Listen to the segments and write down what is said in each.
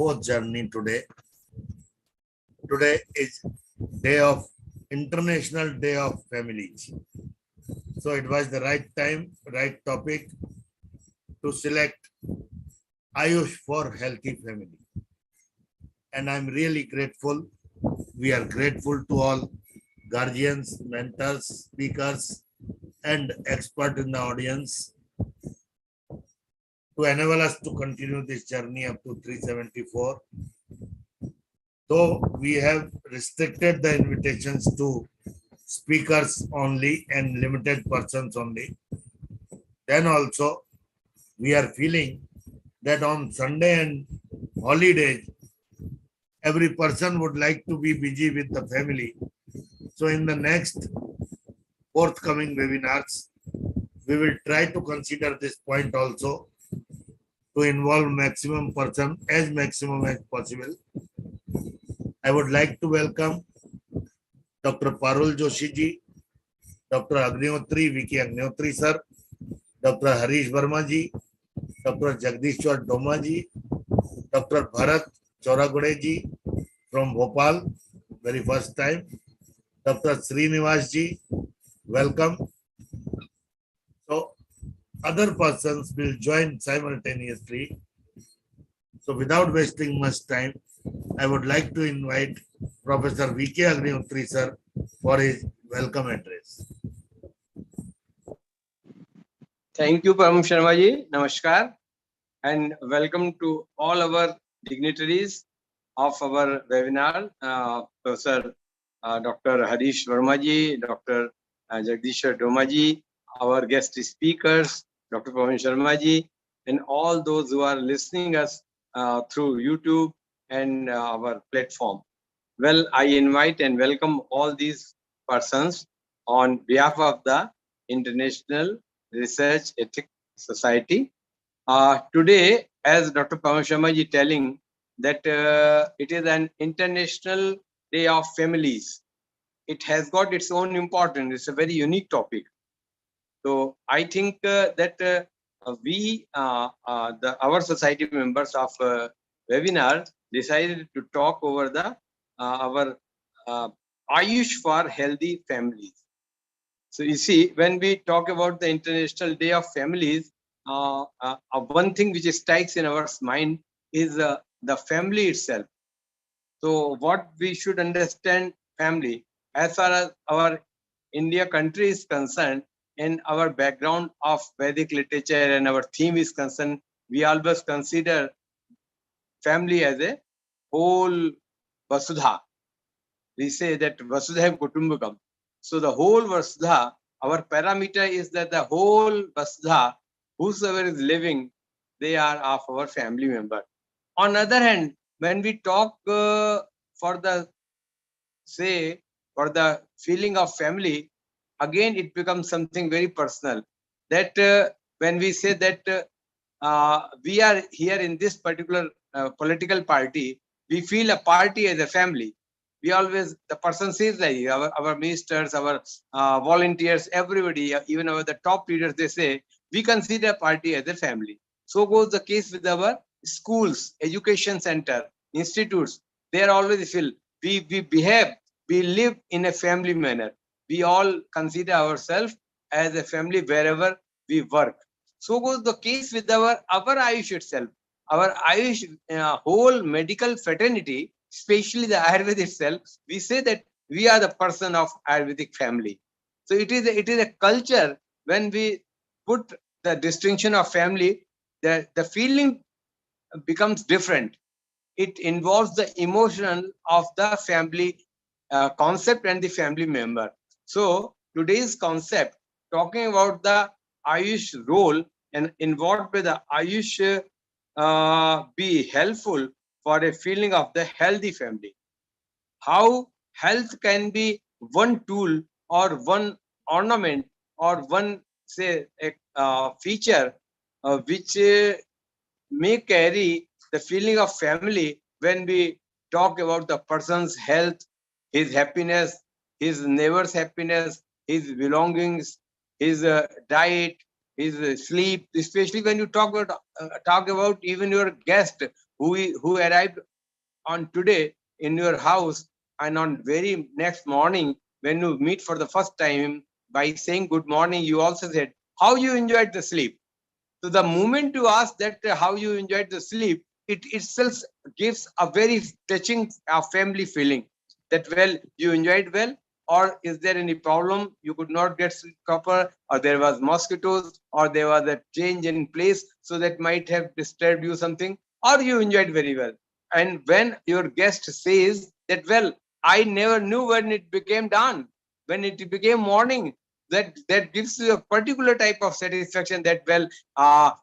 fourth journey today. Today is International Day of Families. So it was the right time, right topic to select Ayush for healthy family. And I'm really grateful. We are grateful to all guardians, mentors, speakers, and experts in the audience to enable us to continue this journey up to 374. Though we have restricted the invitations to speakers only and limited persons only, then also we are feeling that on Sunday and holidays, every person would like to be busy with the family. So in the next forthcoming webinars, we will try to consider this point also to involve maximum as possible. I would like to welcome Dr. Parul Joshi ji, Dr. Vicky Agnihotri sir, Dr. Harish Verma ji, Dr. Jagdishwar Doma ji, Dr. Bharat Chauragode ji from Bhopal, very first time, Dr. Srinivasa ji, welcome. So other persons will join simultaneously. So without wasting much time, I would like to invite Professor V.K. Agnihotri sir for his welcome address. Thank you, Param Sharma ji. Namaskar and welcome to all our dignitaries of our webinar, Professor Dr. Harish Verma ji, Dr. Jagdishwar Doma ji, our guest speakers, Dr. Param Sharma ji, and all those who are listening us through YouTube and our platform. Well, I invite and welcome all these persons on behalf of the International Research Ethics Society. Today, as Dr. Pawan Sharma ji telling that it is an International Day of Families. It has got its own importance. It's a very unique topic. So I think that our society members of webinar decided to talk over the our Ayush for healthy families. So you see, when we talk about the International Day of Families, one thing which strikes in our mind is the family itself. So what we should understand family, as far as our India country is concerned, and our background of Vedic literature and our theme is concerned, we always consider family as a whole Vasudha. We say that Vasudha Kutumbakam. So the whole Vasudha, our parameter is that the whole Vasudha, whosoever is living, they are of our family member. On the other hand, when we talk for the feeling of family, again it becomes something very personal. That when we say that we are here in this particular political party, we feel a party as a family. We always, the person says like our ministers, our volunteers, everybody, even the top leaders, they say, we consider a party as a family. So goes the case with our schools, education center, institutes. They are always feel, we behave, we live in a family manner. We all consider ourselves as a family wherever we work. So goes the case with our Ayush itself. Our Ayush whole medical fraternity, especially the Ayurveda itself, we say that we are the person of Ayurvedic family. So it is a culture. When we put the distinction of family, the feeling becomes different. It involves the emotion of the family concept and the family member. So today's concept, talking about the Ayush role and in what way the Ayush be helpful for a feeling of the healthy family. How health can be one tool or one ornament or one, say, a feature which may carry the feeling of family when we talk about the person's health, his happiness, his neighbor's happiness, his belongings, his diet, his sleep, especially when you talk about even your guest who arrived on today in your house, and on very next morning when you meet for the first time, by saying good morning, you also said how you enjoyed the sleep. So the moment you ask that how you enjoyed the sleep, it itself gives a very touching family feeling that, well, you enjoyed well, or is there any problem? You could not get sleep proper, or there was mosquitoes, or there was a change in place, so that might have disturbed you something, or you enjoyed very well. And when your guest says that, well, I never knew when it became dawn, when it became morning, that gives you a particular type of satisfaction that, well,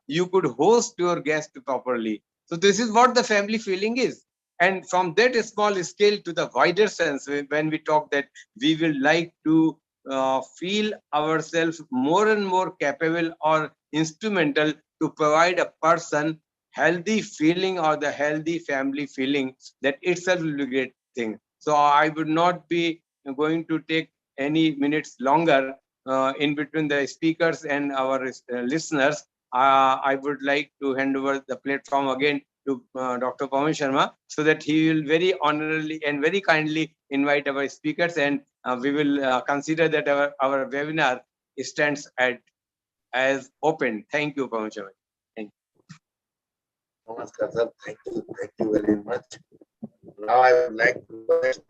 you could host your guest properly. So this is what the family feeling is. And from that small scale to the wider sense, when we talk that we will like to feel ourselves more and more capable or instrumental to provide a person healthy feeling or the healthy family feeling, that itself will be a great thing. So I would not be going to take any minutes longer in between the speakers and our listeners. I would like to hand over the platform again to Dr. Pawan Sharma, so that he will very honorably and very kindly invite our speakers, and we will consider that our webinar stands as open. Thank you, Pawan Sharma. Thank you. Namaskar, sir. Thank you very much. Now I would like to request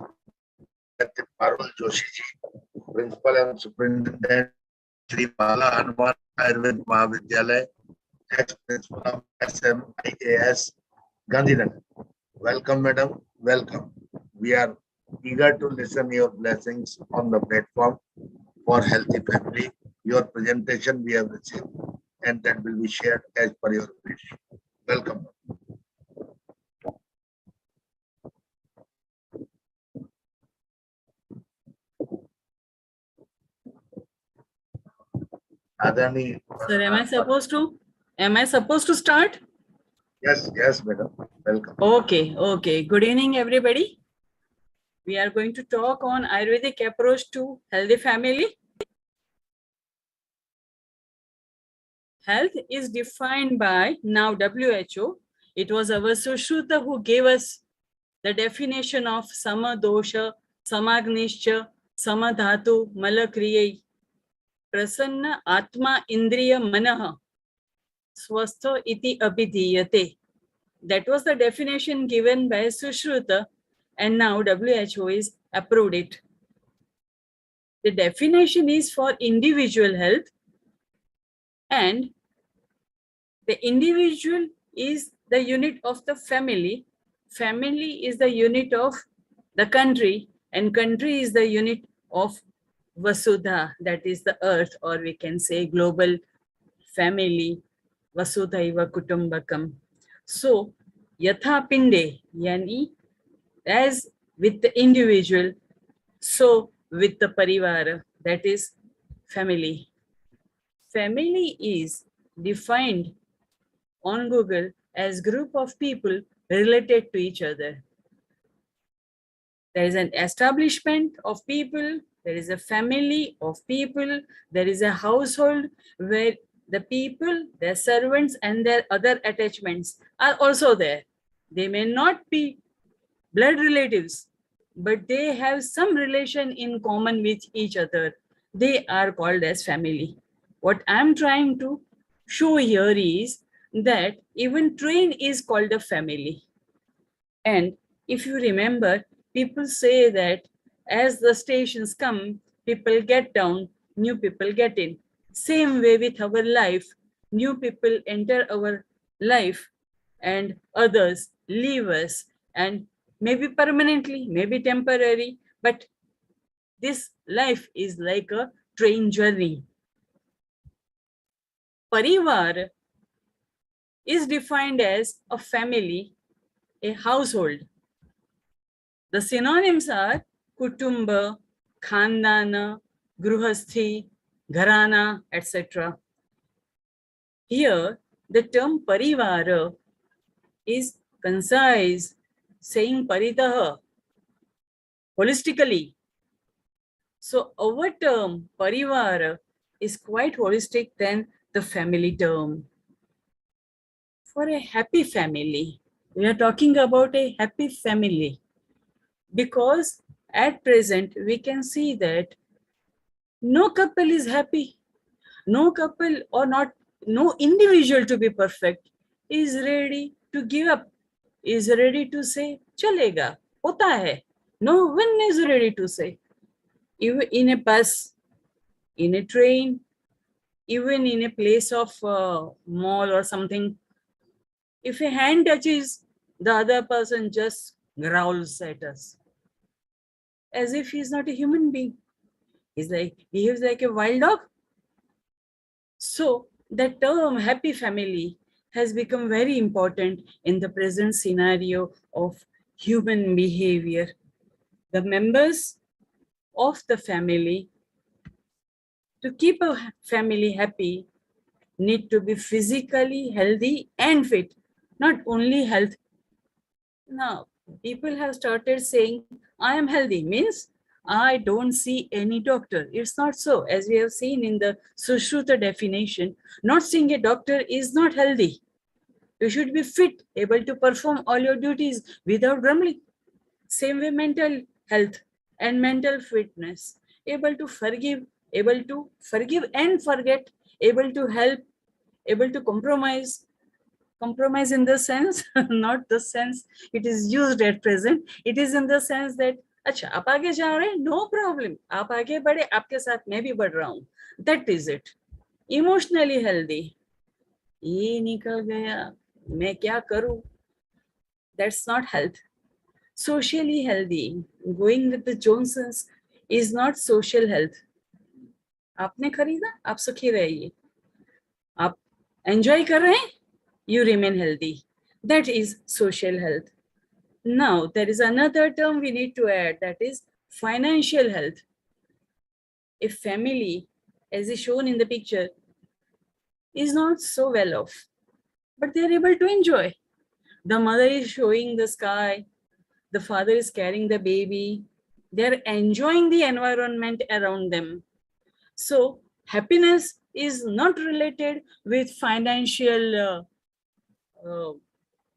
that Parul Joshi ji, Principal and Superintendent, Shri Bala Hanuman Ayurved Mahavidyalaya, ex-principal of SMIAS, Gandhinagar. Welcome, madam. Welcome. We are eager to listen your blessings on the platform for healthy family. Your presentation we have received, and that will be shared as per your wish. Welcome. Adani. Sir, am I supposed to start? Yes, madam. Welcome. Okay. Good evening, everybody. We are going to talk on Ayurvedic approach to healthy family. Health is defined by now WHO. It was our Sushruta who gave us the definition of Sama Dosha, Samagnischa, Samadhatu, Malakriyai, Prasanna Atma Indriya Manaha, Swastho iti abhidhiyate. That was the definition given by Sushruta, and now WHO is approved it. The definition is for individual health, and the individual is the unit of the family. Family is the unit of the country, and country is the unit of Vasudha, that is the earth, or we can say global family, Vasudhaiva Kutumbakam. So, Yatha Pinde, yani, as with the individual, so with the parivara, that is family. Family is defined on Google as group of people related to each other. There is an establishment of people, there is a family of people, there is a household where the people, their servants, and their other attachments are also there. They may not be blood relatives, but they have some relation in common with each other. They are called as family. What I'm trying to show here is that even train is called a family. And if you remember, people say that as the stations come, people get down, new people get in. Same way with our life, new people enter our life and others leave us, and maybe permanently, maybe temporary, but this life is like a train journey. Parivar is defined as a family, a household. The synonyms are kutumba, khandana, gruhasthi, gharana, etc. Here, the term parivara is concise, saying paritaha, holistically. So our term parivara is quite holistic than the family term. For a happy family, We are talking about a happy family, because at present we can see that no couple is happy. No couple, or not, no individual, to be perfect, is ready to give up, is ready to say chalega, hota hai. No one is ready to say. Even in a bus, in a train, even in a place of mall or something, if a hand touches, the other person just growls at us as if he's not a human being. He's like, behaves like a wild dog. So the term happy family has become very important in the present scenario of human behavior. The members of the family, to keep a family happy, need to be physically healthy and fit, not only health. Now, people have started saying, I am healthy, means I don't see any doctor. It's not so. As we have seen in the Sushruta definition, not seeing a doctor is not healthy. You should be fit, able to perform all your duties without grumbling. Same way, mental health and mental fitness, able to forgive and forget, able to help, able to compromise. Compromise in the sense, not the sense it is used at present. It is in the sense that, अच्छा आप आगे जा रहे हैं, no problem. आप आगे बढ़े, आपके साथ मैं भी बढ़ रहा हूँ. That is it. Emotionally healthy. ये निकल गया, मैं क्या करूँ? That's not health. Socially healthy, going with the Johnsons, is not social health. आपने खरीदा, आप सुखी रहिए. आप enjoy कर रहे हैं, you remain healthy. That is social health. Now, there is another term we need to add, that is financial health. A family, as is shown in the picture, is not so well off, but they are able to enjoy. The mother is showing the sky, the father is carrying the baby, they are enjoying the environment around them. So, happiness is not related with financial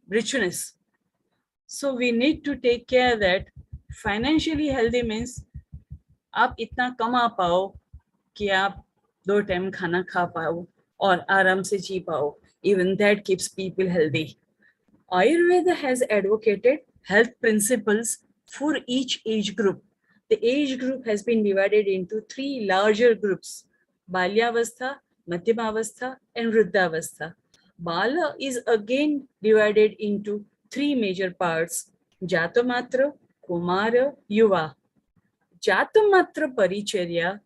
richness. So we need to take care that financially healthy means आप इतना कमा पाओ कि आप 2 time खाना खा पाओ और आराम से जी पाओ. Even that keeps people healthy. Ayurveda has advocated health principles for each age group. The age group has been divided into 3 larger groups: Balyavastha, Madhyamavastha, and Vruddhavastha. Bala is again divided into 3 major parts: Jatamatra, Kumara, Yuva. Jatamatra Paricharya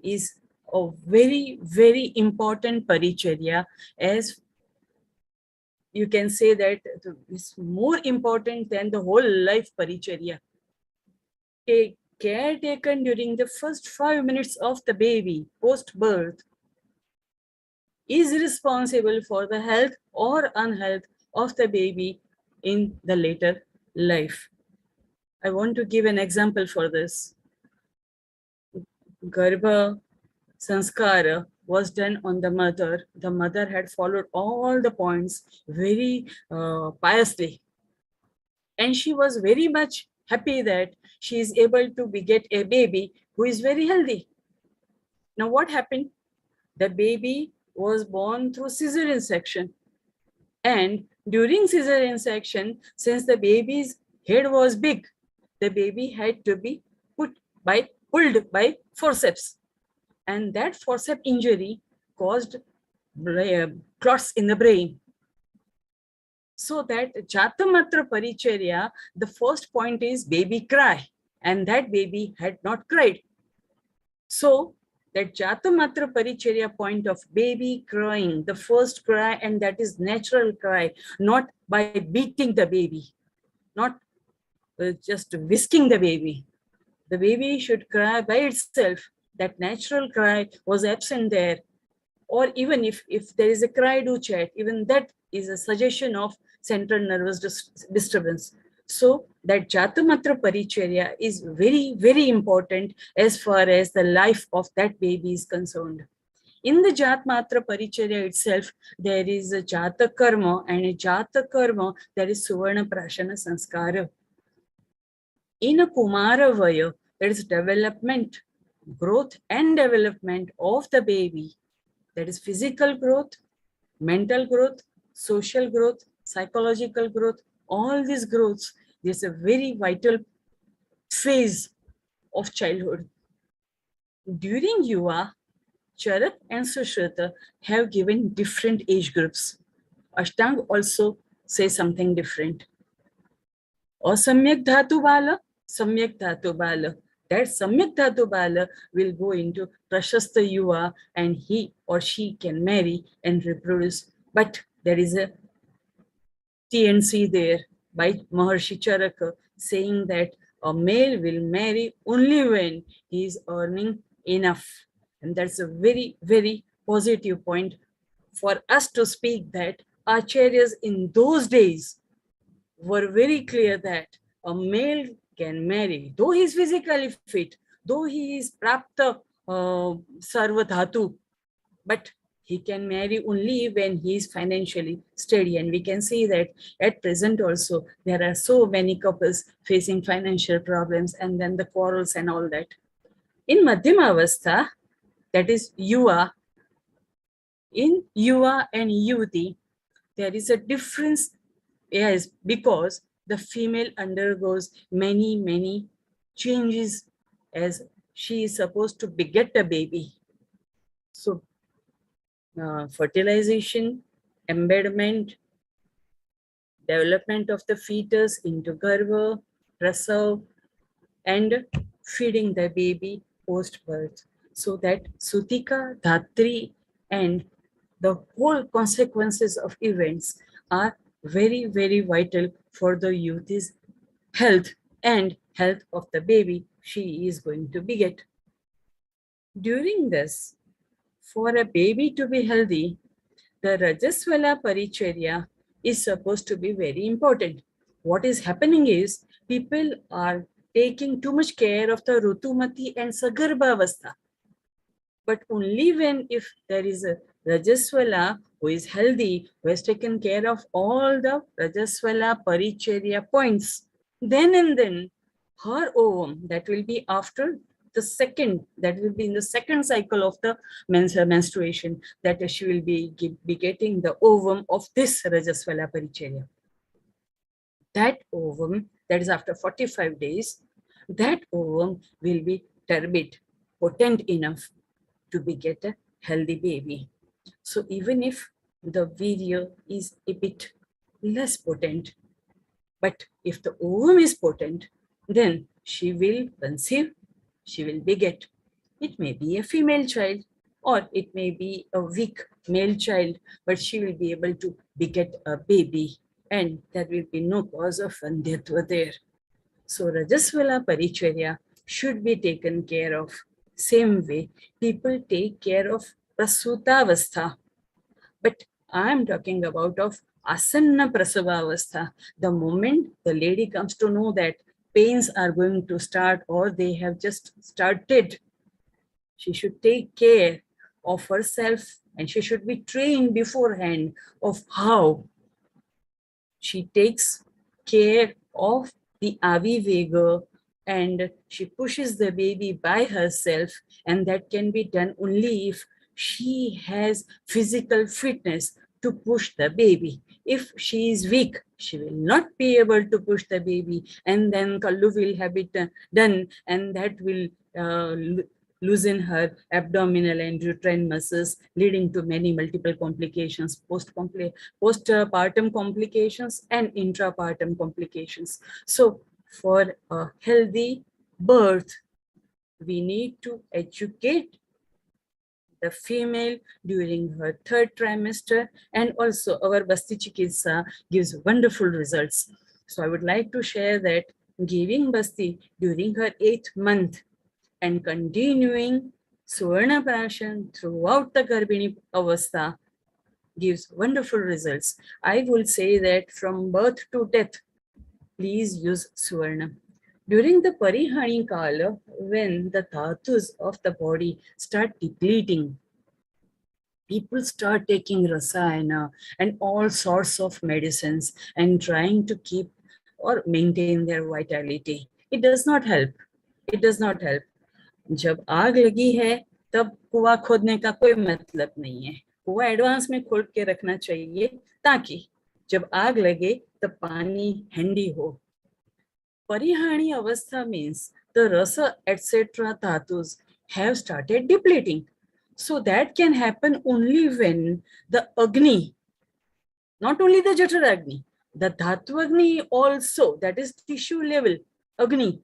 is a very, very important Paricharya, as you can say that it's more important than the whole life Paricharya. Take care taken during the first 5 minutes of the baby post-birth is responsible for the health or unhealth of the baby in the later life. I want to give an example for this. Garbha sanskara was done on the mother. The mother had followed all the points very piously. And she was very much happy that she is able to beget a baby who is very healthy. Now what happened? The baby was born through cesarean section. And during cesarean section, since the baby's head was big, the baby had to be pulled by forceps. And that forceps injury caused clots in the brain. So that Jatamatra Paricharya, the first point is baby cry, and that baby had not cried. So that Jatamatra Paricharya point of baby crying, the first cry, and that is natural cry, not by beating the baby, not just whisking the baby. The baby should cry by itself. That natural cry was absent there. Or even if there is a cry do chat, even that is a suggestion of central nervous disturbance. So that Jatamatra Paricharya is very, very important as far as the life of that baby is concerned. In the Jat Matra Paricharya itself, there is a Jata Karma, and in Jata Karma, there is Suvarna Prashana Sanskara. In a Kumara Vaya, there is development, growth and development of the baby. That is physical growth, mental growth, social growth, psychological growth. All these growths, there's a very vital phase of childhood. During Yuva, Charak and Sushruta have given different age groups. Ashtang also says something different. Asamyak Dhatu Bala, Samyak Dhatu Bala. That Samyak Dhatu Bala will go into Prashasta Yuva, and he or she can marry and reproduce. But there is a TNC there by Maharshi Charaka saying that a male will marry only when he is earning enough. And that's a very, very positive point for us to speak that Acharyas in those days were very clear that a male can marry, though he is physically fit, though he is prapta sarva dhatu, but he can marry only when he is financially steady. And we can see that at present also, there are so many couples facing financial problems and then the quarrels and all that. In Madhyama Avastha, that is Yuva, in Yuva and Yuti, there is a difference, yes, because the female undergoes many, many changes as she is supposed to beget a baby. So, fertilization, embedment, development of the fetus into garva, prasav, and feeding the baby post-birth. So that Sutika, Dhatri, and the whole consequences of events are very, very vital for the youth's health and health of the baby she is going to beget. During this, for a baby to be healthy, the Rajaswala Paricharya is supposed to be very important. What is happening is people are taking too much care of the Rutumati and Sagarbha Avastha. But only when if there is a Rajaswala who is healthy, who has taken care of all the Rajaswala Paricharya points, then and then her ovum, that will be after the second, that will be in the second cycle of the menstruation, that she will be getting the ovum of this Rajaswala Paricharya. That ovum, that is after 45 days, that ovum will be turbid, potent enough to beget a healthy baby. So even if the virya is a bit less potent, but if the ovum is potent, then she will conceive, she will beget. It may be a female child or it may be a weak male child, but she will be able to beget a baby and there will be no cause of Vandhyatva there. So Rajaswala Paricharya should be taken care of. Same way, people take care of Prasutavastha. But I am talking about of Asanna Prasavavastha. The moment the lady comes to know that pains are going to start or they have just started, she should take care of herself and she should be trained beforehand of how she takes care of the Avivega and she pushes the baby by herself, and that can be done only if she has physical fitness to push the baby. If she is weak, she will not be able to push the baby, and then Kallu will have it done, and that will loosen her abdominal and uterine muscles, leading to many multiple complications, postpartum complications and intrapartum complications. So for a healthy birth, we need to educate the female during her third trimester, and also our Basti Chikitsa gives wonderful results. So I would like to share that giving Basti during her 8th month and continuing Suvarna Prashan throughout the Garbhini Avastha gives wonderful results. I will say that from birth to death, please use Suvarna. During the Parihani Kala, when the dhatus of the body start depleting, people start taking rasayana and all sorts of medicines and trying to keep or maintain their vitality. It does not help. It does not help. जब आग लगी है तब कुआं खोदने का कोई मतलब नहीं है. कुआं एडवांस में खोद के रखना चाहिए ताकि जब आग लगे तब पानी हैंडी हो. परिहानी अवस्था means the rasa etc. dhatus have started depleting. So that can happen only when the Agni, not only the Jatar Agni, the Dhatu Agni also, that is tissue level Agni,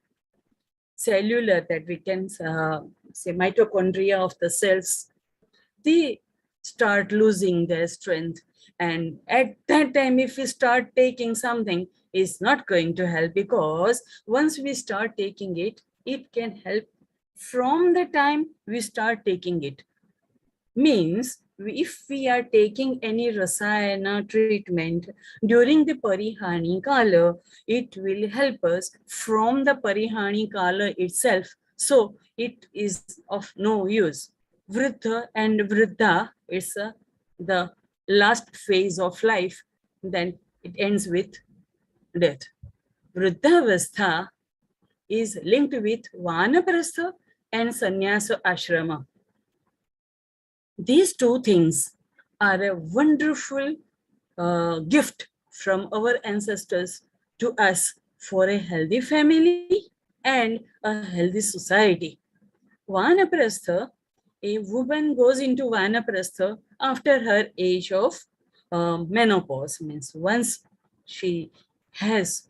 cellular, that we can say mitochondria of the cells, they start losing their strength. And at that time, if we start taking something, it's not going to help, because once we start taking it, it can help from the time we start taking it. Means if we are taking any rasayana treatment during the parihani kala, it will help us from the parihani kala itself. So it is of no use. Vruddha and Vruddha is the last phase of life. Then it ends with death. Vruddhavastha is linked with Vanaprastha and Sannyasa Ashrama. These two things are a wonderful gift from our ancestors to us for a healthy family and a healthy society. Vanaprastha, a woman goes into Vanaprastha after her age of menopause, means once she has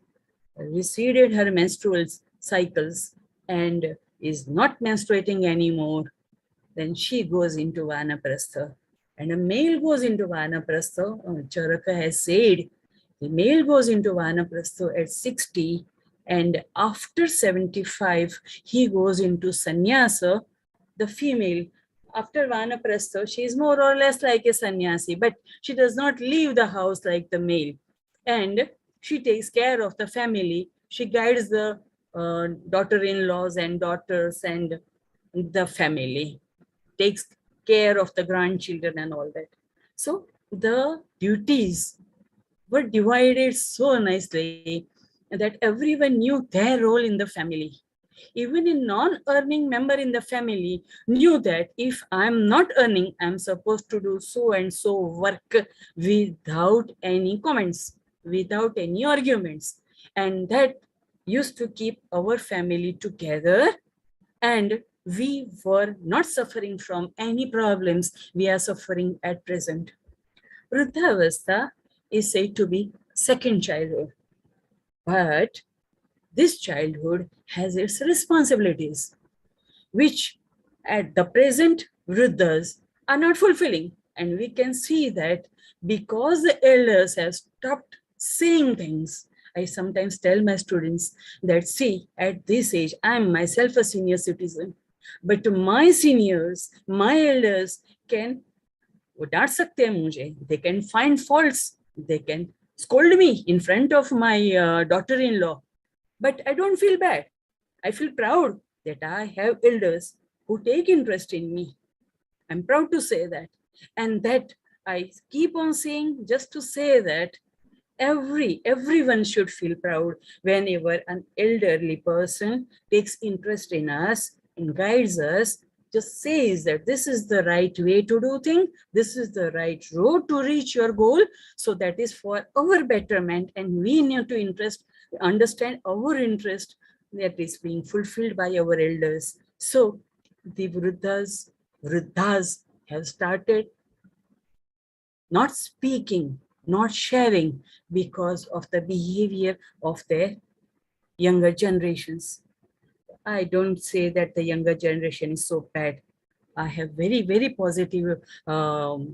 receded her menstrual cycles and is not menstruating anymore, then she goes into Vanaprastha. And a male goes into Vanaprastha, Charaka has said, the male goes into Vanaprastha at 60, and after 75, he goes into Sannyasa. The female, after Vanaprastha, she is more or less like a sannyasi, but she does not leave the house like the male. And she takes care of the family. She guides the daughter-in-laws and daughters and the family, takes care of the grandchildren and all that. So the duties were divided so nicely that everyone knew their role in the family. Even a non-earning member in the family knew that if I'm not earning, I'm supposed to do so and so work without any comments, without any arguments. And that used to keep our family together, and we were not suffering from any problems we are suffering at present. Vruddhavastha is said to be second childhood, but this childhood has its responsibilities, which at the present Vruddhas are not fulfilling. And we can see that because the elders have stopped saying things. I sometimes tell my students that, see, at this age, I am myself a senior citizen, but my seniors, my elders can डांट सकते हैं मुझे, they can find faults, they can scold me in front of my daughter-in-law, but I don't feel bad. I feel proud that I have elders who take interest in me. I'm proud to say that. And that I keep on saying just to say that everyone should feel proud whenever an elderly person takes interest in us and guides us, just says that this is the right way to do things, this is the right road to reach your goal. So that is for our betterment, and we need to understand our interest that is being fulfilled by our elders. So the Vruddhas have started not speaking, not sharing, because of the behavior of their younger generations. I don't say that the younger generation is so bad. I have very positive, what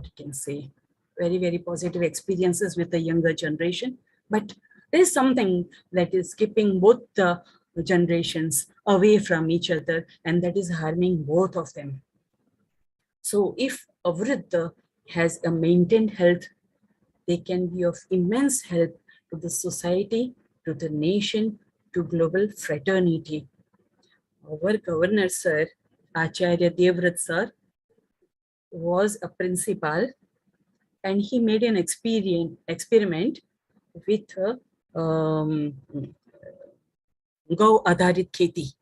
you can say, very positive experiences with the younger generation. But there's something that is keeping both the generations away from each other, and that is harming both of them. So if a Vruddha has a maintained health, they can be of immense help to the society, to the nation, to global fraternity. Our governor, sir, Acharya Devrat sir was a principal, and he made an experiment with Gau Adharit Kheti.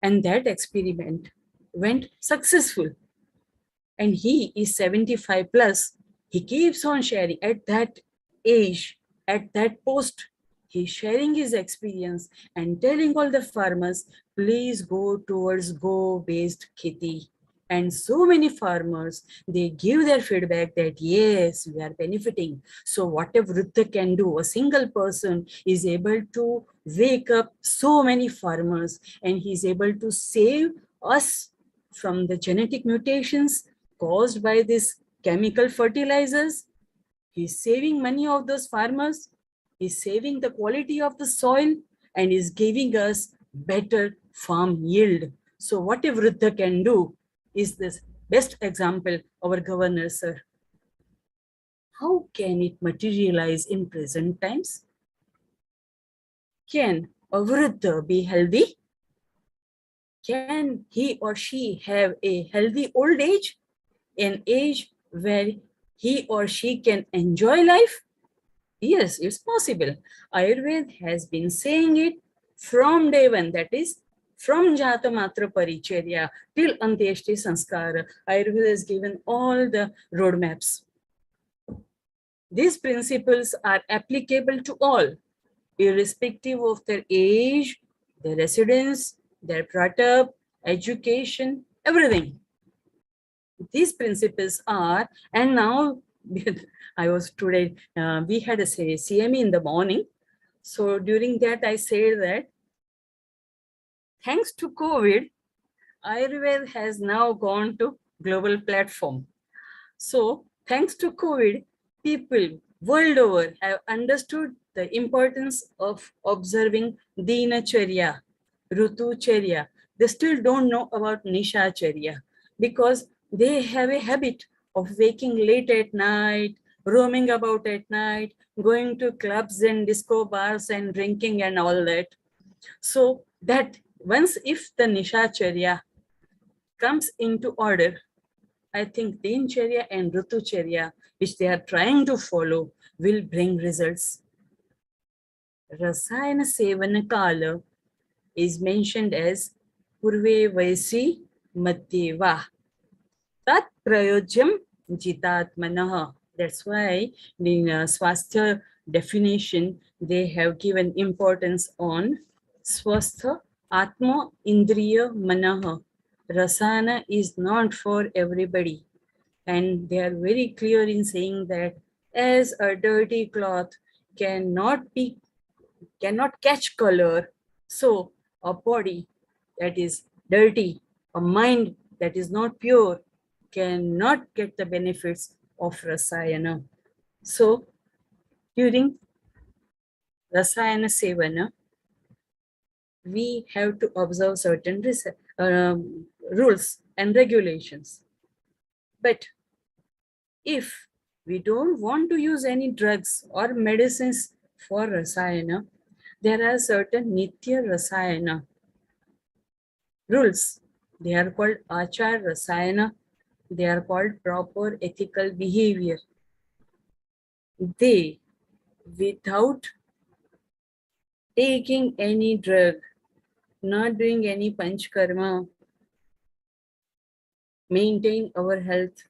And that experiment went successful. And he is 75 plus. He keeps on sharing at that age, at that post. He's sharing his experience and telling all the farmers, please go towards go-based kheti. And so many farmers, they give their feedback that yes, we are benefiting. So whatever Vruddha can do, a single person is able to wake up so many farmers, and he's able to save us from the genetic mutations caused by these chemical fertilizers. He's saving money of those farmers. He's saving the quality of the soil, and is giving us better farm yield. So whatever Vruddha can do is this best example, our governor, sir. How can it materialize in present times? Can a Vruddha be healthy? Can he or she have a healthy old age? An age where he or she can enjoy life? Yes, it's possible. Ayurveda has been saying it from day one, that is, from Jata Matra Paricharya till Antyeshti Sanskara. Ayurveda has given all the roadmaps. These principles are applicable to all, irrespective of their age, their residence, their pratap, education, everything. These principles are, and now I was today, we had a CME in the morning. So during that, I said that thanks to COVID, Ayurveda has now gone to global platform. So thanks to COVID, people world over have understood the importance of observing Dinacharya, Rutucharya. They still don't know about Nishacharya because they have a habit of waking late at night, roaming about at night, going to clubs and disco bars and drinking and all that. So that once if the Nishacharya comes into order, I think Dincharya and Rutucharya, which they are trying to follow, will bring results. Rasayana Sevana Kala is mentioned as Purve Vaisi Madhyeva. Tat Prayojam Jitatmanaha. That's why in Swasthya definition, they have given importance on Swastha Atma Indriya Manaha. Rasana is not for everybody. And they are very clear in saying that as a dirty cloth cannot catch color, so a body that is dirty, a mind that is not pure, cannot get the benefits of Rasayana. So during Rasayana Sevana, we have to observe certain rules and regulations. But if we don't want to use any drugs or medicines for Rasayana, there are certain Nitya Rasayana rules. They are called Achar Rasayana. They are called proper ethical behavior. They, without taking any drug, not doing any panchkarma, maintain our health,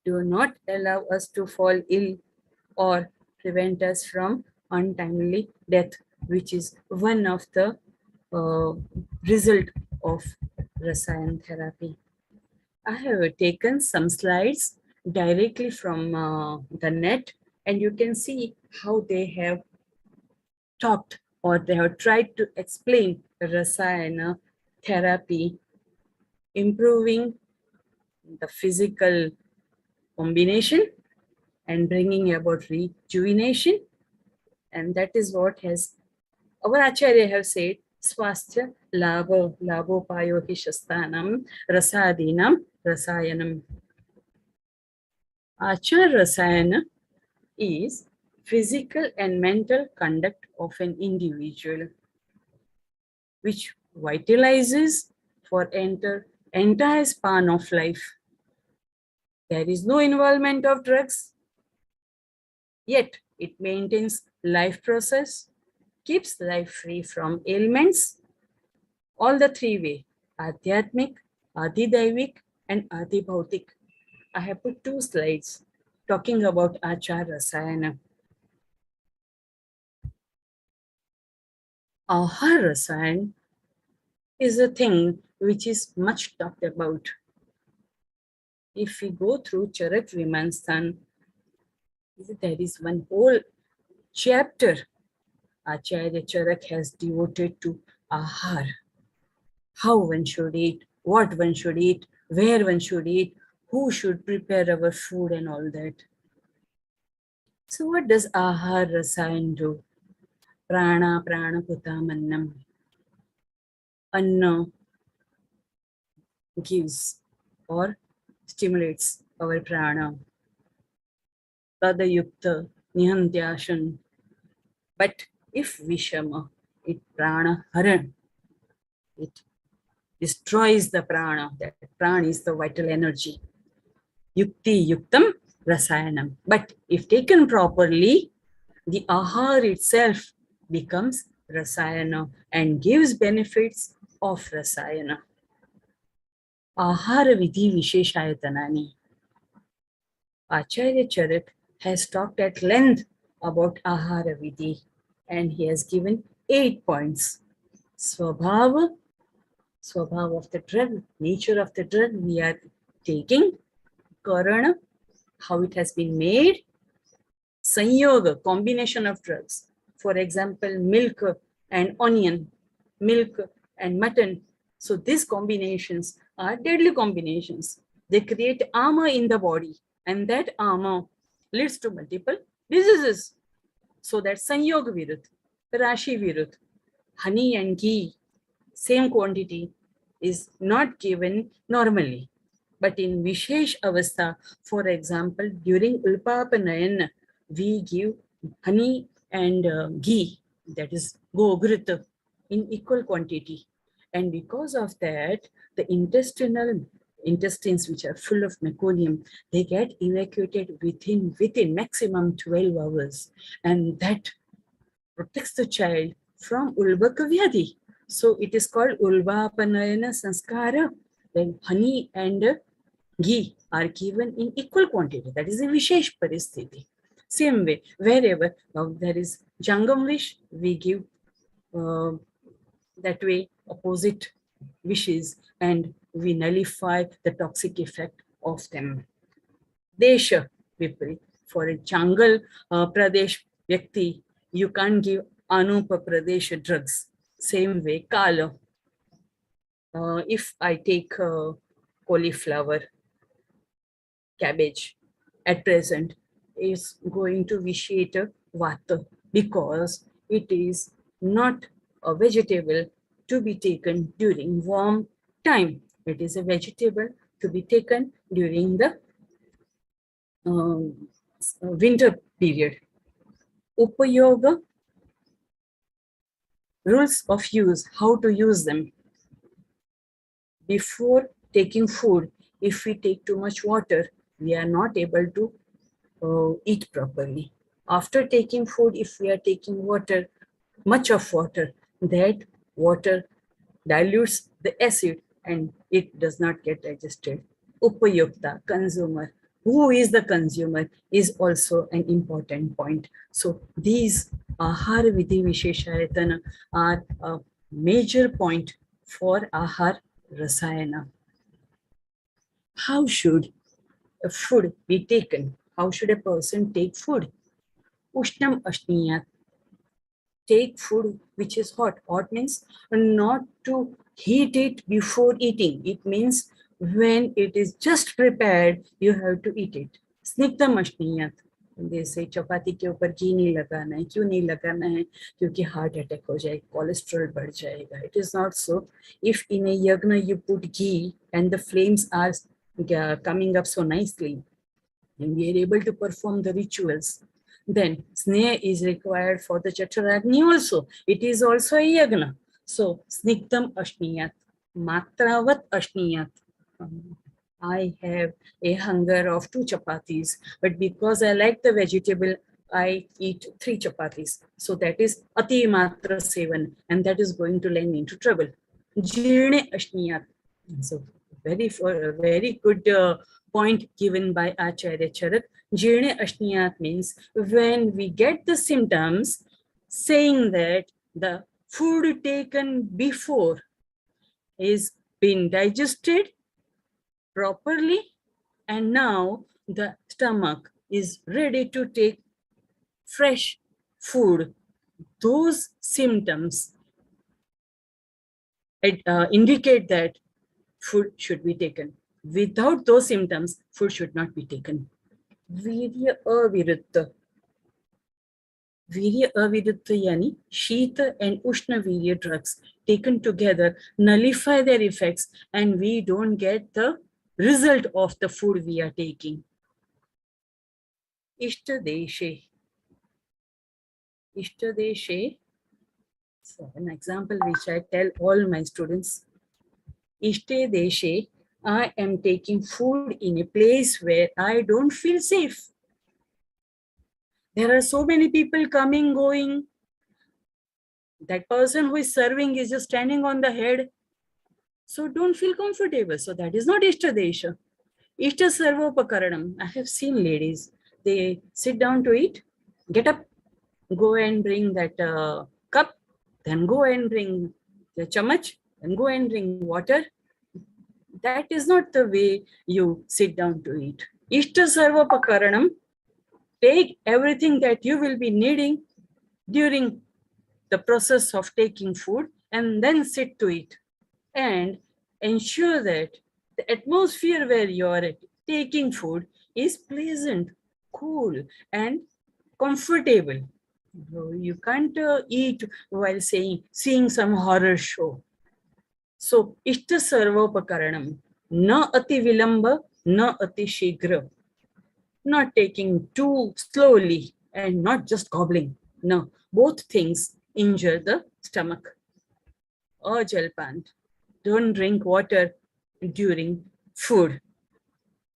do not allow us to fall ill or prevent us from untimely death, which is one of the result of Rasayan therapy. I have taken some slides directly from the net, and you can see how they have talked or they have tried to explain Rasayana therapy, improving the physical combination and bringing about rejuvenation. And that is what has our Acharya have said, Swasthya Labho Payo Hi Shastanam Rasadinam Rasayanam. Achar Rasayana is physical and mental conduct of an individual, which vitalizes for enter entire span of life. There is no involvement of drugs, yet it maintains life process, keeps life free from ailments, all the three way, Adhyatmik, Adidaivik and Adibhautik. I have put 2 slides talking about Achar Rasayana. Ahar Rasayan is a thing which is much talked about. If we go through Charak Vimanstan, there is one whole chapter Acharya Charak has devoted to Ahar. How one should eat, what one should eat, where one should eat, who should prepare our food and all that. So what does Ahar Rasayan do? Prana Putamannam. Anna gives or stimulates our prana. Tadayukta Nihantyashan. But if Vishama, it prana haran, it destroys the prana. That prana is the vital energy. Yukti yuktam rasayanam. But if taken properly, the ahar itself becomes rasayana and gives benefits of rasayana. Ahara vidhi visheshayatanani. Acharya Charak has talked at length about ahara vidhi and he has given 8 points. Swabhava of the drug, nature of the drug we are taking, karana, how it has been made, sanyoga, combination of drugs. For example, milk and onion, milk and mutton. So these combinations are deadly combinations. They create armor in the body and that armor leads to multiple diseases. So that sanyog virut, rashi virut, honey and ghee, same quantity is not given normally. But in Vishesh Avastha, for example, during Ulpapanayan, we give honey and ghee, that is gogrit, in equal quantity. And because of that, the intestines which are full of meconium, they get evacuated within maximum 12 hours. And that protects the child from ulbaka vyadhi. So it is called ulbapanayana sanskara. Then honey and ghee are given in equal quantity. That is a vishesh paristhiti. Same way, wherever there is jangam wish, we give that way opposite wishes and we nullify the toxic effect of them. Desha Vipri, for a Jangal Pradesh Vyakti, you can't give Anupa Pradesh drugs. Same way, Kala. If I take cauliflower, cabbage, at present is going to vitiate vata because it is not a vegetable to be taken during warm time. It is a vegetable to be taken during the winter period. Upayoga, rules of use, how to use them. Before taking food, if we take too much water, we are not able to eat properly. After taking food, if we are taking water, much of water, that water dilutes the acid and it does not get digested. Upayukta, consumer. Who is the consumer is also an important point. So these ahar vidhi visheshayatana are a major point for ahar rasayana. How should a food be taken? How should a person take food? Ushnam ashniyat. Take food which is hot. Hot means not to heat it before eating. It means when it is just prepared, you have to eat it. Snigdham ashniyat. They say चपाती के ऊपर घी नहीं लगाना है, क्यों नहीं लगाना है? क्योंकि हार्ट अटैक हो जाए, कोलेस्ट्रॉल बढ़ जाएगा. It is not so. If in a yagna you put ghee and the flames are coming up so nicely, and we are able to perform the rituals, then sneha is required for the chaturagni also. It is also a yagna. So snigdham ashniyat, matravat ashniyat. I have a hunger of 2 chapatis, but because I like the vegetable, I eat 3 chapatis. So that is ati matra sevan, and that is going to land me into trouble. Jirne ashniyat. So very good point given by Acharya Charak. Jirne ashniyat means when we get the symptoms saying that the food taken before is been digested properly, and now the stomach is ready to take fresh food. Those symptoms indicate that food should be taken. Without those symptoms, food should not be taken. Virya aviruddha. Virya aviruddha yani Shita and Ushna Virya drugs taken together nullify their effects, and we don't get the result of the food we are taking. Ishtadeshe. Ishtadeshe. So an example which I tell all my students. Ishtadeshe, I am taking food in a place where I don't feel safe. There are so many people coming, going. That person who is serving is just standing on the head. So don't feel comfortable. So that is not Ishtadesha. Ishta Sarvopakaranam. I have seen ladies, they sit down to eat, get up, go and bring that cup, then go and bring the chamach, then go and bring water. That is not the way you sit down to eat. Ishta Sarvopakaranam. Take everything that you will be needing during the process of taking food and then sit to it. And ensure that the atmosphere where you are taking food is pleasant, cool, and comfortable. You can't eat while seeing some horror show. So, Ishta Sarvopakaranam, na ati vilamba, na ati shigra. Not taking too slowly and not just gobbling. No, both things injure the stomach. Ajalpan, don't drink water during food.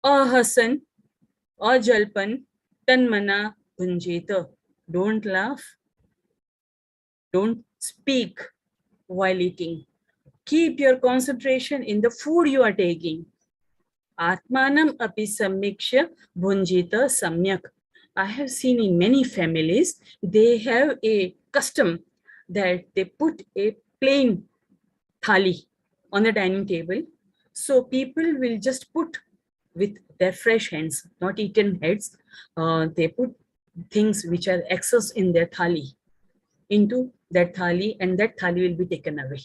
Ahasan, ajalpan, tanmana bhunjeta. Don't laugh. Don't speak while eating. Keep your concentration in the food you are taking. Atmanam api sammiksha bhunjita samyak. I have seen in many families, they have a custom that they put a plain thali on the dining table. So people will just put with their fresh hands, not eaten heads, they put things which are excess in their thali into that thali, and that thali will be taken away.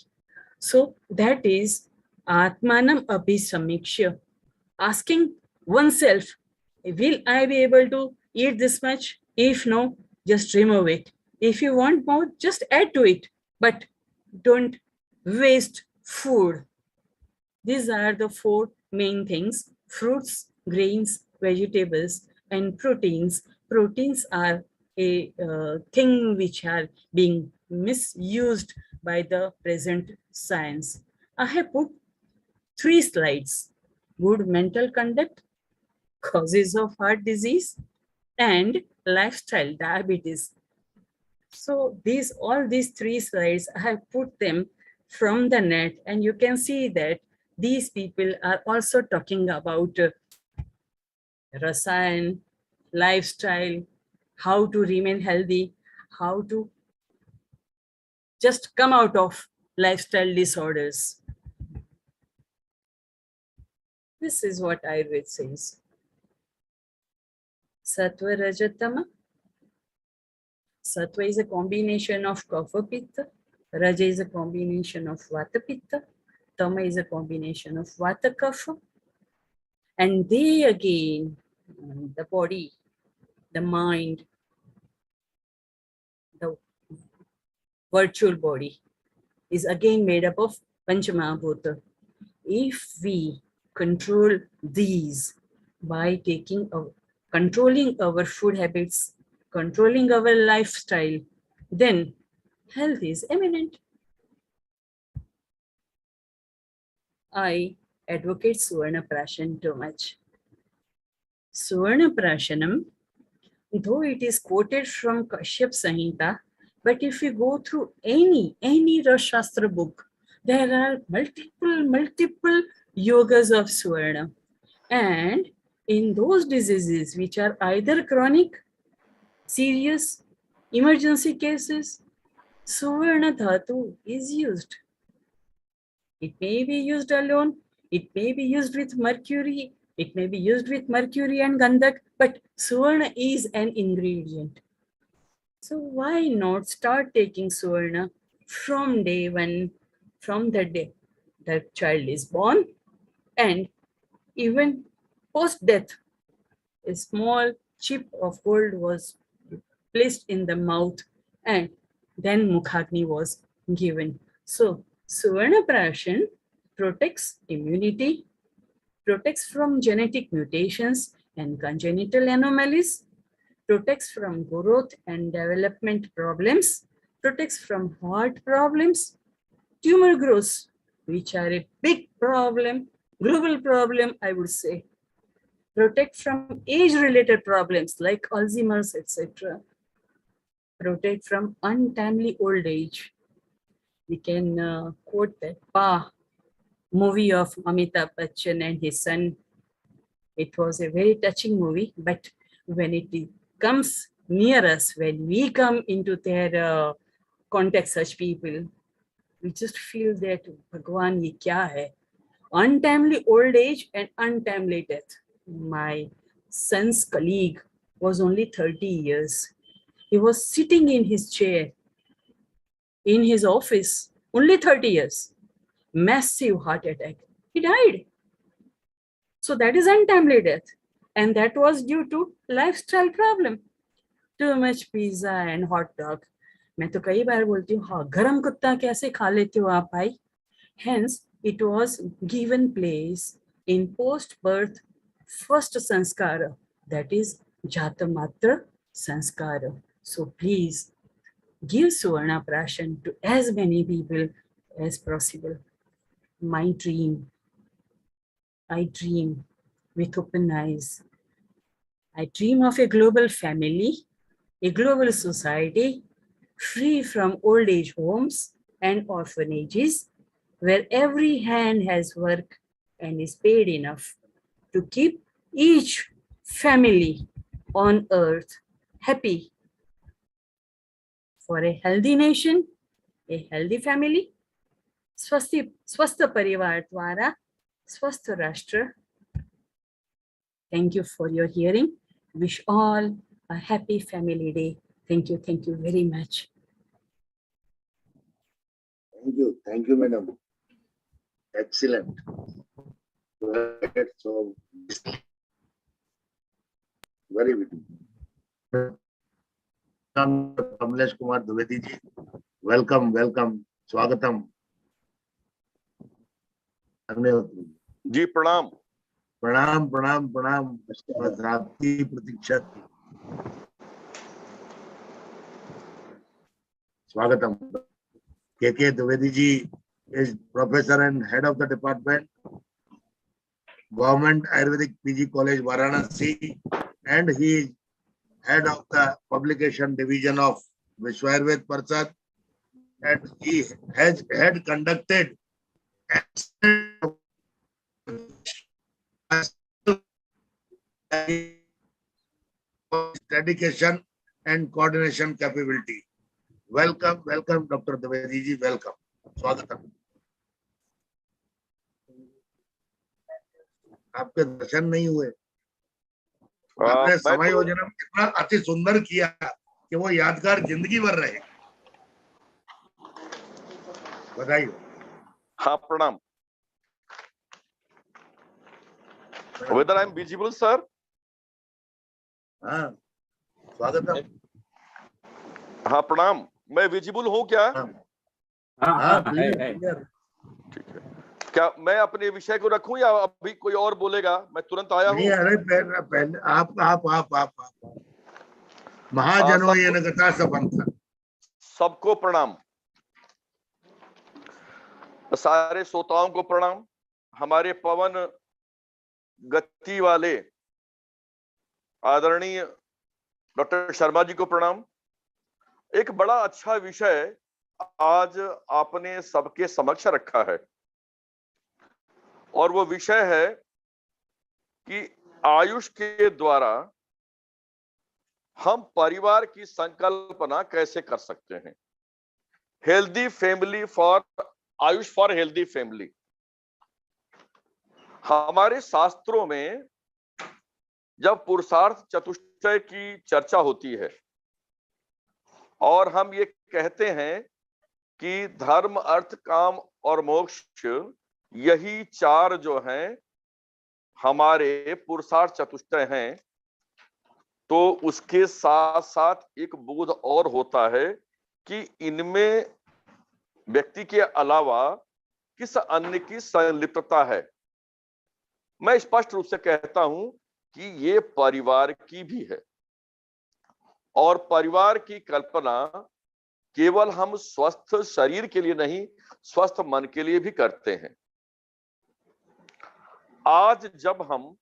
So that is Atmanam Abhisamiksha, asking oneself, will I be able to eat this much? If no, just remove it. If you want more, just add to it, but don't waste food. These are the 4 main things: fruits, grains, vegetables, and proteins. Proteins are a thing which are being misused by the present science. I have put 3 slides: good mental conduct, causes of heart disease, and lifestyle diabetes. So all these 3 slides, I have put them from the net, and you can see that these people are also talking about rasayan, lifestyle, how to remain healthy, how to just come out of lifestyle disorders. This is what Ayurveda says. Sattva Rajatama. Sattva is a combination of Kapha Pitta. Raja is a combination of Vata Pitta. Tama is a combination of Vata Kapha. And they again, the body, the mind, the virtual body is again made up of Panchamahabhuta. If we control these by controlling our food habits, controlling our lifestyle, then health is imminent. I advocate Suvarna Prashan too much. Suvarna Prashanam, though it is quoted from Kashyap Samhita, but if you go through any Rasa Shastra book, there are multiple yogas of Suvarna. And in those diseases which are either chronic, serious, emergency cases, Suvarna Dhatu is used. It may be used alone, it may be used with mercury, it may be used with mercury and Gandhak, but Suvarna is an ingredient. So why not start taking Suvarna from day one, from the day the child is born, and even post-death, a small chip of gold was placed in the mouth and then Mukhagni was given. So Suvarna Prashan protects immunity, protects from genetic mutations and congenital anomalies, protects from growth and development problems, protects from heart problems, tumor growth, which are a big problem, global problem, I would say. Protect from age-related problems like Alzheimer's, etc. Protect from untimely old age. We can quote that Pa movie of Amitabh Bachchan and his son. It was a very touching movie, but when it comes near us, when we come into their contact such people, we just feel that Bhagwan ye kya hai? Untimely old age and untimely death. My son's colleague was only 30 years. He was sitting in his chair in his office, only 30 years. Massive heart attack. He died. So that is untimely death. And that was due to lifestyle problem. Too much pizza and hot dog. मैं तो कई बार बोलती हूँ हाँ गरम कुत्ता कैसे खा लेते हो आप भाई. Hence, it was given place in post-birth first sanskara, that is Jatamatra sanskara. So please give Suvarna Prashan to as many people as possible. My dream, I dream with open eyes. I dream of a global family, a global society free from old age homes and orphanages, where every hand has work and is paid enough to keep each family on earth happy. For a healthy nation, a healthy family, swasth parivar dwara, swasth rashtra. Thank you for your hearing. Wish all a happy family day. Thank you very much. Thank you, madam. Excellent. So, very good. Kamlesh Kumar Dwivedi ji, welcome, Swagatam. जी प्रणाम बस आपकी प्रतीक्षा थी. Swagatam. K.K. Dwivedi ji is professor and head of the department, Government Ayurvedic PG College, Varanasi, and he is head of the publication division of Vishwa Ayurved Parsad, and he had conducted dedication and coordination capability. Welcome, Dr. Dwivedi ji. Welcome. स्वागतम. आपके दर्शन नहीं हुए. आपने समय योजना में इतना अति सुंदर किया कि वो यादगार जिंदगी भर रहे. बधाई हो. हाँ प्रणाम. Whether I am visible, sir? हाँ, स्वागतम. हाँ प्रणाम. मैं विजिबल हूँ क्या? हाँ, ठीक है. क्या मैं अपने विषय को रखूं या अभी कोई और बोलेगा? मैं तुरंत आया हूँ. नहीं, अरे पहले आप महाजनों ये नगता सबंध. सबको प्रणाम. सारे श्रोताओं को प्रणाम. हमारे पवन गति वाले आदरणीय डॉक्टर शर्मा जी को प्रणाम। एक बड़ा अच्छा विषय आज आपने सबके समक्ष रखा है और वो विषय है कि आयुष के द्वारा हम परिवार की संकल्पना कैसे कर सकते हैं। Healthy family for Ayush for healthy family. हमारे शास्त्रों में जब पुरुषार्थ चतुष्टय की चर्चा होती है और हम ये कहते हैं कि धर्म अर्थ काम और मोक्ष, यही चार जो हैं हमारे पुरुषार्थ चतुष्टय हैं, तो उसके साथ साथ एक बोध और होता है कि इनमें व्यक्ति के अलावा किस अन्य की संलिप्तता है। मैं स्पष्ट रूप से कहता हूं कि ये परिवार की भी है और परिवार की कल्पना केवल हम स्वस्थ शरीर के लिए नहीं, स्वस्थ मन के लिए भी करते हैं। आज जब हम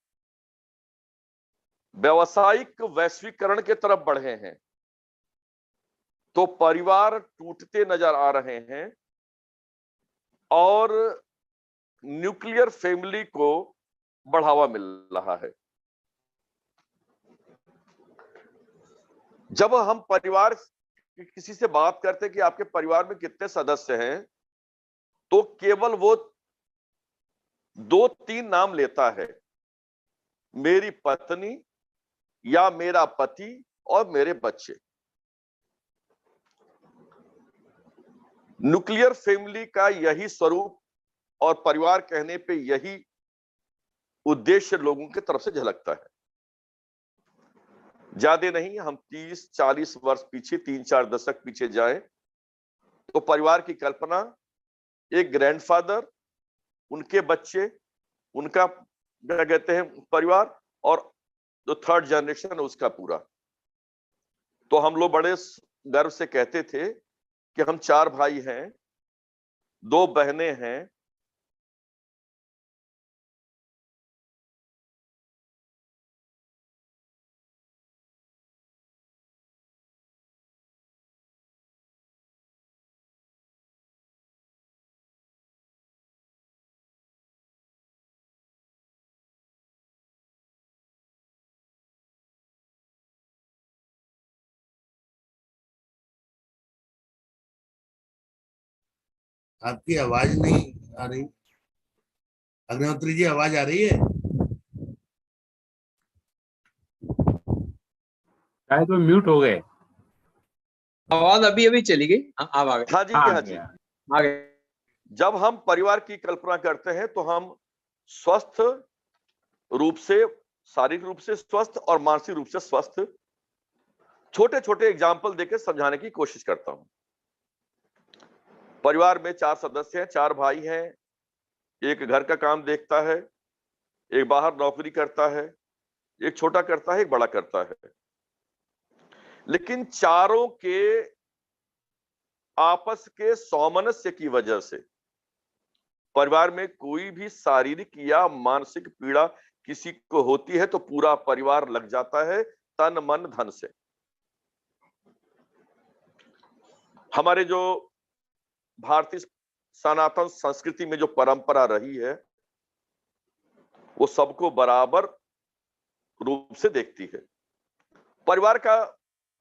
व्यावसायिक वैश्वीकरण के तरफ बढ़े हैं तो परिवार टूटते नजर आ रहे हैं और न्यूक्लियर फैमिली को बढ़ावा मिल रहा है। जब हम परिवार किसी से बात करते हैं कि आपके परिवार में कितने सदस्य हैं, तो केवल वो 2-3 नाम लेता है, मेरी पत्नी या मेरा पति और मेरे बच्चे। न्यूक्लियर फैमिली का यही स्वरूप और परिवार कहने पे यही उद्देश्य लोगों की तरफ से झलकता है। ज्यादा नहीं, हम 30-40 वर्ष पीछे, 3-4 दशक पीछे जाएं तो परिवार की कल्पना एक ग्रैंडफादर, उनके बच्चे, उनका क्या कहते हैं परिवार, और जो थर्ड जनरेशन है उसका पूरा। तो हम लोग बड़े गर्व से कहते थे कि हम 4 भाई हैं, 2 बहनें हैं, आपकी आवाज नहीं आ रही। अग्निहोत्री जी, आवाज आ रही है? शायद वो म्यूट हो गए। आवाज अभी अभी चली गई। अब आ गए। हाँ जी, हाँ जी। आ गए। जब हम परिवार की कल्पना करते हैं तो हम स्वस्थ रूप से, शारीरिक रूप से स्वस्थ और मानसिक रूप से स्वस्थ, छोटे छोटे एग्जाम्पल देकर समझाने की कोशिश करता हूं। परिवार में 4 सदस्य हैं, 4 भाई हैं, एक घर का काम देखता है, एक बाहर नौकरी करता है, एक छोटा करता है, एक बड़ा करता है। लेकिन चारों के आपस के सौमनस्य की वजह से परिवार में कोई भी शारीरिक या मानसिक पीड़ा किसी को होती है तो पूरा परिवार लग जाता है तन मन धन से। हमारे जो भारतीय सनातन संस्कृति में जो परंपरा रही है वो सबको बराबर रूप से देखती है। परिवार का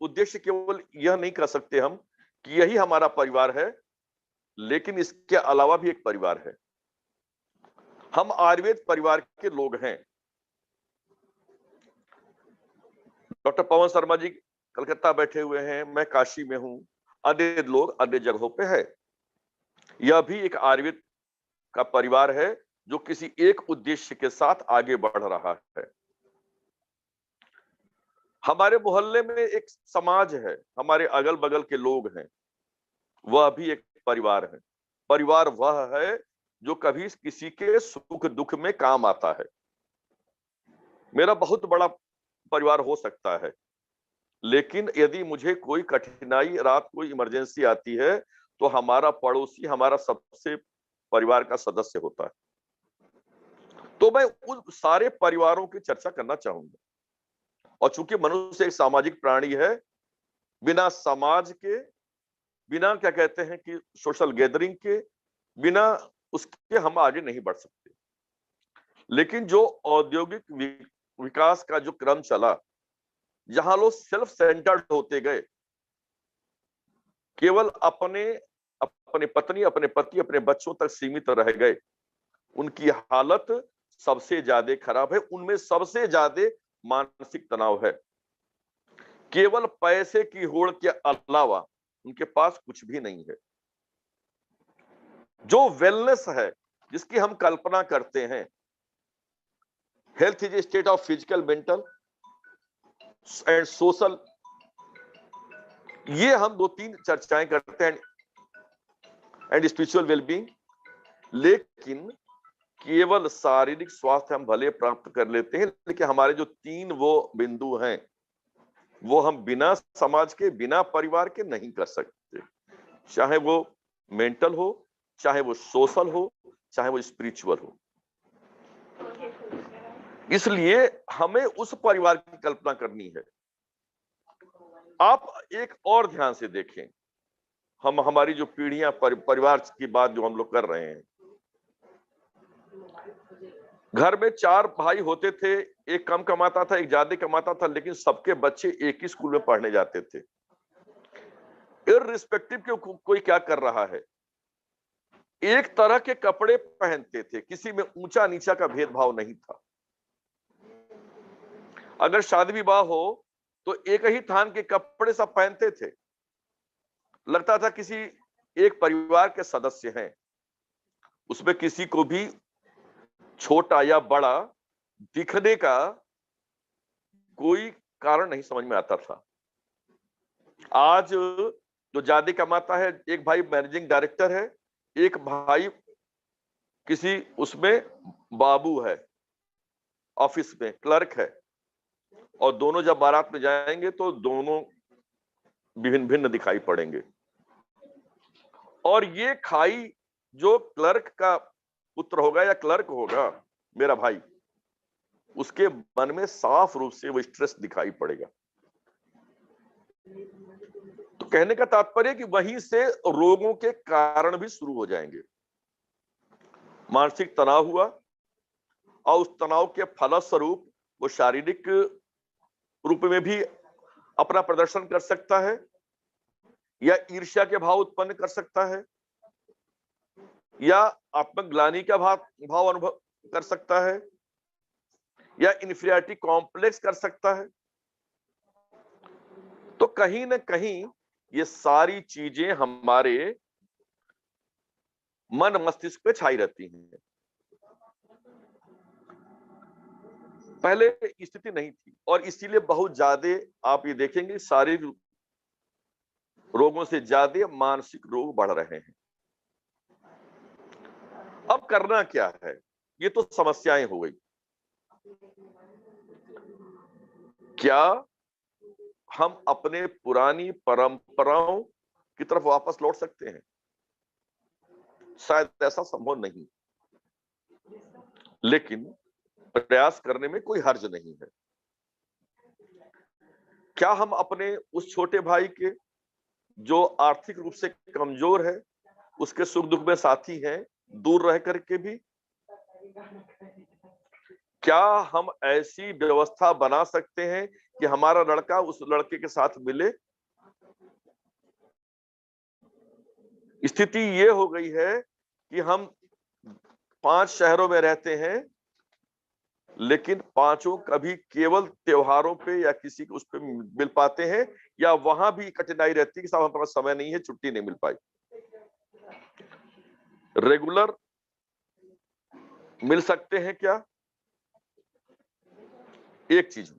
उद्देश्य केवल यह नहीं कह सकते हम कि यही हमारा परिवार है, लेकिन इसके अलावा भी एक परिवार है। हम आयुर्वेद परिवार के लोग हैं। डॉक्टर पवन शर्मा जी कलकत्ता बैठे हुए हैं, मैं काशी में हूं, अन्य लोग अन्य जगहों पे है। यह भी एक आयुर्वेद का परिवार है जो किसी एक उद्देश्य के साथ आगे बढ़ रहा है। हमारे मोहल्ले में एक समाज है, हमारे अगल बगल के लोग हैं, वह भी एक परिवार है। परिवार वह है जो कभी किसी के सुख दुख में काम आता है। मेरा बहुत बड़ा परिवार हो सकता है, लेकिन यदि मुझे कोई कठिनाई, रात कोई इमरजेंसी आती है तो हमारा पड़ोसी हमारा सबसे परिवार का सदस्य होता है। तो मैं उन सारे परिवारों की चर्चा करना चाहूंगा। और चूंकि मनुष्य एक सामाजिक प्राणी है, बिना समाज के, बिना क्या कहते हैं कि सोशल गैदरिंग के, बिना उसके हम आगे नहीं बढ़ सकते। लेकिन जो औद्योगिक विकास का जो क्रम चला, जहां लोग सेल्फ सेंटर्ड होते गए, केवल अपने पत्नी, अपने पति, अपने बच्चों तक सीमित रह गए, उनकी हालत सबसे ज्यादा खराब है। उनमें सबसे ज्यादा मानसिक तनाव है। केवल पैसे की होड़ के अलावा उनके पास कुछ भी नहीं है। जो वेलनेस है, जिसकी हम कल्पना करते हैं, health is a state of physical, mental and social, ये हम 2-3 चर्चाएं करते हैं, एंड स्पिरिचुअल वेलबींग। लेकिन केवल शारीरिक स्वास्थ्य हम भले प्राप्त कर लेते हैं, लेकिन हमारे जो 3 वो बिंदु हैं, वो हम बिना समाज के, बिना परिवार के नहीं कर सकते। चाहे वो मेंटल हो, चाहे वो सोशल हो, चाहे वो स्पिरिचुअल हो। इसलिए हमें उस परिवार की कल्पना करनी है। आप एक और ध्यान से देखें, हमारी जो पीढ़ियां, परिवार की बात जो हम लोग कर रहे हैं, घर में 4 भाई होते थे, एक कम कमाता था, एक ज्यादा कमाता था, लेकिन सबके बच्चे एक ही स्कूल में पढ़ने जाते थे। इररिस्पेक्टिव कि कोई क्या कर रहा है, एक तरह के कपड़े पहनते थे, किसी में ऊंचा नीचा का भेदभाव नहीं था। अगर शादी विवाह हो तो एक ही थान के कपड़े सब पहनते थे, लगता था किसी एक परिवार के सदस्य हैं। उसमें किसी को भी छोटा या बड़ा दिखने का कोई कारण नहीं समझ में आता था। आज जो ज्यादा कमाता है, एक भाई मैनेजिंग डायरेक्टर है, एक भाई किसी उसमें बाबू है, ऑफिस में क्लर्क है, और दोनों जब बारात में जाएंगे तो दोनों भिन्न भिन्न दिखाई पड़ेंगे। और ये खाई जो क्लर्क का पुत्र होगा या क्लर्क होगा, मेरा भाई, उसके मन में साफ रूप से वो स्ट्रेस दिखाई पड़ेगा। तो कहने का तात्पर्य कि वहीं से रोगों के कारण भी शुरू हो जाएंगे। मानसिक तनाव हुआ, और उस तनाव के फलस्वरूप वो शारीरिक रूप में भी अपना प्रदर्शन कर सकता है, या ईर्ष्या के भाव उत्पन्न कर सकता है, या आत्मग्लानि का भाव अनुभव कर सकता है, या इंफीरियरिटी कॉम्प्लेक्स कर सकता है। तो कहीं ना कहीं ये सारी चीजें हमारे मन मस्तिष्क पे छाई रहती हैं। पहले स्थिति नहीं थी, और इसीलिए बहुत ज्यादा आप ये देखेंगे शारीरिक रोगों से ज्यादा मानसिक रोग बढ़ रहे हैं। अब करना क्या है, ये तो समस्याएं हो गई। क्या हम अपने पुरानी परंपराओं की तरफ वापस लौट सकते हैं? शायद ऐसा संभव नहीं, लेकिन प्रयास करने में कोई हर्ज नहीं है। क्या हम अपने उस छोटे भाई के, जो आर्थिक रूप से कमजोर है, उसके सुख दुख में साथी हैं, दूर रह करके भी, क्या हम ऐसी व्यवस्था बना सकते हैं कि हमारा लड़का उस लड़के के साथ मिले? स्थिति ये हो गई है कि हम 5 शहरों में रहते हैं, लेकिन पांचों कभी केवल त्योहारों पे या किसी उस पे मिल पाते हैं, या वहां भी कठिनाई रहती है कि साहब हमारे पास समय नहीं है, छुट्टी नहीं मिल पाई। रेगुलर मिल सकते हैं क्या? एक चीज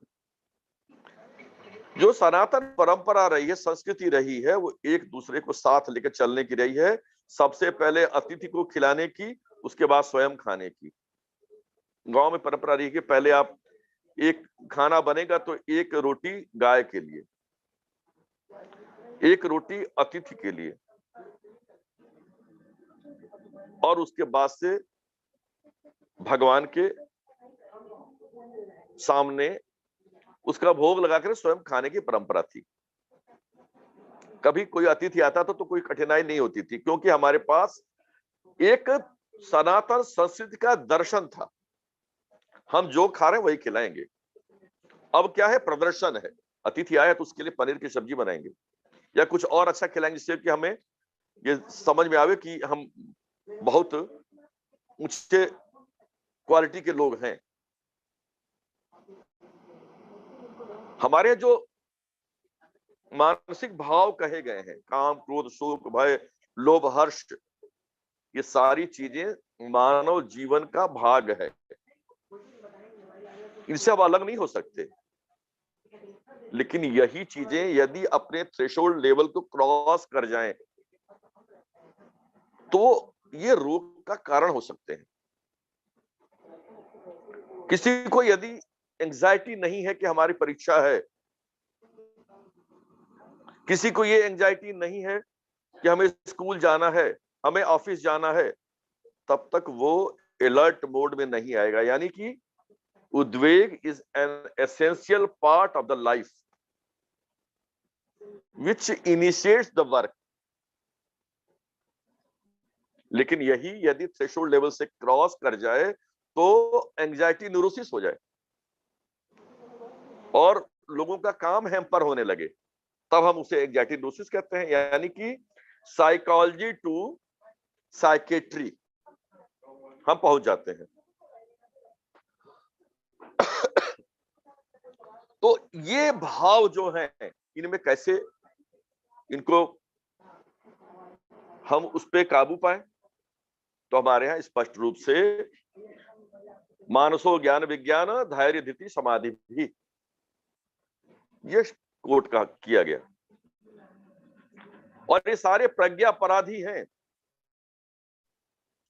जो सनातन परंपरा रही है, संस्कृति रही है, वो एक दूसरे को साथ लेकर चलने की रही है। सबसे पहले अतिथि को खिलाने की, उसके बाद स्वयं खाने की। गांव में परंपरा रही है कि पहले आप एक खाना बनेगा तो एक रोटी गाय के लिए, एक रोटी अतिथि के लिए, और उसके बाद से भगवान के सामने उसका भोग लगाकर स्वयं खाने की परंपरा थी। कभी कोई अतिथि आता था तो कोई कठिनाई नहीं होती थी, क्योंकि हमारे पास एक सनातन संस्कृति का दर्शन था, हम जो खा रहे हैं वही खिलाएंगे। अब क्या है, प्रदर्शन है, अतिथि आया तो उसके लिए पनीर की सब्जी बनाएंगे या कुछ और अच्छा खिलाएंगे, जिससे कि हमें ये समझ में आवे कि हम बहुत ऊंचे क्वालिटी के लोग हैं। हमारे जो मानसिक भाव कहे गए हैं, काम, क्रोध, शोक, भय, लोभ, हर्ष, ये सारी चीजें मानव जीवन का भाग है, इनसे अब अलग नहीं हो सकते। लेकिन यही चीजें यदि अपने थ्रेशोल्ड लेवल को क्रॉस कर जाएं तो ये रोग का कारण हो सकते हैं। किसी को यदि एंजाइटी नहीं है कि हमारी परीक्षा है, किसी को ये एंजाइटी नहीं है कि हमें स्कूल जाना है, हमें ऑफिस जाना है, तब तक वो अलर्ट मोड में नहीं आएगा। यानी कि उद्वेग is an essential part of the life which initiates the work. लेकिन यही यदि थ्रेशोल्ड लेवल से क्रॉस कर जाए तो एंजाइटी न्यूरोसिस हो जाए और लोगों का काम हैम्पर होने लगे, तब हम उसे एंजाइटी न्यूरोसिस कहते हैं। यानी कि साइकोलॉजी टू साइकेट्री हम पहुंच जाते हैं। तो ये भाव जो हैं, इनमें कैसे इनको हम उस पे काबू पाए, तो हमारे यहाँ स्पष्ट रूप से मानसो ज्ञान विज्ञान धैर्य धृति समाधि भी, ये कोट का किया गया। और ये सारे प्रज्ञा अपराधी हैं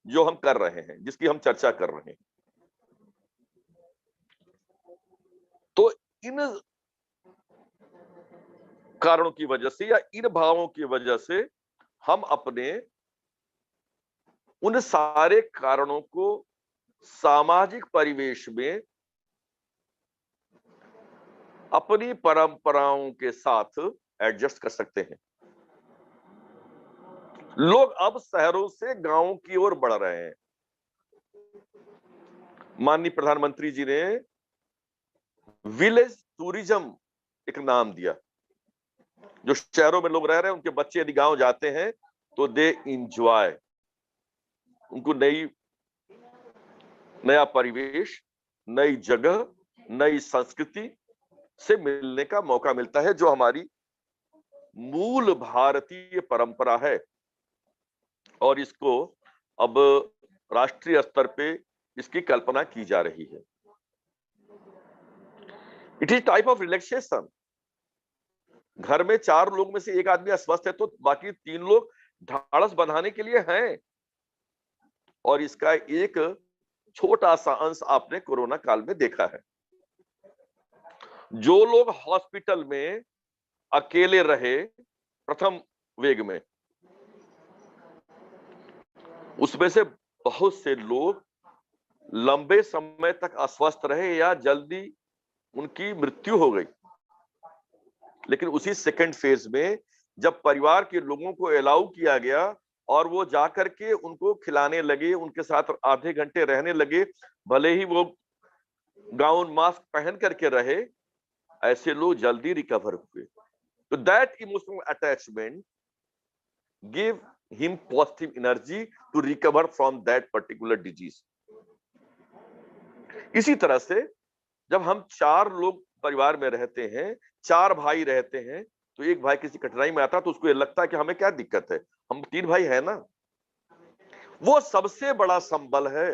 जो हम कर रहे हैं, जिसकी हम चर्चा कर रहे हैं। तो इन कारणों की वजह से या इन भावों की वजह से हम अपने उन सारे कारणों को सामाजिक परिवेश में अपनी परंपराओं के साथ एडजस्ट कर सकते हैं। लोग अब शहरों से गांवों की ओर बढ़ रहे हैं। माननीय प्रधानमंत्री जी ने विलेज टूरिज्म एक नाम दिया। जो शहरों में लोग रह रहे हैं, उनके बच्चे यदि गांव जाते हैं तो दे इंजॉय, उनको नया परिवेश, नई जगह, नई संस्कृति से मिलने का मौका मिलता है, जो हमारी मूल भारतीय परंपरा है। और इसको अब राष्ट्रीय स्तर पे इसकी कल्पना की जा रही है। It is type of relaxation. घर में 4 लोग में से एक आदमी अस्वस्थ है तो बाकी 3 लोग ढाढ़स बंधाने के लिए हैं। और इसका एक छोटा सा अंश आपने कोरोना काल में देखा है। जो लोग हॉस्पिटल में अकेले रहे प्रथम वेग में, उसमें से बहुत से लोग लंबे समय तक अस्वस्थ रहे या जल्दी उनकी मृत्यु हो गई। लेकिन उसी सेकंड फेज में जब परिवार के लोगों को अलाउ किया गया और वो जाकर के उनको खिलाने लगे, उनके साथ आधे घंटे रहने लगे, भले ही वो गाउन मास्क पहन करके रहे, ऐसे लोग जल्दी रिकवर हुए। तो that emotional attachment give him positive energy to recover from that particular disease. इसी तरह से जब हम 4 लोग परिवार में रहते हैं, 4 भाई रहते हैं, तो एक भाई किसी कठिनाई में आता है तो उसको ये लगता है कि हमें क्या दिक्कत है, हम 3 भाई है ना। वो सबसे बड़ा संबल है।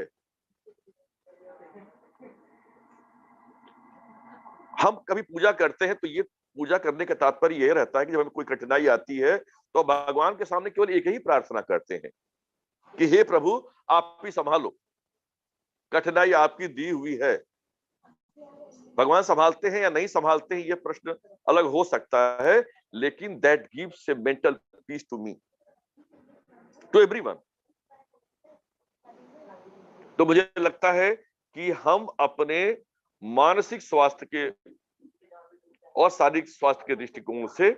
हम कभी पूजा करते हैं तो ये पूजा करने का तात्पर्य यह रहता है कि जब हमें कोई कठिनाई आती है तो भगवान के सामने केवल एक ही प्रार्थना करते हैं कि हे प्रभु आप ही संभालो, कठिनाई आपकी दी हुई है। भगवान संभालते हैं या नहीं संभालते हैं ये प्रश्न अलग हो सकता है, लेकिन that gives a mental peace to me, to everyone. तो मुझे लगता है कि हम अपने मानसिक स्वास्थ्य के और शारीरिक स्वास्थ्य के दृष्टिकोण से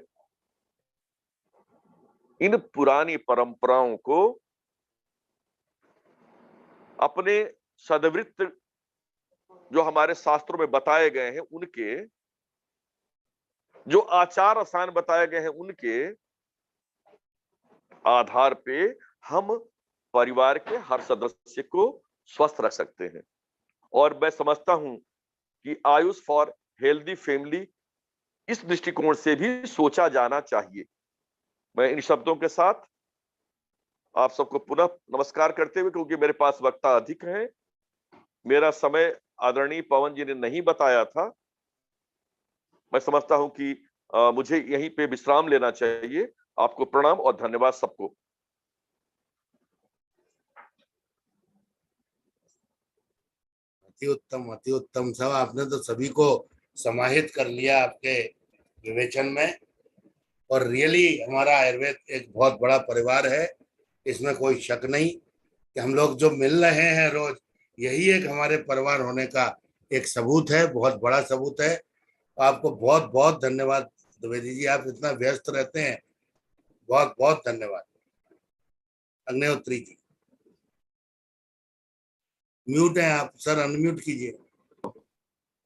इन पुरानी परंपराओं को अपने सदवृत्त जो हमारे शास्त्रों में बताए गए हैं, उनके जो आचार आसान बताए गए हैं, उनके आधार पे हम परिवार के हर सदस्य को स्वस्थ रख सकते हैं। और मैं समझता हूं कि आयुष फॉर हेल्दी फैमिली इस दृष्टिकोण से भी सोचा जाना चाहिए। मैं इन शब्दों के साथ आप सबको पुनः नमस्कार करते हुए, क्योंकि मेरे पास वक्त अधिक है, मेरा समय आदरणीय पवन जी ने नहीं बताया था, मैं समझता हूं कि मुझे यहीं पे विश्राम लेना चाहिए। आपको प्रणाम और धन्यवाद सबको। अति उत्तम साहब, आपने तो सभी को समाहित कर लिया आपके विवेचन में। और रियली हमारा आयुर्वेद एक बहुत बड़ा परिवार है, इसमें कोई शक नहीं कि हम लोग जो मिल रहे हैं रोज, यही एक हमारे परिवार होने का एक सबूत है, बहुत बड़ा सबूत है। आपको बहुत बहुत धन्यवाद द्विवेदी जी, आप इतना व्यस्त रहते हैं, बहुत बहुत धन्यवाद। अग्निहोत्री जी म्यूट हैं आप सर, अनम्यूट कीजिए।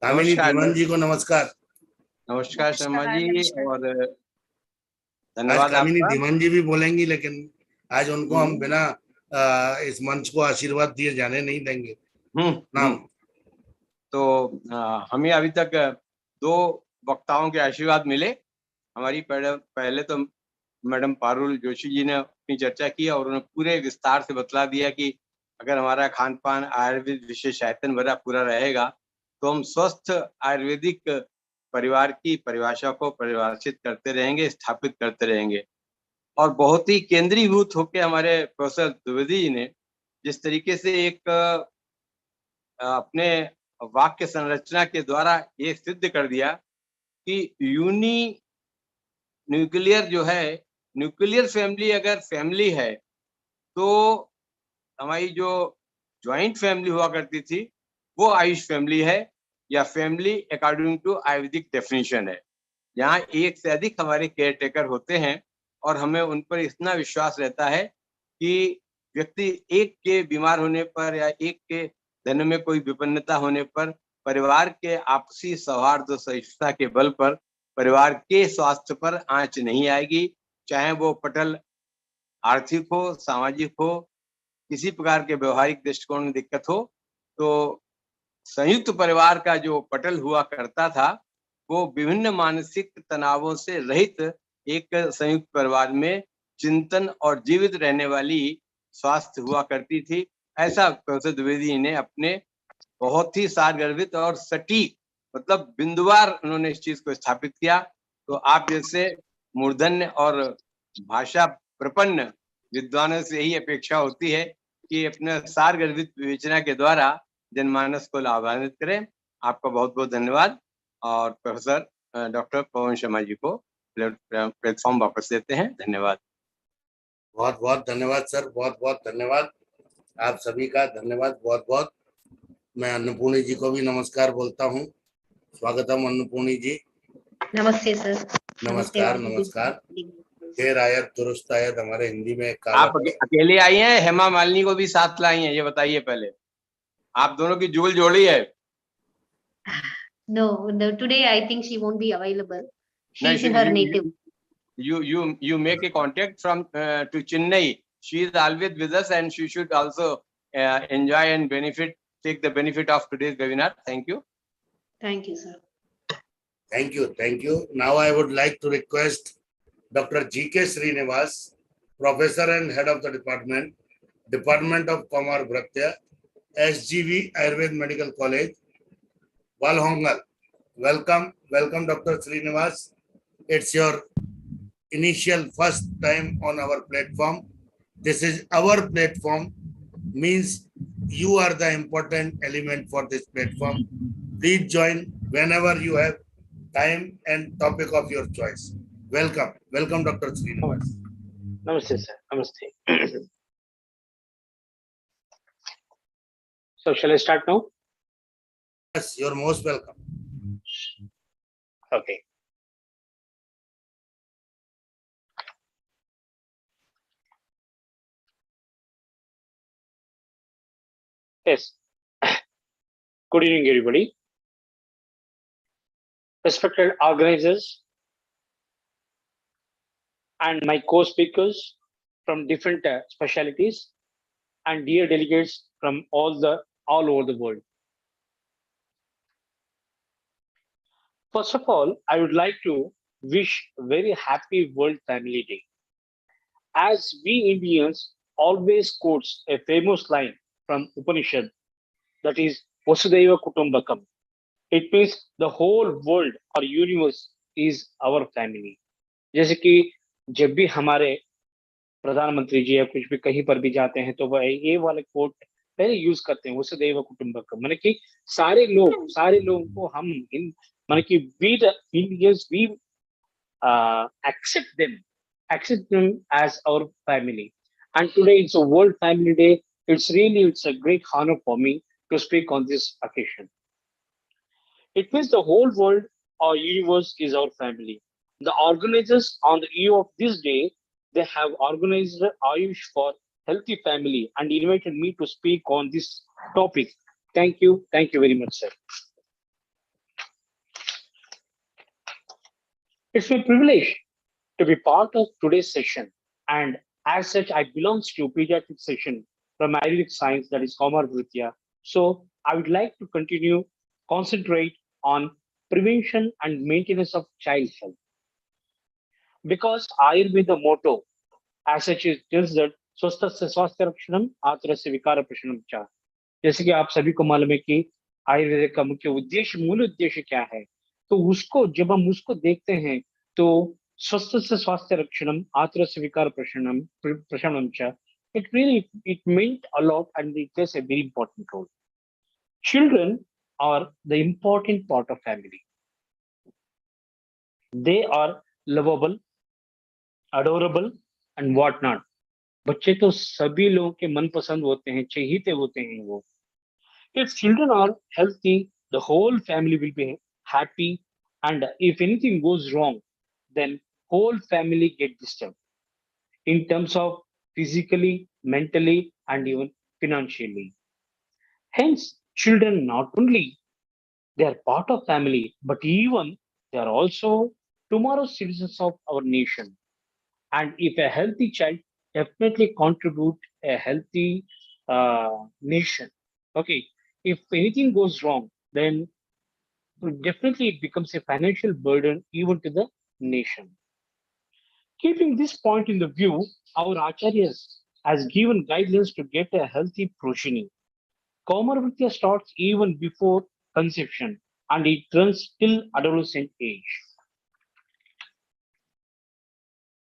कामिनी धीमान जी को नमस्कार। नमस्कार शर्मा जी, नमस्कार। और आज धन्यवाद कामिनी आपका। धीमान जी भी बोलेंगी, लेकिन आज उनको हम बिना इस मंच को आशीर्वाद दिए जाने नहीं देंगे। नाम तो हमें अभी तक 2 वक्ताओं के आशीर्वाद मिले। हमारी पहले तो मैडम पारुल जोशी जी ने अपनी चर्चा की और उन्होंने पूरे विस्तार से बतला दिया कि अगर हमारा खान पान आयुर्वेद विशेष आयतन भरा पूरा रहेगा तो हम स्वस्थ आयुर्वेदिक परिवार की परिभाषा को परिभाषित करते रहेंगे, स्थापित करते रहेंगे। और बहुत ही केंद्रीभूत होकर हमारे प्रोफेसर द्विवेदी जी ने जिस तरीके से एक अपने वाक्य संरचना के द्वारा ये सिद्ध कर दिया कि यूनी न्यूक्लियर जो है, न्यूक्लियर फैमिली अगर फैमिली है तो हमारी जो ज्वाइंट फैमिली हुआ करती थी वो आयुष फैमिली है, या family according to Ayurvedic definition है। यहाँ एक से अधिक हमारे केयर टेकर होते हैं और हमें उन पर इतना विश्वास रहता है कि व्यक्ति एक के बीमार होने पर या एक के धन में कोई विपन्नता होने पर परिवार के आपसी सौहार्द और सहिष्णुता के बल पर परिवार के स्वास्थ्य पर आंच नहीं आएगी, चाहे वो पटल आर्थिक हो, सामाजिक हो, किसी प्रकार के व्यवहारिक दृष्टिकोण में दिक्कत हो। तो संयुक्त परिवार का जो पटल हुआ करता था वो विभिन्न मानसिक तनावों से रहित एक संयुक्त परिवार में चिंतन और जीवित रहने वाली स्वास्थ्य हुआ करती थी। ऐसा प्रोफेसर द्विवेदी ने अपने बहुत ही सारगर्भित और सटीक, मतलब बिंदुवार उन्होंने इस चीज को स्थापित किया। तो आप जैसे मूर्धन्य और भाषा प्रपन्न विद्वानों से यही अपेक्षा होती है कि अपने सारगर्भित विवेचना के द्वारा जनमानस को लाभान्वित करें। आपका बहुत बहुत धन्यवाद। और प्रोफेसर डॉक्टर पवन शर्मा जी को प्लेटफॉर्म वापस देते हैं। धन्यवाद। बहुत बहुत धन्यवाद सर, बहुत बहुत धन्यवाद आप सभी का, धन्यवाद बहुत बहुत। मैं अन्नपूर्णी जी को भी नमस्कार बोलता हूँ। स्वागतम अन्नपूर्णी जी। नमस्ते सर। नमस्कार नमस्कार। खैर आयत दुरुस्त आयत, हमारे हिंदी में एक आप कहावत है। अकेले आई हैं, हेमा मालिनी को भी साथ लाई हैं, ये बताइए पहले। आप दोनों की जुगल जोड़ी है। No, today I think she won't be available. No, She's in her native. You make a contact from to Chennai. She is always with us and she should also enjoy and take the benefit of today's webinar. Thank you. Thank you, sir. Thank you, thank you. Now I would like to request Dr. G.K. Srinivasa, Professor and Head of the Department, Department of Comar Bhratya, SGV Ayurved Medical College, Valhongal. Welcome, welcome Dr. Srinivasa. It's your initial first time on our platform. This is our platform, means you are the important element for this platform. Please join whenever you have time and topic of your choice. Welcome, welcome Dr. Srinivasa. Namaste, sir. Namaste. So, shall I start now? Yes, you're most welcome. Okay. Yes. Good evening, everybody. Respected organizers and my co-speakers from different specialties and dear delegates from all over the world. First of all, I would like to wish a very happy World Family Day. As we Indians always quotes a famous line from Upanishad, that is Vasudhaiva Kutumbakam. It means the whole world or universe is our family. जैसे कि जब भी हमारे प्रधानमंत्री जी या कुछ भी कहीं पर भी जाते हैं तो वह ये वाले कोट पहले यूज करते हैं वसुधैव कुटुंबकम माने कि सारे लोगों को हम माने कि we the Indians we accept them as our family, and today it's a World Family Day. It's a great honor for me to speak on this occasion. It means the whole world or universe is our family. The organizers on the eve of this day, they have organized Ayush for Healthy Family and invited me to speak on this topic. Thank you very much, sir. It's my privilege to be part of today's session, and as such, I belong to pediatric section from Ayurvedic science, that is Komar Vritya. So I would like to concentrate on prevention and maintenance of child health. Because Ayurveda motto as such is just that स्वस्थ स्वास्थ्य रक्षणम आतुर से विकार प्रशमनम च. जैसे कि आप सभी को मालूम है कि आयुर्वेद का मूल उद्देश्य क्या है, तो उसको जब हम उसको देखते हैं तो स्वस्थ से स्वास्थ्य रक्षणम आतुर से विकार प्रशमनम च, it meant a lot and it plays a very important role. Children are the important part of family. They are lovable, adorable and what not. बच्चे तो सभी लोगों के मनपसंद होते हैं, चहेते होते हैं वो. If children are healthy, the whole family will be happy, and if anything goes wrong, then whole family get disturbed in terms of physically, mentally, and even financially. Hence, children not only they are part of family, but even they are also tomorrow's citizens of our nation. And if a healthy child definitely contribute a healthy nation. Okay, if anything goes wrong, then definitely it becomes a financial burden even to the nation. Keeping this point in the view, our acharyas has given guidelines to get a healthy progeny. Komar starts even before conception and it runs till adolescent age.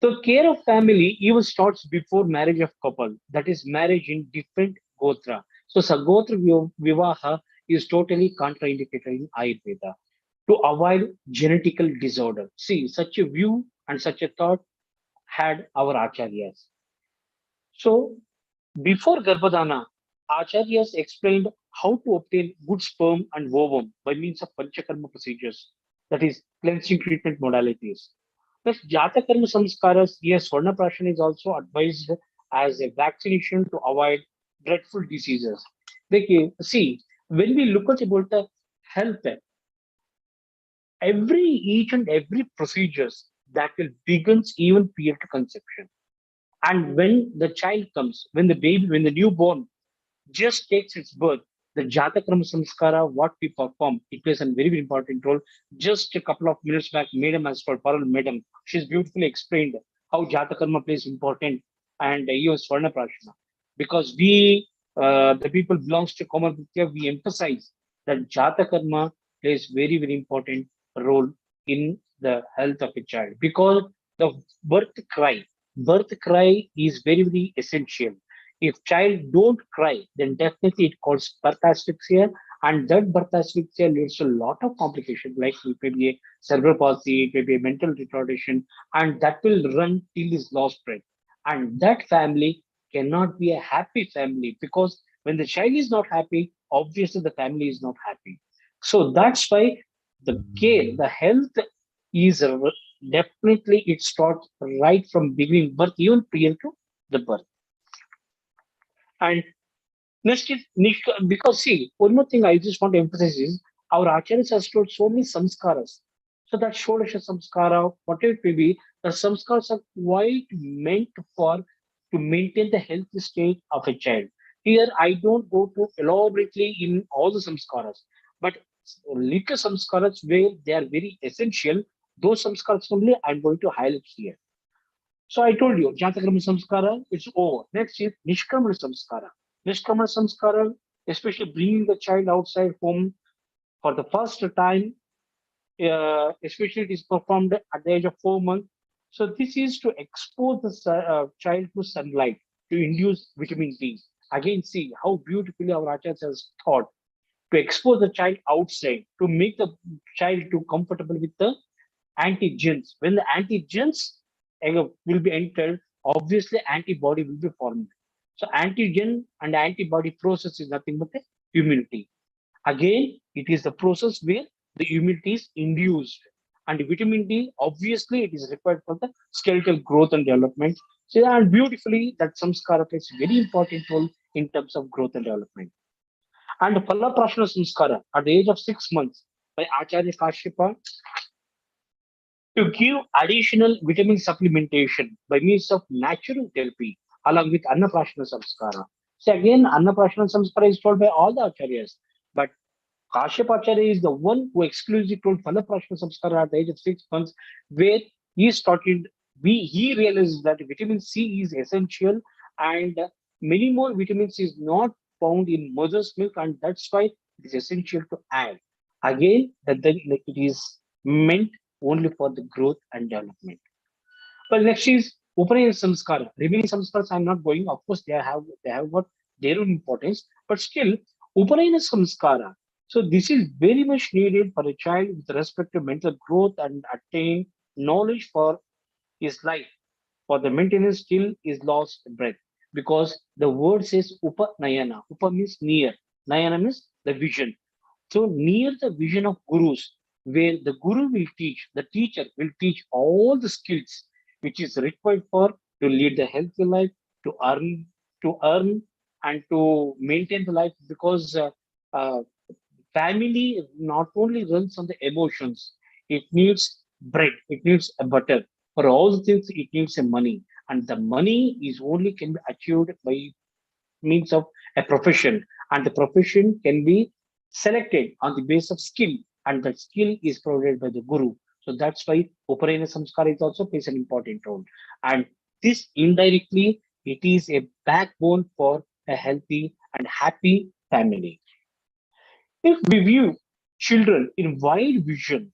The care of family even starts before marriage of couple, that is marriage in different gotra. So Sagotra Vivaha is totally contraindicated in Ayurveda to avoid genetical disorder. See, such a view and such a thought had our acharyas. So before Garbhadana, acharyas explained how to obtain good sperm and ovum by means of panchakarma procedures, that is cleansing treatment modalities. Plus, Jata Karma Samskaras, yes, Swarnaprashan is also advised as a vaccination to avoid dreadful diseases. See, when we look at about the health, each and every procedures that will begins even prior to conception. And when the child comes, when the newborn just takes its birth, the Jatakarma Samskara, what we perform, it plays a very, very important role. Just a couple of minutes back, Madam has told, Parul Madam, she's beautifully explained how Jatakarma plays important and even Swarna Prashana. Because we, the people belongs to Komar Vidya, we emphasize that Jatakarma plays very, very important role in the health of a child. Because the birth cry is very, very essential. If child don't cry, then definitely it causes birth asphyxia, and that birth asphyxia leads to a lot of complications, like it may be a cerebral palsy, it may be a mental retardation, and that will run till his lost breath. And that family cannot be a happy family, because when the child is not happy, obviously the family is not happy. So that's why the care, the health is definitely it starts right from beginning birth, even prior to the birth. And next is because see, one more thing I just want to emphasize is our acharyas has told so many samskaras. So that Shodasha samskara, whatever it may be, the samskaras are quite meant for to maintain the healthy state of a child. Here I don't go to elaborately in all the samskaras, but little samskaras where they are very essential, those samskaras only I'm going to highlight here. So I told you, Jatakarma Samskara, it's over. Next is Nishkamana Samskara. Nishkamana Samskara, especially bringing the child outside home for the first time, especially it is performed at the age of 4 months. So this is to expose the child to sunlight, to induce vitamin D. Again, see how beautifully our Acharyas has thought to expose the child outside, to make the child too comfortable with the antigens. When the antigens will be entered, obviously antibody will be formed. So antigen and antibody process is nothing but the immunity. Again, it is the process where the immunity is induced. And vitamin D, obviously, it is required for the skeletal growth and development. So, and beautifully, that samskara plays a very important role in terms of growth and development. And Phala Prashna Samskara at the age of 6 months by Acharya Kashyapa to give additional vitamin supplementation by means of natural therapy along with Annaprashna Samskara. So again, Annaprashna Samskara is told by all the Acharyas, but Kashyapa Acharya is the one who exclusively told Phalaprashna Samskara at the age of 6 months, where he started, he realized that vitamin C is essential and many more vitamins is not found in mother's milk, and that's why it is essential to add. Again, that then it is meant only for the growth and development. Well, next is Upanayana Samskara. Remaining Samskaras I'm not going. Of course, they have got their own importance, but still Upanayana Samskara. So this is very much needed for a child with respect to mental growth and attain knowledge for his life. For the maintenance still is lost breath because the word says Upanayana. Upa means near. Nayana means the vision. So near the vision of gurus, where the guru will teach, the teacher will teach all the skills which is required for to lead the healthy life, to earn, and to maintain the life. Because uh, family not only runs on the emotions, it needs bread, it needs a butter. For all the things, it needs a money, and the money is only can be achieved by means of a profession, and the profession can be selected on the basis of skill, and that skill is provided by the guru. So that's why Upanayana Samskara is also plays an important role. And this indirectly, it is a backbone for a healthy and happy family. If we view children in wide vision,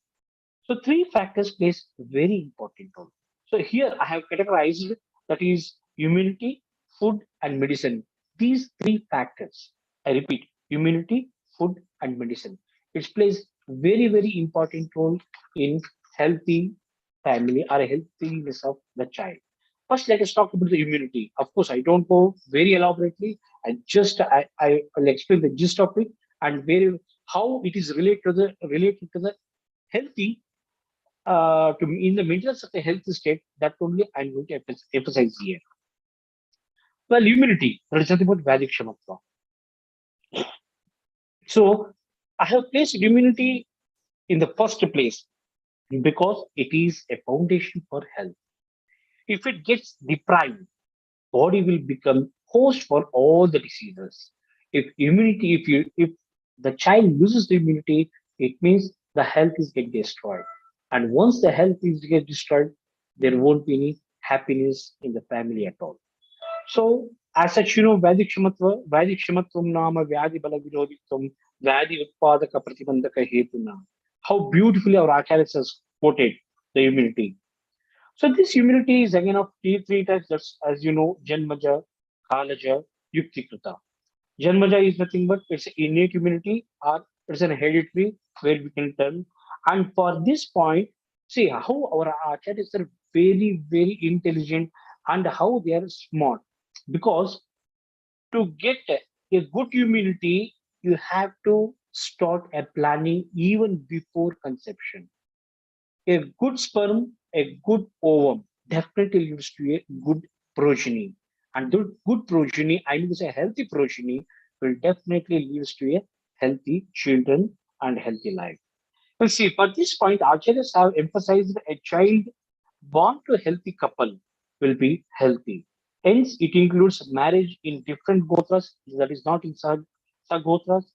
so three factors plays a very important role. So here I have categorized that is immunity, food, and medicine. These three factors, I repeat, immunity, food, and medicine. It plays very, very important role in healthy family or healthiness of the child. First, let us talk about the immunity. Of course, I don't go very elaborately. I will explain the gist of it and very how it is related to the healthy to in the maintenance of a healthy state. That only I'm going to emphasize here. Well, immunity, that is nothing but Vedikshamatva. So I have placed immunity in the first place because it is a foundation for health. If it gets deprived, body will become host for all the diseases. If the child loses the immunity, it means the health is get destroyed. And once the health is get destroyed, there won't be any happiness in the family at all. So, as such, Vedic Shamatvam Nama Vyadi Bala Viroditvam Vyadi Utpadaka Pratibandaka Hetuna. How beautifully our Acharyas has quoted the immunity. So this immunity is again of three types. That's as you know, Janmaja, Kalaja, Yuktikrita. Janmaja is nothing but it's an innate immunity or it's an hereditary where we can tell. And for this point, see how our acharyas are very, very intelligent and how they are smart. Because to get a good immunity, you have to start a planning even before conception. A good sperm, a good ovum definitely leads to a good progeny. And the good progeny, I mean, a healthy progeny will definitely leads to a healthy children and healthy life. Well, see, for this point, Acharyas have emphasized a child born to a healthy couple will be healthy. Hence, it includes marriage in different gotras, that is not in sagotras.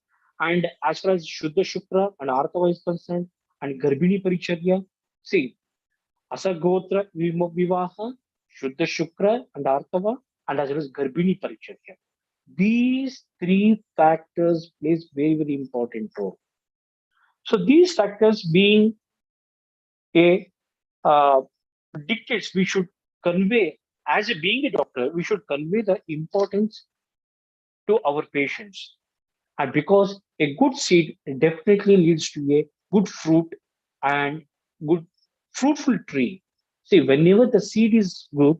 And as far as Shuddha Shukra and Artava is concerned, and Garbhini Paricharya, see, Asagotra Vivaha, Shuddha Shukra and Artava, and as well as Garbhini Paricharya. These three factors plays very, very important role. So these factors being a uh, dictates we should convey as a being a doctor, we should convey the importance to our patients. And because a good seed definitely leads to a good fruit and good fruitful tree. See, whenever the seed is good,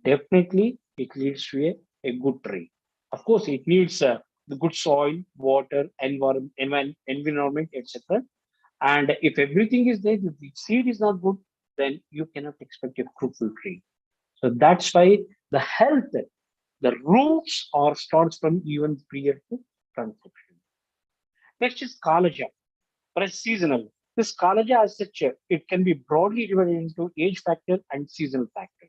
definitely it leads to a good tree. Of course, it needs the good soil, water, environment, etc. And if everything is there, if the seed is not good, then you cannot expect a fruitful tree. So that's why the health, the roots or starts from even prior to conception. Next is Kalaja, or as seasonal. This Kalaja as such, it can be broadly divided into age factor and seasonal factor.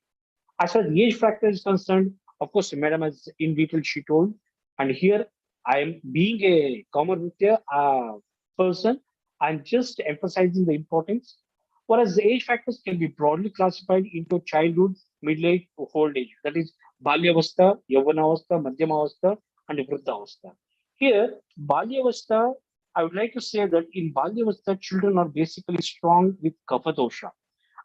As far as the age factor is concerned, of course, Madam, as in detail she told, and here I am being a Commonwealth person, I'm just emphasizing the importance. Whereas the age factors can be broadly classified into childhood, middle age, to old age. That is Balyavastha, Yavvanavastha, Madhyamavastha, and Vriddhavastha. Here, Balyavastha, I would like to say that in Balyavastha, children are basically strong with Kapha dosha.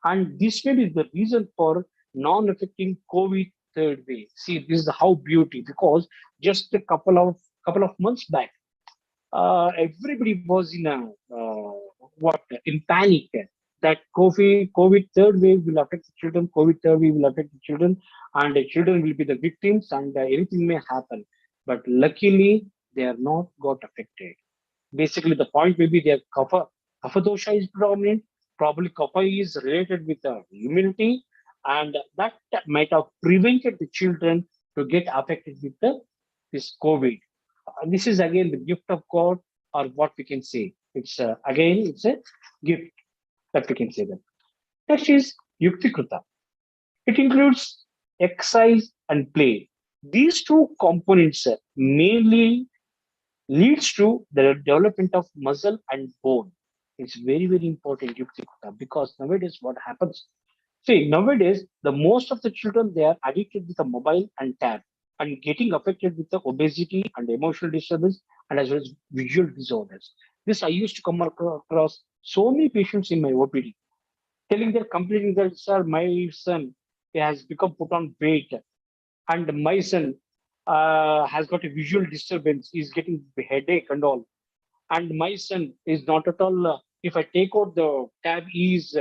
And this may be the reason for non-affecting COVID third wave. See, this is how beauty, because just a couple of months back, everybody was in a what in panic that COVID third wave will affect the children, COVID third wave will affect the children, and the children will be the victims, and anything may happen. But luckily, they are not got affected. Basically, the point may be their kapha dosha is predominant. Probably kapha is related with the immunity, and that might have prevented the children to get affected with this COVID. This is again the gift of God, or what we can say. It's again, it's a gift that we can say that. Next is Yuktikruta. It includes exercise and play. These two components mainly leads to the development of muscle and bone. It's very, very important, Yuktikruta, because nowadays what happens? See, nowadays, the most of the children, they are addicted with a mobile and tab and getting affected with the obesity and emotional disturbance and as well as visual disorders. This I used to come across so many patients in my OPD telling their complaining that, sir, my son has become put on weight and my son has got a visual disturbance, he's getting headache and all. And my son is not at all, if I take out the tab, he is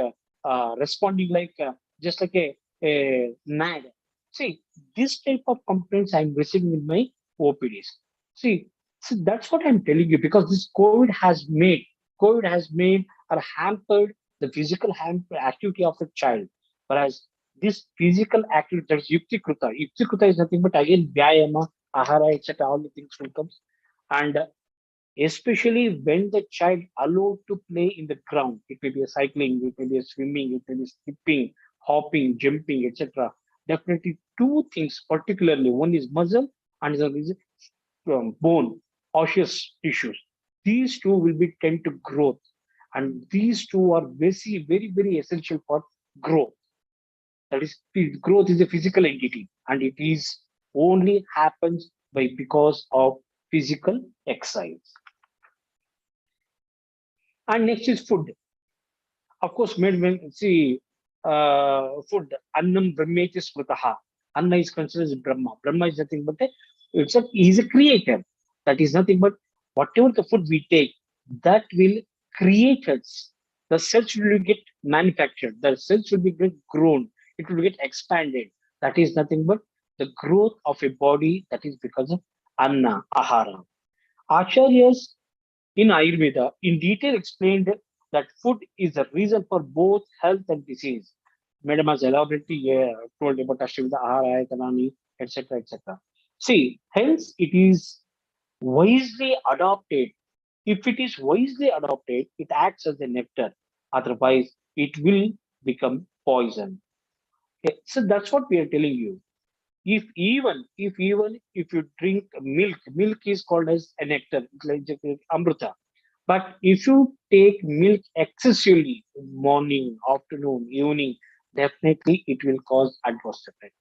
responding like just like a mad. See, this type of complaints I'm receiving in my OPDs. See, that's what I'm telling you, because this COVID has made or hampered the physical activity of the child. Whereas this physical activity, that's Yuktikruta. Yuktikruta is nothing but again Vyayama, Ahara, etc. All the things will come. And especially when the child allowed to play in the ground. It may be a cycling, it may be a swimming, it may be skipping, hopping, jumping, etc. Definitely two things particularly. One is muscle and the other is bone, osseous tissues. These two will be tend to growth. And these two are very, very, very essential for growth. That is, growth is a physical entity and it is only happens by because of physical exercise. And next is food. Of course, when see food, annam brahmeti smritaha. Anna is considered as Brahma. Brahma is nothing but he's a creator. That is nothing but whatever the food we take, that will create us. The cells will get manufactured. The cells will be get grown. It will get expanded. That is nothing but the growth of a body. That is because of Anna, Ahara. Acharyas in Ayurveda in detail explained that food is the reason for both health and disease. Madam has elaborately told about Ashtamita Ahara, Kanani, etc. etc. See, hence it is wisely adopted. If it is wisely adopted, it acts as a nectar. Otherwise, it will become poison. Okay, so that's what we are telling you. If you drink milk is called as a nectar, like amrita. But if you take milk excessively, morning, afternoon, evening, definitely it will cause adverse effect.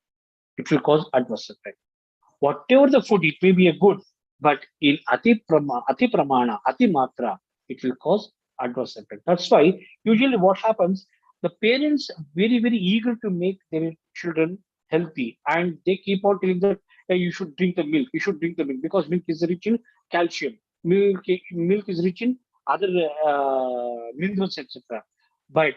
It will cause adverse effect. Whatever the food, it may be a good, but in ati pramana, ati matra, it will cause adverse effect. That's why usually what happens, the parents very eager to make their children healthy, and they keep on telling that, hey, you should drink the milk, you should drink the milk, because milk is rich in calcium, milk is rich in other minerals, etc. But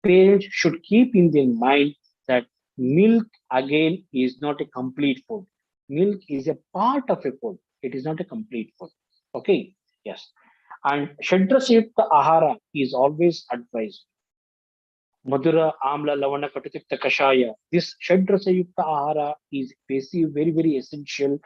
parents should keep in their mind that milk again is not a complete food. Milk is a part of a food. It is not a complete food. Okay. Yes. And Shadrasayukta Ahara is always advised. Madhura, Amla, Lavana, Katutikta Kashaya. This Shadrasayukta Ahara is basically very essential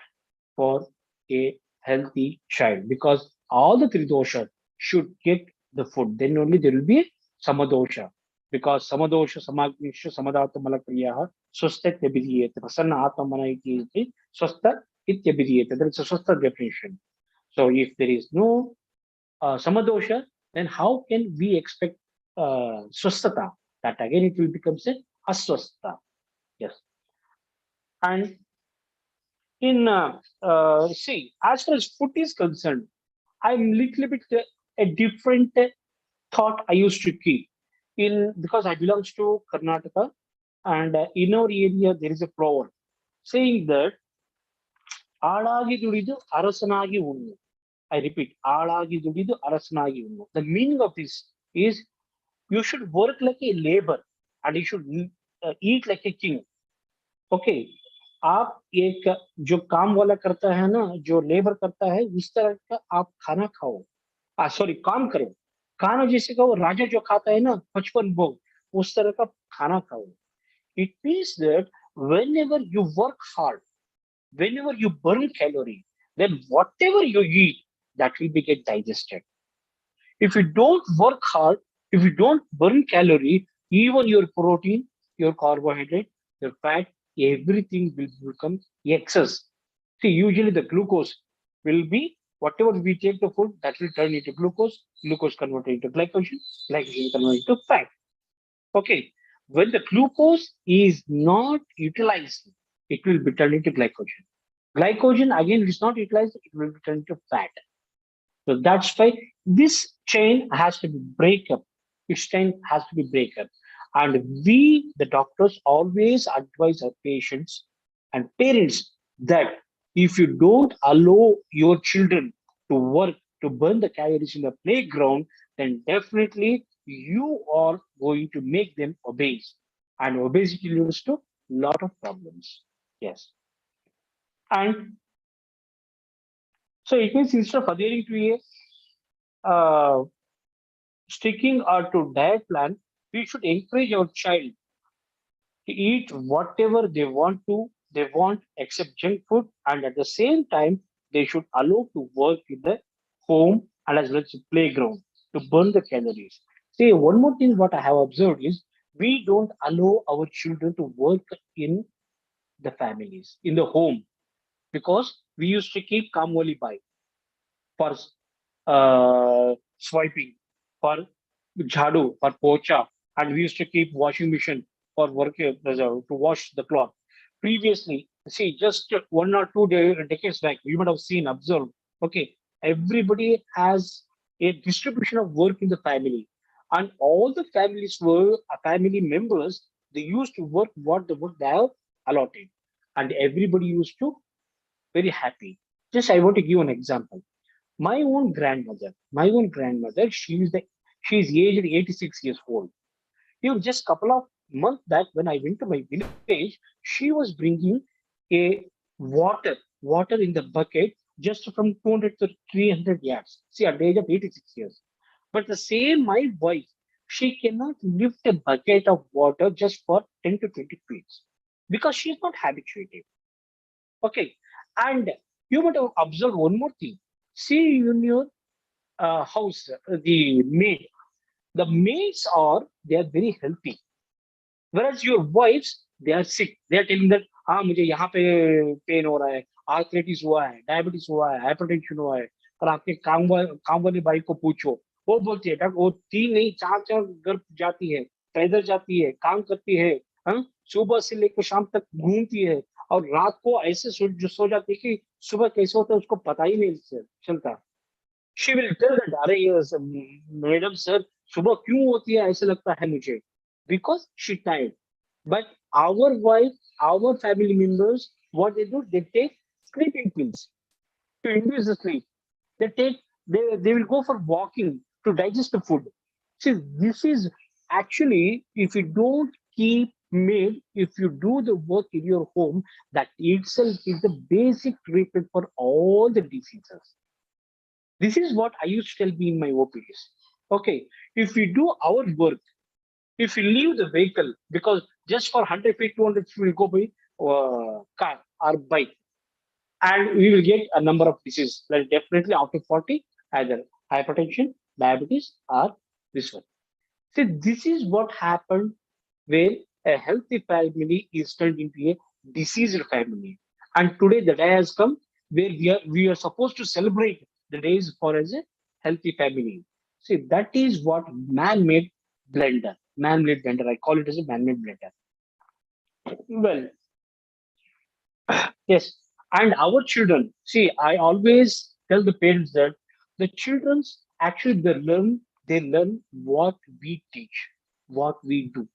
for a healthy child, because all the three dosha should get the food. Then only there will be samadosha. Because samadosha, samagnisha, samadata malakriyaha, swasta ityabhidiyate. Prasanna atma mana iti swasta ityabhidiyate. There is a swasta definition. So if there is no samadosha, then how can we expect swastata? That again it will become a aswastha. Yes. And in see, as far as food is concerned, I'm little bit a different thought I used to keep in, because I belongs to Karnataka, and in our area there is a proverb saying that ಆಳಾಗಿ ದುಡಿದು ಅರಸನಾಗಿ ಉಣ್ಣು. I repeat, ಆಳಾಗಿ ದುಡಿದು ಅರಸನಾಗಿ ಉಣ್ಣು. The meaning of this is you should work like a labor and you should eat like a king. Okay, आप एक जो काम वाला करता है ना, जो लेबर करता है, उस तरह का आप खाना खाओ, सॉरी काम करो, खाना जैसे का वो राजा जो खाता है ना 55 भोग, उस तरह का खाना खाओ. It means that whenever you work hard, whenever you burn calorie, then whatever you eat, that will be get digested. If you don't work hard, if you don't burn calorie, even your protein, your carbohydrate, your fat, everything will become excess. See, usually the glucose will be whatever we take the food, that will turn into glucose, glucose converted into glycogen, glycogen converted into fat. Okay, when the glucose is not utilized, it will be turned into glycogen. Glycogen again is not utilized, it will be turned into fat. So that's why this chain has to be break up. This chain has to be break up. And we, the doctors, always advise our patients and parents that if you don't allow your children to work, to burn the calories in the playground, then definitely you are going to make them obese. And obesity leads to a lot of problems. Yes. And so it means instead of adhering to a sticking or to diet plan, we should encourage our child to eat whatever they want except junk food, and at the same time they should allow to work in the home and as well as the playground to burn the calories. See, one more thing what I have observed is we don't allow our children to work in the families, in the home, because we used to keep kamwali by for swiping, for jhadu, for pocha, and we used to keep washing machine for work to wash the cloth. Previously, see, just 1 or 2 decades back, you might have seen, observed, okay, everybody has a distribution of work in the family, and all the families were family members. They used to work what the work they have allotted, and everybody used to very happy. Just I want to give an example. My own grandmother, she is aged 86 years old. Even just couple of months back, when I went to my village, she was bringing a water in the bucket just from 200 to 300 yards. See, at the age of 86 years. But the same, my wife, she cannot lift a bucket of water just for 10 to 20 feet because she's not habituated. Okay. And you might have observed one more thing. See, in your house, the maid, the maids are, they are very healthy. Whereas your wives, they are sick. They are telling that, हाँ मुझे यहाँ पे pen हो रहा है, arthritis हुआ है, diabetes हुआ है, हाइपरटेंशन हुआ है, और आपके काम वाली बाई को पूछो, वो बोलती है डॉक्टर वो 3 नहीं 4 घर जाती है, पैदल जाती है, काम करती है, हाँ, सुबह से लेकर शाम तक घूमती है, और रात को ऐसे सो जाती है कि सुबह कैसे होता है उसको पता ही नहीं चलता. She will tell that, अरे yes, मैडम सर सुबह क्यों होती है ऐसे लगता है मुझे, because she tired. But our wife, our family members, what they do, they take sleeping pills to induce the sleep. They will go for walking to digest the food. See, this is actually, if you don't keep maid, if you do the work in your home, that itself is the basic treatment for all the diseases. This is what I used to tell me in my OPDs. Okay, if we do our work, if we leave the vehicle, because just for 100 feet, 200 feet, we go by car or bike, and we will get a number of diseases. Like definitely after 40, either hypertension, diabetes, or this one. See, this is what happened where a healthy family is turned into a diseased family. And today the day has come where we are supposed to celebrate the days for as a healthy family. See, that is what man-made blender. Man-made blender. I call it as a man-made blender. Well, yes. And our children, see, I always tell the parents that the children's actually they learn what we teach, what we do.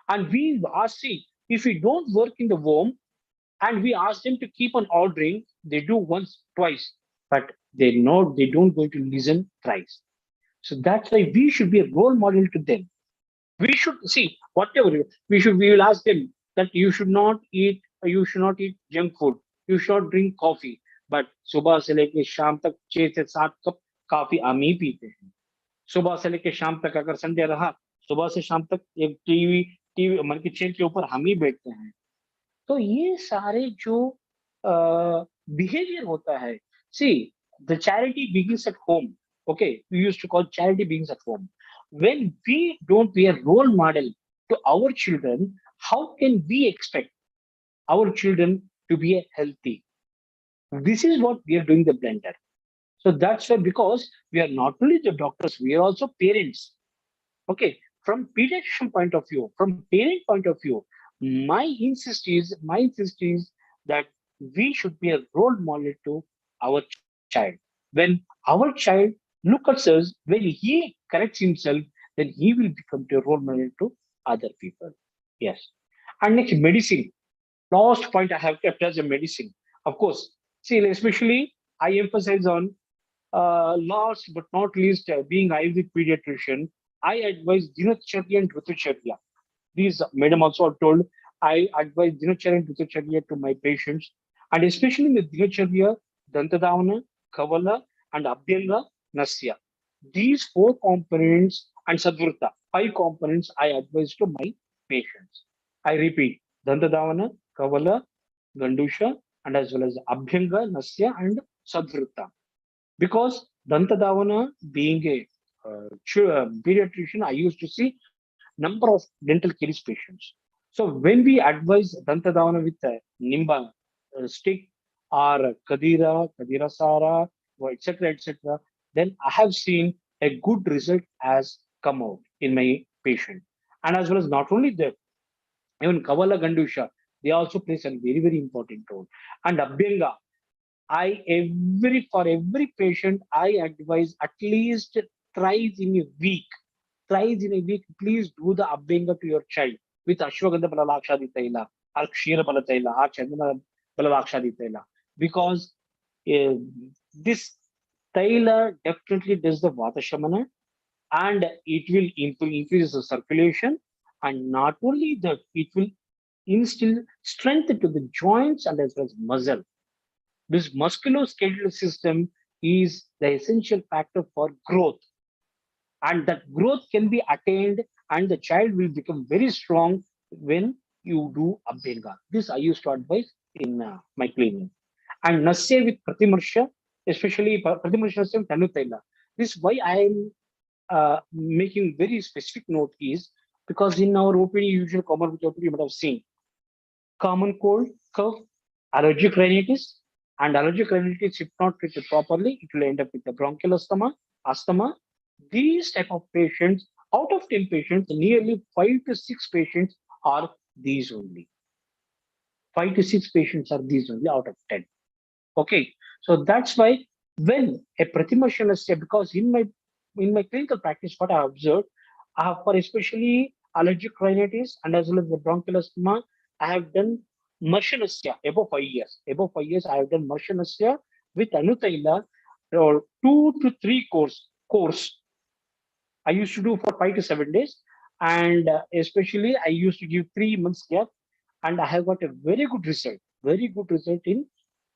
And we ask, see, if we don't work in the home and we ask them to keep on ordering, they do once, twice, but they don't going to listen thrice. So that's why we should be a role model to them. We should see whatever we will ask them that you should not eat junk food, you should not drink coffee, but सुबह से लेके शाम तक 6 से 7 cup coffee हम ही पीते हैं. सुबह से लेके शाम तक अगर संडे रहा, सुबह से शाम तक एक टीवी मन के चेयर के ऊपर हम ही बैठते हैं. तो ये सारे जो बिहेवियर होता है, see, the charity begins at home. Okay, we used to call charity begins at home. When we don't be a role model to our children, how can we expect our children to be healthy? This is what we are doing the blender. So that's why, because we are not only the doctors, we are also parents. Okay, from pediatrician point of view, from parent point of view, my insist is that we should be a role model to our child. When our child look at us, when he corrects himself, then he will become a role model to other people. Yes. And next, medicine. Last point I have kept as a medicine. Of course, see, especially I emphasize on last but not least, being Ayurvedic pediatrician, I advise Dinacharya and Ritucharya. These madam also told, I advise Dinacharya and Ritucharya to my patients, and especially in the Dinacharya, Dantadavana, Kavala, and Abhyanga, Nasya. These 4 components and Sadvrta, 5 components I advise to my patients. I repeat, Dantadavana, Kavala, Gandusha, and as well as Abhyanga, Nasya, and Sadvrta. Because Dantadavana, being a pediatrician, I used to see number of dental caries patients. So when we advise Dantadavana with a Nimba stick or Kadira Sara, etc., then I have seen a good result has come out in my patient. And as well as not only that, even Kavala Gandusha, they also plays a very, very important role. And Abhyanga, for every patient, I advise at least thrice in a week. Please do the Abhyanga to your child with Ashwagandha Balalakshadi Taila, or Kshira Balataila, or Chandana Balalakshadi Taila. Because this Taila definitely does the Vata Shamana, and it will increase the circulation, and not only that, it will instill strength to the joints and as well as muscle. This musculoskeletal system is the essential factor for growth, and that growth can be attained, and the child will become very strong when you do Abhyanga. This I used to advise in my clinic. And Nasya with Pratimarsha, especially Pratimarsha with Tanutaila. This why I am making very specific note is because in our OPD, usual common with OPD, you might have seen common cold, cough, allergic rhinitis, and allergic rhinitis, if not treated properly, it will end up with the bronchial asthma. These type of patients, out of 10 patients, nearly 5 to 6 patients are these only. 5 to 6 patients are these only out of 10. Okay, so that's why when a Pratimashanasya, because in my clinical practice, what I observed, for especially allergic rhinitis and as well as the bronchial asthma, I have done Marshanasya above 5 years. Above 5 years, I have done Marshanasya with Anutaila or 2 to 3 course. I used to do for 5 to 7 days, and especially I used to give 3 months gap, and I have got a very good result in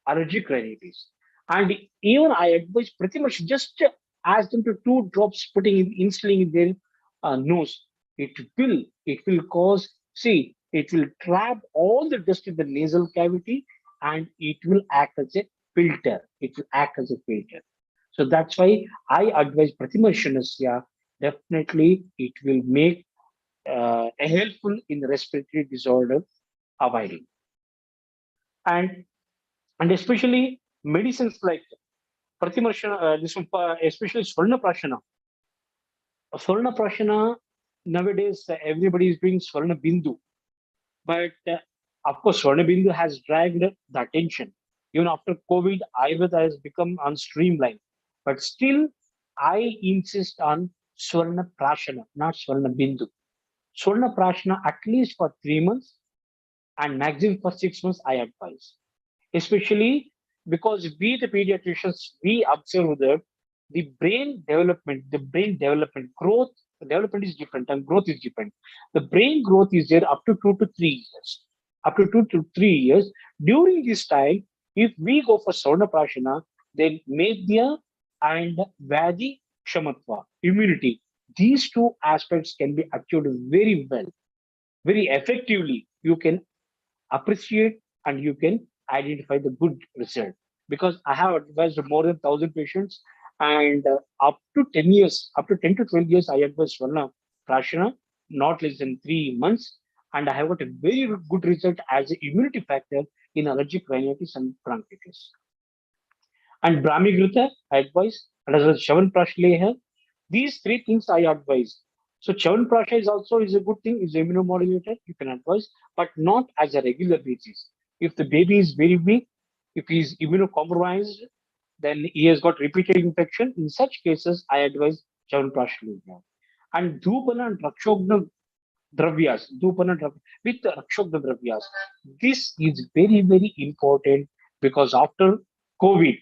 allergic rhinitis. And even I advise pretty much just ask them to 2 drops putting insulin in their nose. It will cause, see, it will trap all the dust in the nasal cavity, and it will act as a filter. It will act as a filter. So that's why I advise Pratimashanasya. Definitely, it will make helpful in respiratory disorder avoiding. And especially medicines like Pratimarshana, this one, especially Swarna Prashana. Swarna Prashana, nowadays everybody is doing Swarna Bindu. But of course, Swarna Bindu has dragged the attention. Even after COVID, Ayurveda has become unstreamlined. But still, I insist on Swarna Prashana, not Swarna Bindu. Swarna Prashana at least for 3 months and maximum for 6 months, I advise. Especially because we, the pediatricians, we observe that the brain development, growth, development is different and growth is different. The brain growth is there up to 2 to 3 years. Up to 2 to 3 years. During this time, if we go for Swarna Prashana, then Medhya and Vadi Kshamatva, immunity, these 2 aspects can be achieved very well, very effectively. You can appreciate and you can identify the good result, because I have advised more than 1,000 patients, and up to 10 to 12 years, I advise Swarna Prashana, not less than 3 months, and I have got a very good result as an immunity factor in allergic rhinitis and bronchitis. And Brahmi Grita, I advise, and as well as Shavan Prashleha, these 3 things I advise. So Chavan Prasha is also a good thing, is immunomodulator, you can advise, but not as a regular basis. If the baby is very weak, if he is immunocompromised, then he has got repeated infection. In such cases, I advise Chavan Prasha. And Dhupana and Rakshogna Dravyas, with Rakshogna Dravyas. This is very, very important, because after COVID,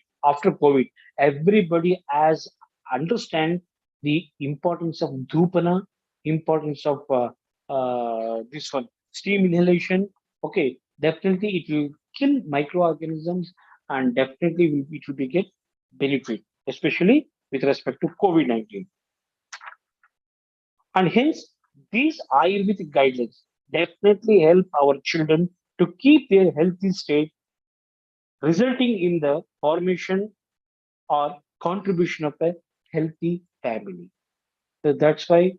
everybody has understand the importance of Dhupana, importance of this one, steam inhalation. Okay, definitely it will kill microorganisms, and definitely it will be get benefit, especially with respect to COVID-19. And hence, these Ayurvedic guidelines definitely help our children to keep their healthy state, resulting in the formation or contribution of a healthy family. So that's why,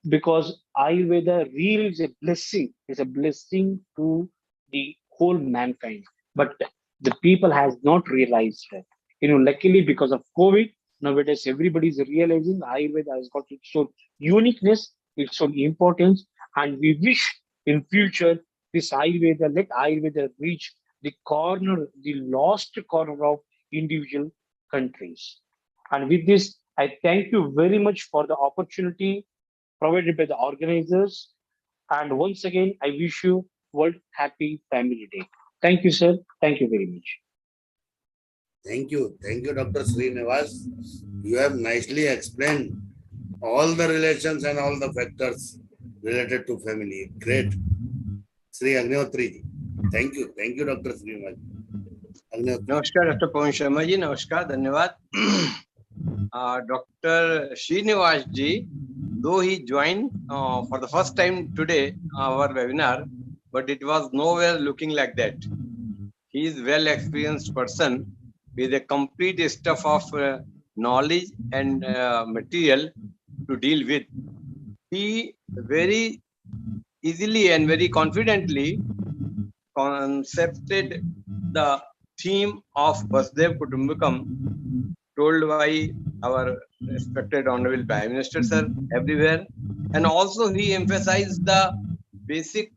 because Ayurveda really is a blessing to the whole mankind. But the people has not realized that. Luckily because of COVID, nowadays everybody is realizing Ayurveda has got its own uniqueness, its own importance, and we wish in future let Ayurveda reach the lost corner of individual countries. And with this, I thank you very much for the opportunity provided by the organizers. And once again, I wish you World Happy Family Day. Thank you, sir. Thank you very much. Thank you, Dr. Srinivas. You have nicely explained all the relations and all the factors related to family. Great. Sri Agnihotri. Thank you, Dr. Srinivas. नमस्कार doctor Pawan Sharma ji, नमस्कार, धन्यवाद। Dr. Srinivas ji, though he joined for the first time today our webinar, but it was nowhere looking like that. He is well experienced person with a complete stuff of knowledge and material to deal with. He very easily and very confidently concepted the theme of Vasudev Kutumbakam told by our respected Honorable Prime Minister sir everywhere, and also he emphasized the basic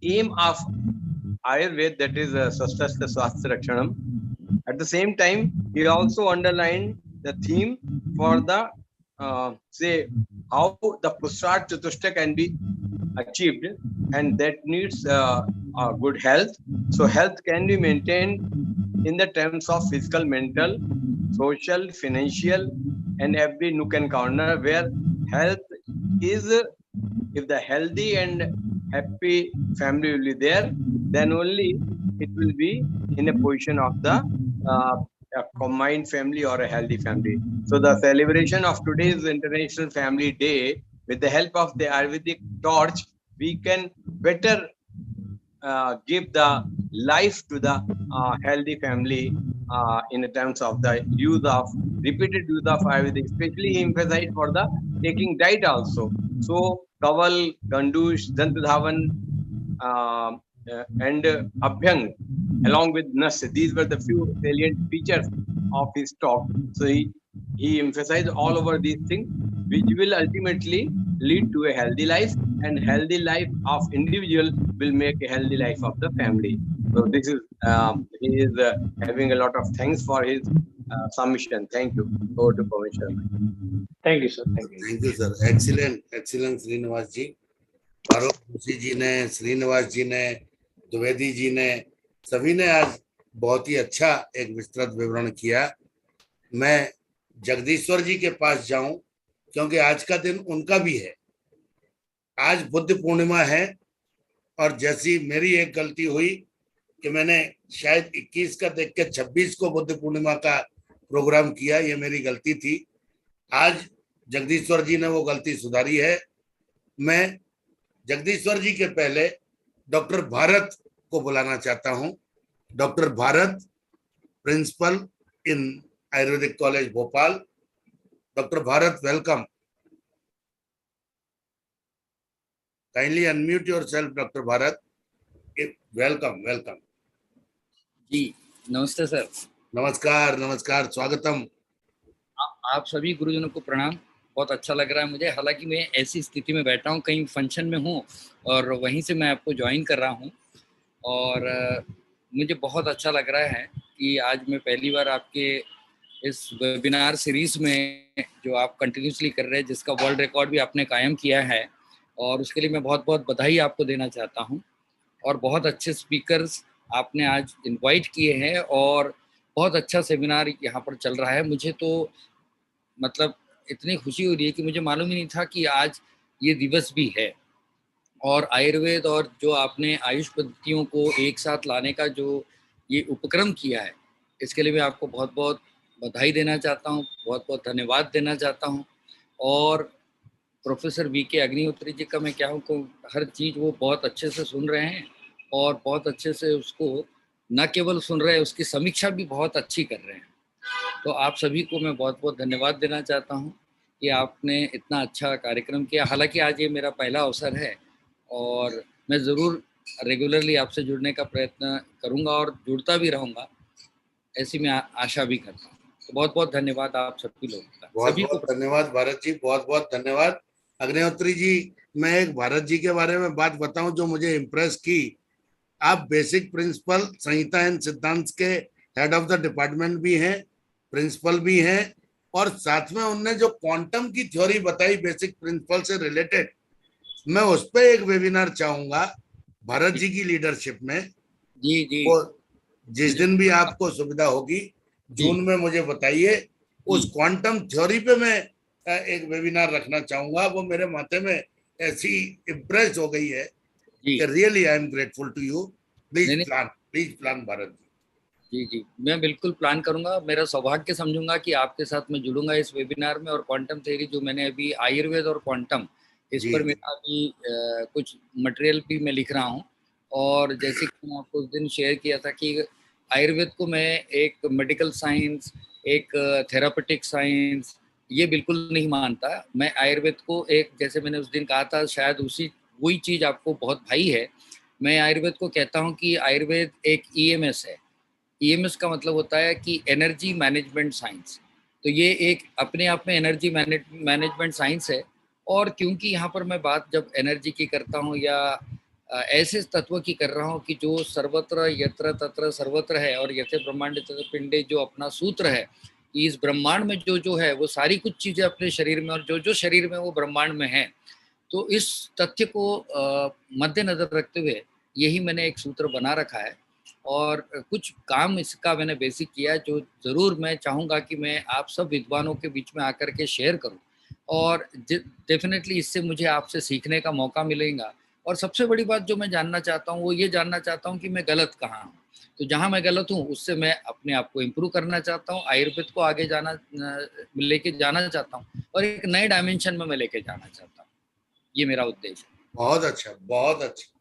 aim of Ayurveda, that is Swasthasya Swasthya Rakshanam. At the same time, he also underlined the theme for the say how the Pusat Chatushta can be achieved, and that needs good health. So health can be maintained in the terms of physical, mental, social, financial, and every nook and corner where health is. If the healthy and happy family will be there, then only it will be in a position of the a combined family or a healthy family. So the celebration of today's International Family Day, with the help of the Ayurvedic torch, we can better give the life to the healthy family in terms of the use of repeated use of Ayurvedic, especially he emphasized for the taking diet also. So Kaval, Gandush, Dantadhavan, and Abhyang, along with Nas, these were the few salient features of his talk. So he emphasized all over these things, which will ultimately lead to a healthy life, and healthy life of individual will make a healthy life of the family. So this is he is having a lot of thanks for his submission. Thank you. Over to Pawan Sharma. Thank you, sir. Thank you. Thank you sir, excellent Srinivas ji. Parul Joshi ji ने, श्रीनिवास जी ने, द्विवेदी जी ने, सभी ने आज बहुत ही अच्छा एक विस्तृत विवरण किया। मैं जगदीश्वर जी के पास जाऊं क्योंकि आज का दिन उनका भी है। आज बुद्ध पूर्णिमा है, और जैसी मेरी एक गलती हुई कि मैंने शायद 21 का देख के 26 को बुद्ध पूर्णिमा का प्रोग्राम किया, ये मेरी गलती थी। आज जगदीश्वर जी ने वो गलती सुधारी है। मैं जगदीश्वर जी के पहले डॉक्टर भारत को बुलाना चाहता हूं। Doctor Bharat, principal in ayurvedic college Bhopal. Doctor Bharat, welcome. Kindly unmute yourself doctor Bharat. Welcome welcome ji. नमस्ते सर। नमस्कार नमस्कार, स्वागतम। आप सभी गुरुजनों को प्रणाम। बहुत अच्छा लग रहा है मुझे, हालांकि मैं ऐसी स्थिति में बैठा हूँ, कहीं फंक्शन में हूँ और वहीं से मैं आपको ज्वाइन कर रहा हूँ, और मुझे बहुत अच्छा लग रहा है कि आज मैं पहली बार आपके इस वेबिनार सीरीज में, जो आप कंटिन्यूसली कर रहे हैं, जिसका वर्ल्ड रिकॉर्ड भी आपने कायम किया है, और उसके लिए मैं बहुत बहुत बधाई आपको देना चाहता हूँ। और बहुत अच्छे स्पीकर्स आपने आज इनवाइट किए हैं और बहुत अच्छा सेमिनार यहाँ पर चल रहा है। मुझे तो मतलब इतनी खुशी हो रही है कि मुझे मालूम ही नहीं था कि आज ये दिवस भी है। और आयुर्वेद और जो आपने आयुष पद्धतियों को एक साथ लाने का जो ये उपक्रम किया है, इसके लिए मैं आपको बहुत बहुत बधाई देना चाहता हूँ, बहुत बहुत धन्यवाद देना चाहता हूँ। और प्रोफेसर वी.के. अग्निहोत्री जी का मैं क्या हूँ को हर चीज़ वो बहुत अच्छे से सुन रहे हैं, और बहुत अच्छे से उसको न केवल सुन रहे हैं, उसकी समीक्षा भी बहुत अच्छी कर रहे हैं। तो आप सभी को मैं बहुत बहुत धन्यवाद देना चाहता हूँ कि आपने इतना अच्छा कार्यक्रम किया। हालांकि आज ये मेरा पहला अवसर है, और मैं ज़रूर रेगुलरली आपसे जुड़ने का प्रयत्न करूँगा और जुड़ता भी रहूँगा, ऐसी मैं आशा भी करता हूँ। तो बहुत बहुत धन्यवाद आप सभी लोगों का। बहुत बहुत धन्यवाद भारत जी, बहुत बहुत धन्यवाद। अग्निहोत्री जी, मैं एक भारत जी के बारे में बात बताऊं जो मुझे इम्प्रेस की। आप बेसिक प्रिंसिपल संहिता एंड सिद्धांत के हेड ऑफ द डिपार्टमेंट भी हैं, प्रिंसिपल भी हैं, और साथ में उनने जो क्वांटम की थ्योरी बताई बेसिक प्रिंसिपल से रिलेटेड, मैं उस पर एक वेबिनार चाहूंगा भारत जी की लीडरशिप में। जी जी, वो जिस दिन भी आपको सुविधा होगी, जून में मुझे बताइए। उस क्वांटम थ्योरी पे मैं एक वेबिनार रखना चाहूंगा। वो मेरे माथे में ऐसी इम्प्रेस हो गई है कि really I am grateful to you. Please plan Bharat ji ji, मैं बिल्कुल प्लान करूंगा। मेरा सौभाग्य समझूंगा कि आपके साथ मैं जुड़ूंगा इस वेबिनार में। और क्वांटम थ्योरी जो मैंने अभी आयुर्वेद और क्वांटम, इस जी पर जी मेरा अभी कुछ मटेरियल भी मैं लिख रहा हूँ। और जैसे कि मैं आपको उस दिन शेयर किया था कि आयुर्वेद को मैं एक मेडिकल साइंस, एक थेरापेटिक साइंस, ये बिल्कुल नहीं मानता। मैं आयुर्वेद को एक, जैसे मैंने उस दिन कहा था, शायद उसी वही चीज़ आपको बहुत भाई है। मैं आयुर्वेद को कहता हूँ कि आयुर्वेद एक ईएमएस है। ईएमएस का मतलब होता है कि एनर्जी मैनेजमेंट साइंस। तो ये एक अपने आप में एनर्जी मैनेजमेंट साइंस है। और क्योंकि यहाँ पर मैं बात जब एनर्जी की करता हूँ या ऐसे तत्व की कर रहा हूँ कि जो सर्वत्र यत्र तत्र सर्वत्र है, और यथे ब्रह्मांड तत्र पिंडे जो अपना सूत्र है कि इस ब्रह्मांड में जो जो है वो सारी कुछ चीजें अपने शरीर में, और जो जो शरीर में वो ब्रह्मांड में है। तो इस तथ्य को मद्देनजर रखते हुए यही मैंने एक सूत्र बना रखा है। और कुछ काम इसका मैंने बेसिक किया है, जो ज़रूर मैं चाहूँगा कि मैं आप सब विद्वानों के बीच में आकर के शेयर करूँ। और डेफिनेटली इससे मुझे आपसे सीखने का मौका मिलेगा। और सबसे बड़ी बात जो मैं जानना चाहता हूँ वो ये जानना चाहता हूँ कि मैं गलत कहाँ हूँ। तो जहाँ मैं गलत हूँ उससे मैं अपने आप को इम्प्रूव करना चाहता हूँ, आयुर्वेद को आगे जाना लेके जाना चाहता हूँ, और एक नए डायमेंशन में मैं लेके जाना चाहता हूँ। ये मेरा उद्देश्य है। बहुत अच्छा, बहुत अच्छा।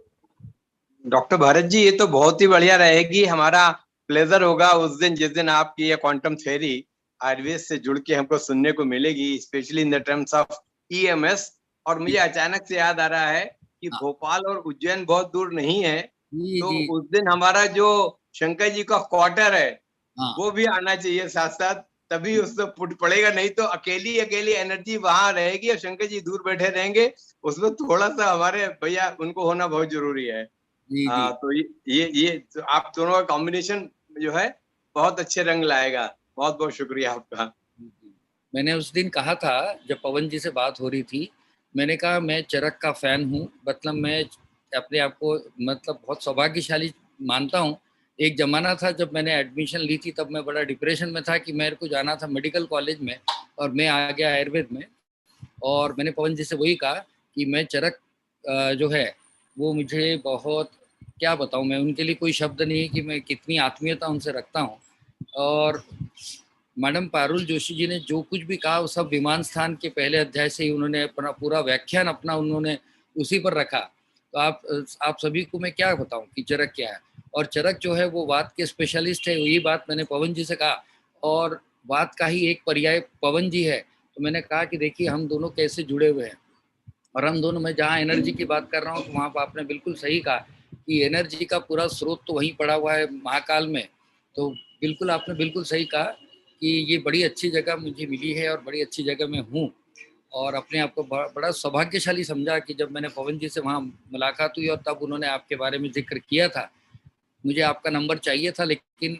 डॉक्टर भारत जी, ये तो बहुत ही बढ़िया रहेगी। हमारा प्लेजर होगा उस दिन जिस दिन आपकी ये क्वांटम थ्योरी आयुर्वेद से जुड़ के हमको सुनने को मिलेगी, specially in the terms of EMS. और मुझे अचानक से याद आ रहा है कि हाँ। भोपाल और उज्जैन बहुत दूर नहीं है, जी तो जी। उस दिन हमारा जो शंकर जी का क्वार्टर है हाँ वो भी आना चाहिए साथ साथ, तभी उससे फुट पड़ेगा। नहीं तो अकेली अकेली एनर्जी वहां रहेगी और शंकर जी दूर बैठे रहेंगे। उसमें थोड़ा सा हमारे भैया उनको होना बहुत जरूरी है। जी जी। तो ये तो आप दोनों का कॉम्बिनेशन जो है बहुत अच्छे रंग लाएगा। बहुत बहुत शुक्रिया आपका। मैंने उस दिन कहा था जब पवन जी से बात हो रही थी, मैंने कहा मैं चरक का फैन हूँ। मतलब मैं अपने आप को मतलब बहुत सौभाग्यशाली मानता हूँ। एक जमाना था जब मैंने एडमिशन ली थी, तब मैं बड़ा डिप्रेशन में था कि मेरे को जाना था मेडिकल कॉलेज में, और मैं आ गया आयुर्वेद में। और मैंने पवन जी से वही कहा कि मैं चरक जो है वो मुझे बहुत, क्या बताऊँ मैं, उनके लिए कोई शब्द नहीं है कि मैं कितनी आत्मीयता उनसे रखता हूँ। और मैडम पारुल जोशी जी ने जो कुछ भी कहा वो सब विमान स्थान के पहले अध्याय से ही उन्होंने अपना पूरा व्याख्यान अपना उन्होंने उसी पर रखा। तो आप सभी को मैं क्या बताऊं कि चरक क्या है। और चरक जो है वो वात के स्पेशलिस्ट है, यही बात मैंने पवन जी से कहा। और वात का ही एक पर्याय पवन जी है। तो मैंने कहा कि देखिए हम दोनों कैसे जुड़े हुए हैं। और हम दोनों, मैं जहाँ एनर्जी की बात कर रहा हूँ तो वहाँ पर आपने बिल्कुल सही कहा कि एनर्जी का पूरा स्रोत तो वहीं पड़ा हुआ है महाकाल में। तो बिल्कुल आपने बिल्कुल सही कहा कि ये बड़ी अच्छी जगह मुझे मिली है और बड़ी अच्छी जगह में हूँ। और अपने आप को बड़ा सौभाग्यशाली समझा कि जब मैंने पवन जी से वहाँ मुलाकात हुई और तब उन्होंने आपके बारे में जिक्र किया था। मुझे आपका नंबर चाहिए था, लेकिन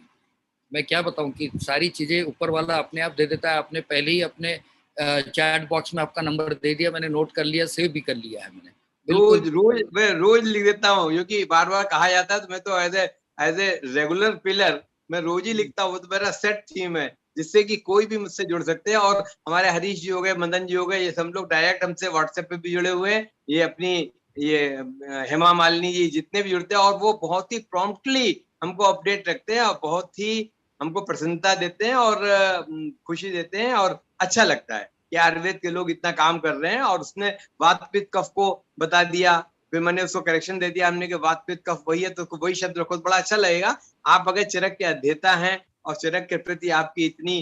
मैं क्या बताऊं कि सारी चीजें ऊपर वाला अपने आप दे देता है। आपने पहले ही अपने चैट बॉक्स में आपका नंबर दे दिया, मैंने नोट कर लिया, सेव भी कर लिया है मैंने। बिल्कुल। रोज रोज मैं रोज लिख देता हूँ, क्योंकि बार बार कहा जाता है, तो मैं तो एज ए रेगुलर पिलर मैं रोज ही लिखता हूँ। तो मेरा सेट थीम है जिससे कि कोई भी मुझसे जुड़ सकते हैं। और हमारे हरीश जी हो गए, मदन जी हो गए, ये सब लोग डायरेक्ट हमसे व्हाट्सएप पे भी जुड़े हुए हैं। ये अपनी ये हेमा मालिनी जी, जितने भी जुड़ते हैं, और वो बहुत ही प्रॉम्प्टली हमको अपडेट रखते हैं और बहुत ही हमको प्रसन्नता देते हैं और खुशी देते हैं। और अच्छा लगता है कि आयुर्वेद के लोग इतना काम कर रहे हैं। और उसने वात पित्त कफ को बता दिया, फिर मैंने उसको करेक्शन दे दिया, हमने कि वात पित्त कफ वही है, तो वही शब्द रखो तो बड़ा अच्छा लगेगा। आप अगर चरक के अध्येता हैं और चरक के प्रति आपकी इतनी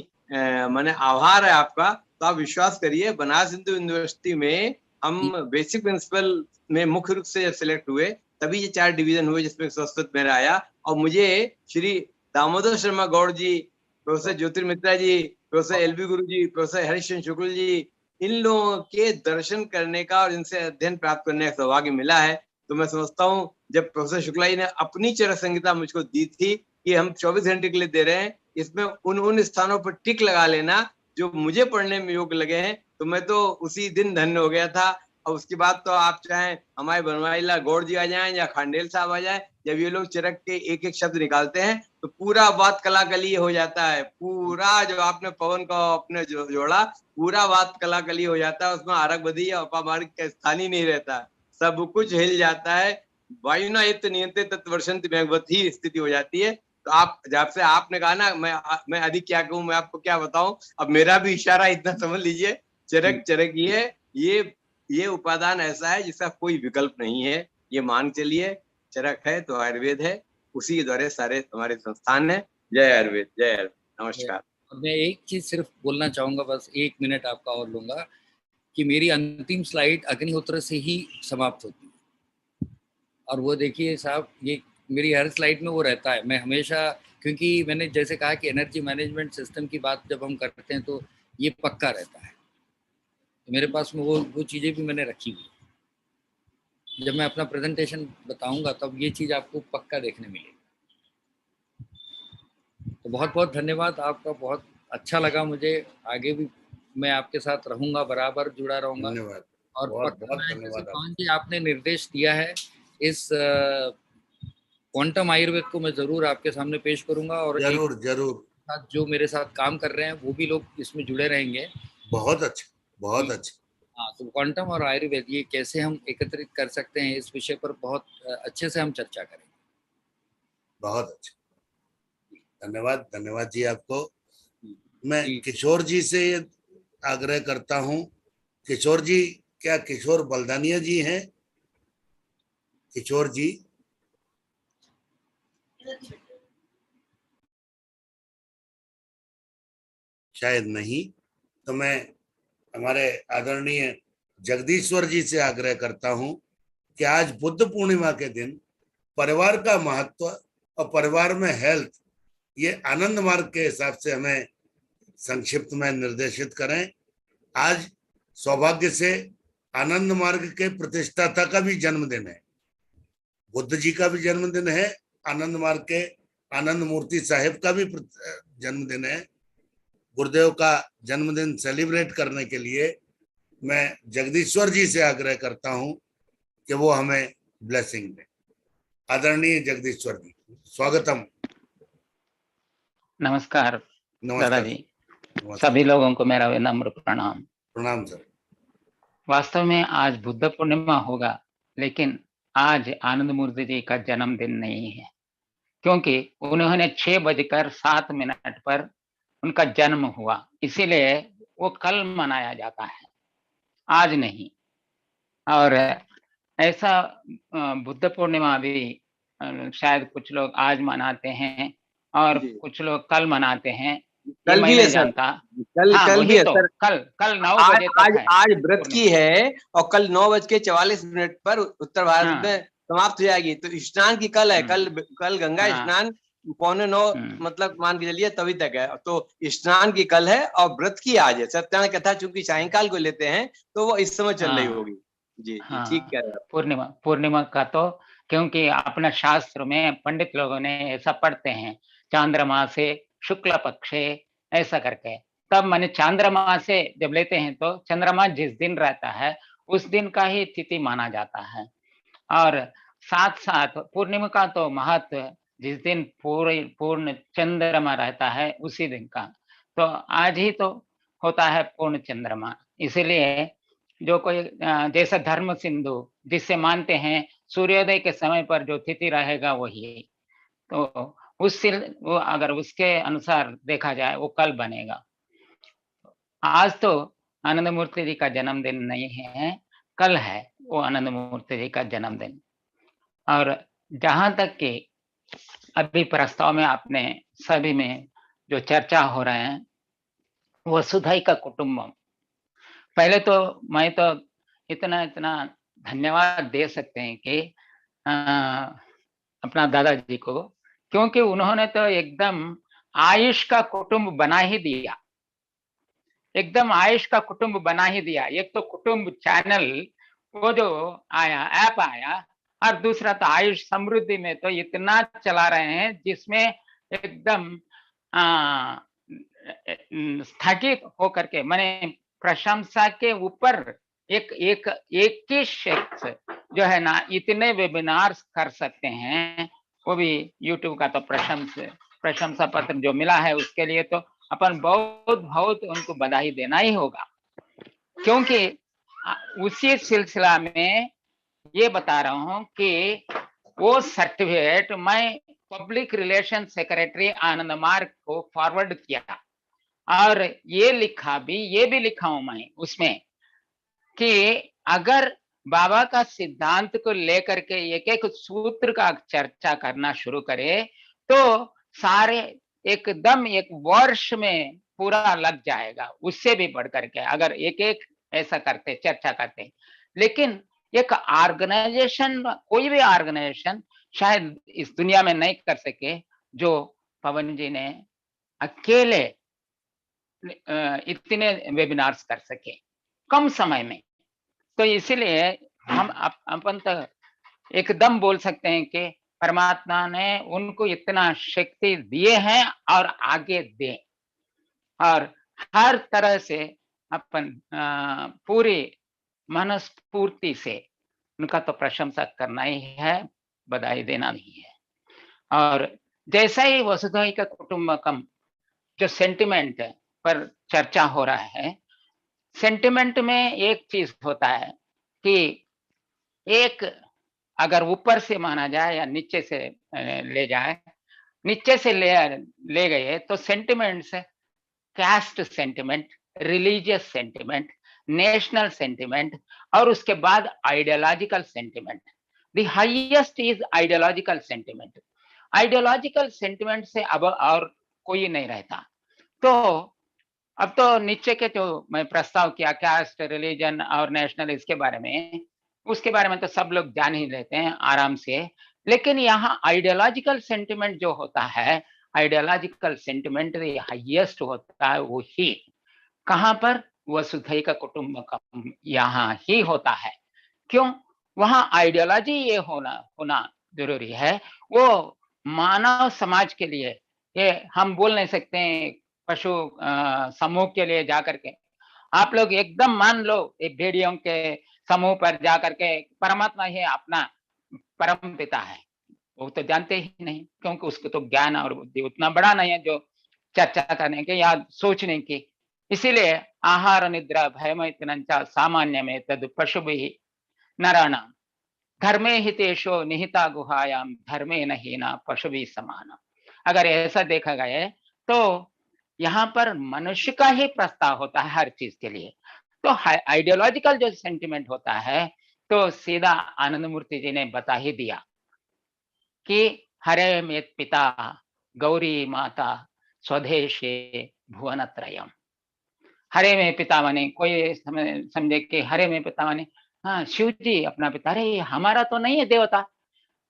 माने आभार है आपका, तो आप विश्वास करिए, बनारस हिंदू यूनिवर्सिटी में हम बेसिक प्रिंसिपल में मुख्य रूप से जब सिलेक्ट हुए, तभी ये 4 डिवीजन हुए जिसमें संस्कृत मेरा आया। और मुझे श्री दामोदर शर्मा गौड़ जी, प्रोफेसर ज्योतिर्मित्रा जी, प्रोफेसर एलबी गुरु जी, प्रोफेसर हरिश्चंद्र शुक्ल जी, इन लोगों के दर्शन करने का और इनसे अध्ययन प्राप्त करने का सौभाग्य मिला है। तो मैं समझता हूँ जब प्रोफेसर शुक्ला जी ने अपनी चरक संहिता मुझको दी थी कि हम 24 घंटे के लिए दे रहे हैं, इसमें उन स्थानों पर टिक लगा लेना जो मुझे पढ़ने में योग्य लगे हैं, तो मैं तो उसी दिन धन्य हो गया था। और उसके बाद तो आप चाहें हमारे बनवारीलाल गौड़ जी आ जाएं या खांडेल साहब आ जाएं, जब ये लोग चरक के एक एक शब्द निकालते हैं तो पूरा बात कलाकली हो जाता है। पूरा जो आपने पवन का अपने जोड़ा, पूरा बात कलाकली हो जाता है। उसमें आरक बदी या अपामार्ग का स्थान ही नहीं रहता, सब कुछ हिल जाता है। वायुना इत नियंत्रित तत्वर्षंति मेघवत ही स्थिति हो जाती है। तो आप जब से आपने कहा ना मैं अधिक क्या कहूँ, मैं आपको क्या बताऊं, अब मेरा भी इशारा इतना समझ लीजिए, चरक चरक ये उपादान ऐसा है जिसका कोई विकल्प नहीं है, ये मान चलिए। चरक है तो आयुर्वेद है, उसी के द्वारा सारे हमारे संस्थान है। जय आयुर्वेद, जय आयुर्वेद, नमस्कार। मैं एक चीज सिर्फ बोलना चाहूंगा, बस 1 मिनट आपका और लूंगा, कि मेरी अंतिम स्लाइड अग्निहोत्र से ही समाप्त होती है। और वो देखिए साहब, ये मेरी हर स्लाइड में वो रहता है। मैं हमेशा, क्योंकि मैंने जैसे कहा कि एनर्जी मैनेजमेंट सिस्टम की बात जब हम करते हैं तो ये पक्का रहता है। तो मेरे पास में वो चीज़ें भी मैंने रखी हुई। जब मैं अपना प्रेजेंटेशन बताऊंगा तब ये चीज़ आपको पक्का देखने मिलेगी। तो बहुत बहुत धन्यवाद आपका, बहुत अच्छा लगा मुझे। आगे भी मैं आपके साथ रहूंगा, बराबर जुड़ा रहूंगा। धन्यवाद, और बहुत पक्का बहुत मैं, जैसे धन्यवाद पवन जी आपने निर्देश दिया है, इस क्वांटम आयुर्वेद को मैं जरूर आपके सामने पेश करूंगा। और जरूर जरूर, साथ जो मेरे साथ काम कर रहे हैं वो भी लोग इसमें जुड़े रहेंगे। बहुत अच्छा, बहुत अच्छा। हाँ, तो क्वांटम और आयुर्वेद ये कैसे हम एकत्रित कर सकते हैं, इस विषय पर बहुत अच्छे से हम चर्चा करेंगे। बहुत अच्छा, धन्यवाद, धन्यवाद जी आपको। मैं जी। किशोर जी से आग्रह करता हूं, किशोर जी, क्या किशोर बलदानिया जी हैं? किशोर जी, शायद नहीं। तो मैं हमारे आदरणीय जगदीश्वर जी से आग्रह करता हूं कि आज बुद्ध पूर्णिमा के दिन परिवार का महत्व और परिवार में हेल्थ, ये आनंद मार्ग के हिसाब से हमें संक्षिप्त में निर्देशित करें। आज सौभाग्य से आनंद मार्ग के प्रतिष्ठाता का भी जन्मदिन है, बुद्ध जी का भी जन्मदिन है, आनंद मार्ग के आनंद मूर्ति साहिब का भी जन्मदिन है। गुरुदेव का जन्मदिन सेलिब्रेट करने के लिए मैं जगदीश्वर जी से आग्रह करता हूं कि वो हमें ब्लेसिंग दें। आदरणीय जगदीश्वर जी, स्वागतम। नमस्कार नमस्कार दादाजी, नमस्कार। सभी लोगों को मेरा विनम्र प्रणाम। प्रणाम सर। वास्तव में आज बुद्ध पूर्णिमा होगा, लेकिन आज आनंद मूर्ति जी का जन्मदिन नहीं है, क्योंकि उन्होंने 6:07 पर उनका जन्म हुआ, इसीलिए वो कल मनाया जाता है, आज नहीं। और ऐसा बुद्ध पूर्णिमा भी शायद कुछ लोग आज मनाते हैं और जी। कुछ लोग कल मनाते हैं, ये कल मैं भी है नहीं सर, जानता। कल हाँ, कल भी वही है तो, सर। कल 9 आज बजे तक आज है आज व्रत पूर्णिमा। की है और कल 9:44 पर उत्तर भारत हाँ। में समाप्त हो जाएगी। तो स्नान की कल है, कल गंगा हाँ। स्नान 8:45 मतलब मान के चलिए तभी तक है। तो स्नान की कल है और व्रत की आज है। सत्यानारायण कथा चूंकि सायंकाल को लेते हैं तो वो इस समय चल रही हाँ। होगी। जी जी, हाँ, ठीक कह रहे हैं आप। पूर्णिमा का तो, क्योंकि अपना शास्त्र में पंडित लोगों ने ऐसा पढ़ते हैं, चांद्रमा से शुक्ल पक्षे, ऐसा करके। तब मैंने चांद्रमा से जब लेते हैं तो चंद्रमा जिस दिन रहता है उस दिन का ही तिथि माना जाता है। और साथ साथ पूर्णिमा का तो महत्व, जिस दिन पूर्ण चंद्रमा रहता है उसी दिन का, तो आज ही तो होता है पूर्ण चंद्रमा। इसीलिए जो कोई जैसा धर्म सिंधु जिससे मानते हैं सूर्योदय के समय पर जो तिथि रहेगा वही, तो उससे वो अगर उसके अनुसार देखा जाए वो कल बनेगा। आज तो आनंद मूर्ति जी का जन्मदिन नहीं है, कल है वो आनंद मूर्ति जी का जन्मदिन। और जहां तक कि अभी प्रस्ताव में आपने सभी में जो चर्चा हो रहे हैं, वसुधैव कुटुंबम, पहले तो मैं तो इतना धन्यवाद दे सकते हैं कि अपना दादाजी को, क्योंकि उन्होंने तो एकदम आयुष का कुटुंब बना ही दिया, एकदम आयुष का कुटुंब बना ही दिया। एक तो कुटुंब चैनल वो जो आया, ऐप आया, और दूसरा तो आयुष समृद्धि में तो इतना चला रहे हैं जिसमें एकदम स्थगित होकर के, मैंने प्रशंसा के ऊपर एक ही शख्स जो है ना इतने वेबिनार कर सकते हैं, वो भी यूट्यूब का तो प्रशंसा पत्र जो मिला है उसके लिए तो अपन बहुत उनको बधाई देना ही होगा। क्योंकि उसी सिलसिला में ये बता रहा हूं कि वो सर्टिफिकेट मैं पब्लिक रिलेशन सेक्रेटरी आनंद मार्ग को फॉरवर्ड किया और ये भी लिखा हूं मैं उसमें कि अगर बाबा का सिद्धांत को लेकर के एक एक सूत्र का चर्चा करना शुरू करे तो सारे एकदम एक वर्ष में पूरा लग जाएगा, उससे भी बढ़ करके अगर एक एक ऐसा करते चर्चा करते। लेकिन एक ऑर्गेनाइजेशन, कोई भी ऑर्गेनाइजेशन शायद इस दुनिया में नहीं कर सके जो पवन जी ने अकेले इतने वेबिनार्स कर सके कम समय में। तो इसीलिए हम अपन तो एकदम बोल सकते हैं कि परमात्मा ने उनको इतना शक्ति दिए हैं और आगे दे, और हर तरह से अपन पूरी मनस्फूर्ति से उनका तो प्रशंसा करना ही है, बधाई देना नहीं है। और जैसा ही वसुधैव कुटुंबकम जो सेंटिमेंट पर चर्चा हो रहा है, सेंटिमेंट में एक चीज होता है कि एक अगर ऊपर से माना जाए या नीचे से ले जाए, नीचे से ले गए तो sentiments caste sentiment, religious sentiment, national sentiment और उसके बाद ideological sentiment. The highest is ideological sentiment. Ideological sentiment से अब और कोई नहीं रहता। तो अब तो नीचे के जो मैं प्रस्ताव किया कास्ट, रिलीजन और नेशनल, इसके बारे में, उसके बारे में तो सब लोग जान ही लेते हैं आराम से। लेकिन यहाँ आइडियोलॉजिकल सेंटिमेंट जो होता है, आइडियोलॉजिकल सेंटिमेंट हाईएस्ट होता है, वो ही कहाँ पर, वसुधैव कुटुंबकम, यहाँ ही होता है। क्यों? वहाँ आइडियोलॉजी ये होना जरूरी है। वो मानव समाज के लिए, ये हम बोल नहीं सकते हैं पशु समूह के लिए जाकर के आप लोग एकदम मान लो एक भेड़ियों के समूह पर जाकर के परमात्मा ही अपना परम पिता है, वो तो जानते ही नहीं, क्योंकि उसको तो ज्ञान और बुद्धि उतना बड़ा नहीं है जो चर्चा करने के या सोचने की। इसीलिए आहार निद्रा भयमैथुनं सामान्य में तद पशुभिः नराणाम धर्मे हितेशो निहिता गुहायाम धर्मे न हीना पशुभिः समानम। अगर ऐसा देखा गया तो यहाँ पर मनुष्य का ही प्रस्ताव होता है हर चीज के लिए। तो आइडियोलॉजिकल जो सेंटिमेंट होता है तो सीधा आनंद मूर्ति जी ने बता ही दिया कि हरे में पिता गौरी माता स्वदेशे भुवनत्रयम। हरे में पिता माने कोई समझे कि हरे में पिता माने हाँ शिव जी अपना पिता, अरे हमारा तो नहीं है देवता,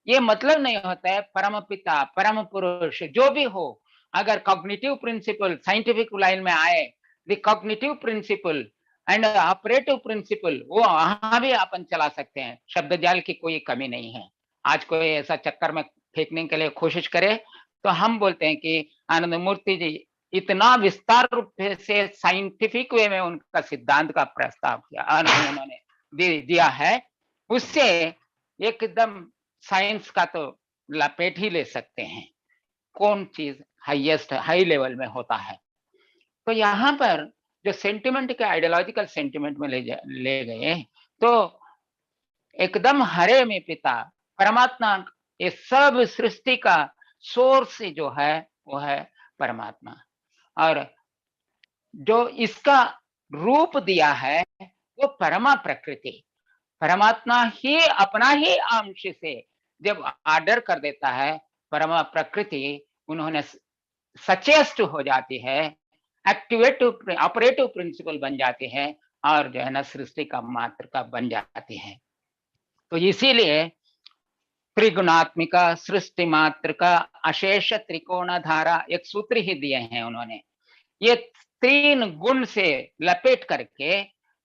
ये मतलब नहीं होता है। परम पिता, परम पुरुष जो भी हो, अगर कॉग्निटिव प्रिंसिपल साइंटिफिक लाइन में आए, the cognitive principle and operative principle, वो वहां भी अपन चला सकते हैं। शब्द जाल की कोई कमी नहीं है। आज कोई ऐसा चक्कर में फेंकने के लिए कोशिश करे तो हम बोलते हैं कि आनंद मूर्ति जी इतना विस्तार रूप से साइंटिफिक वे में उनका सिद्धांत का प्रस्ताव किया उन्होंने दिया है, उससे एकदम साइंस का तो लपेट ही ले सकते हैं कौन चीज हाईएस्ट हाई लेवल में होता है। तो यहाँ पर जो सेंटिमेंट के आइडियोलॉजिकल सेंटिमेंट में ले गए तो एकदम हरे में पिता परमात्मा, ये सब सृष्टि का सोर्स जो है वो है परमात्मा, और जो इसका रूप दिया है वो परमा प्रकृति। परमात्मा ही अपना ही अंश से जब आर्डर कर देता है, परमा प्रकृति उन्होंने सचेस्ट हो जाती है, एक्टिवेटिव ऑपरेटिव प्रिंसिपल बन जाती है और जो है ना सृष्टि का मातृका बन जाती है। तो इसीलिए त्रिगुणात्मिका सृष्टि मातृका अशेष त्रिकोण धारा एक सूत्र ही दिए हैं उन्होंने। ये तीन गुण से लपेट करके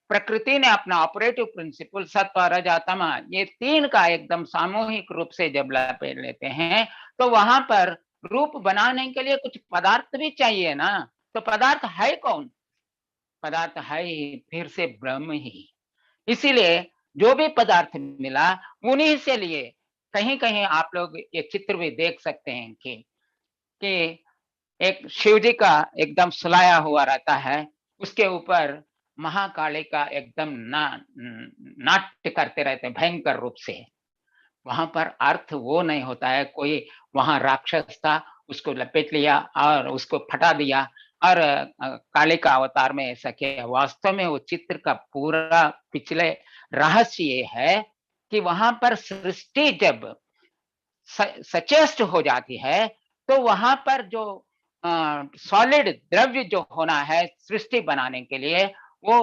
प्रकृति ने अपना ऑपरेटिव प्रिंसिपल सत्व रज तम, ये तीन का एकदम सामूहिक रूप से जब लपेट लेते हैं तो वहां पर रूप बनाने के लिए कुछ पदार्थ भी चाहिए ना। तो पदार्थ है कौन? पदार्थ है फिर से ब्रह्म ही। इसीलिए जो भी पदार्थ मिला उन्हीं से लिए। कहीं कहीं आप लोग ये चित्र भी देख सकते हैं कि एक शिव जी का एकदम सुलाया हुआ रहता है, उसके ऊपर महाकाली का एकदम नाट्य करते रहते हैं भयंकर रूप से। वहां पर अर्थ वो नहीं होता है कोई वहां राक्षस था उसको लपेट लिया और उसको फटा दिया और काले का अवतार में ऐसा किया। वास्तव में वो चित्र का पूरा पिछले रहस्य ये है कि वहां पर सृष्टि जब सचेष्ट हो जाती है तो वहां पर जो सॉलिड द्रव्य जो होना है सृष्टि बनाने के लिए वो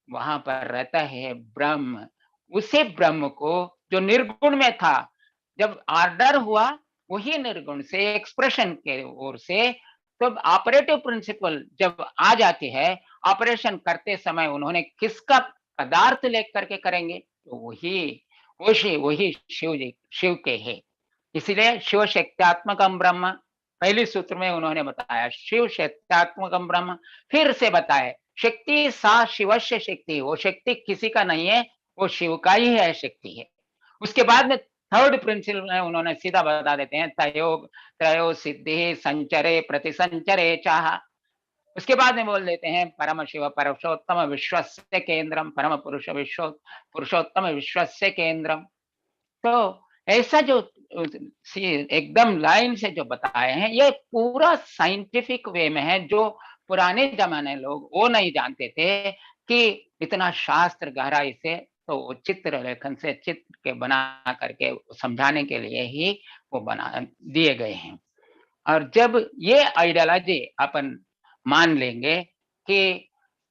वहां पर रहता है ब्रह्म। उसी ब्रह्म को जो निर्गुण में था जब ऑर्डर हुआ वही निर्गुण से एक्सप्रेशन के ओर से तो ऑपरेटिव प्रिंसिपल जब आ जाती है ऑपरेशन करते समय उन्होंने किसका पदार्थ लेकर के करेंगे तो वही शिव के है। इसीलिए शिव शक्त्यात्मकम ब्रह्म पहले सूत्र में उन्होंने बताया शिव शक्त्यात्मकम ब्रह्म। फिर से बताए शक्ति सा शिवस्य शक्ति, वो शक्ति किसी का नहीं है वो शिव का ही है शक्ति है। उसके बाद में थर्ड प्रिंसिपल में उन्होंने सीधा बता देते हैं त्रयो सिद्धि संचरे प्रतिसंचरे चाह। उसके बाद में बोल देते हैं परम शिव पुरुषोत्तम विश्वस्य केंद्रम परम पुरुष पुरुषोत्तम विश्वस्य केंद्रम। तो ऐसा जो एकदम लाइन से जो बताए हैं ये पूरा साइंटिफिक वे में है जो पुराने जमाने लोग वो नहीं जानते थे कि इतना शास्त्र गहराई से तो वो चित्र लेखन से चित्र के बना करके समझाने के लिए ही वो बना दिए गए हैं। और जब ये आइडियोलॉजी अपन मान लेंगे कि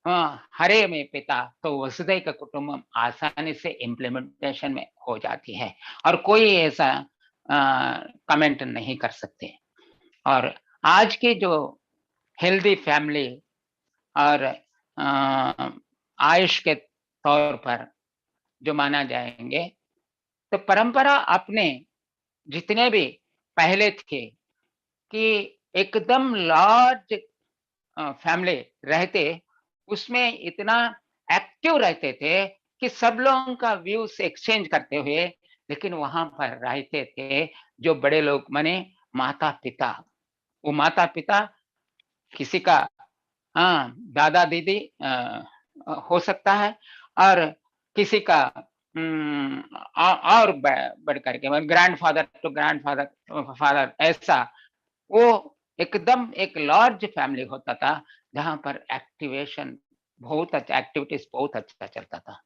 हरे में पिता तो वसुधैव का कुटुंबम आसानी से इम्प्लीमेंटेशन में हो जाती है और कोई ऐसा कमेंट नहीं कर सकते। और आज की जो हेल्दी फैमिली और आयुष के तौर पर जो माना जाएंगे तो परंपरा अपने जितने भी पहले थे कि एकदम लार्ज फैमिली रहते उसमें इतना एक्टिव रहते थे कि सब लोगों का व्यूज एक्सचेंज करते हुए लेकिन वहां पर रहते थे जो बड़े लोग माने माता पिता। वो माता पिता किसी का दादा दीदी हो सकता है और किसी का और बढ़ करके ग्रैंडफादर टू फादर ऐसा वो एकदम एक लार्ज फैमिली होता था जहां पर एक्टिवेशन बहुत अच्छा एक्टिविटीज बहुत अच्छा चलता था।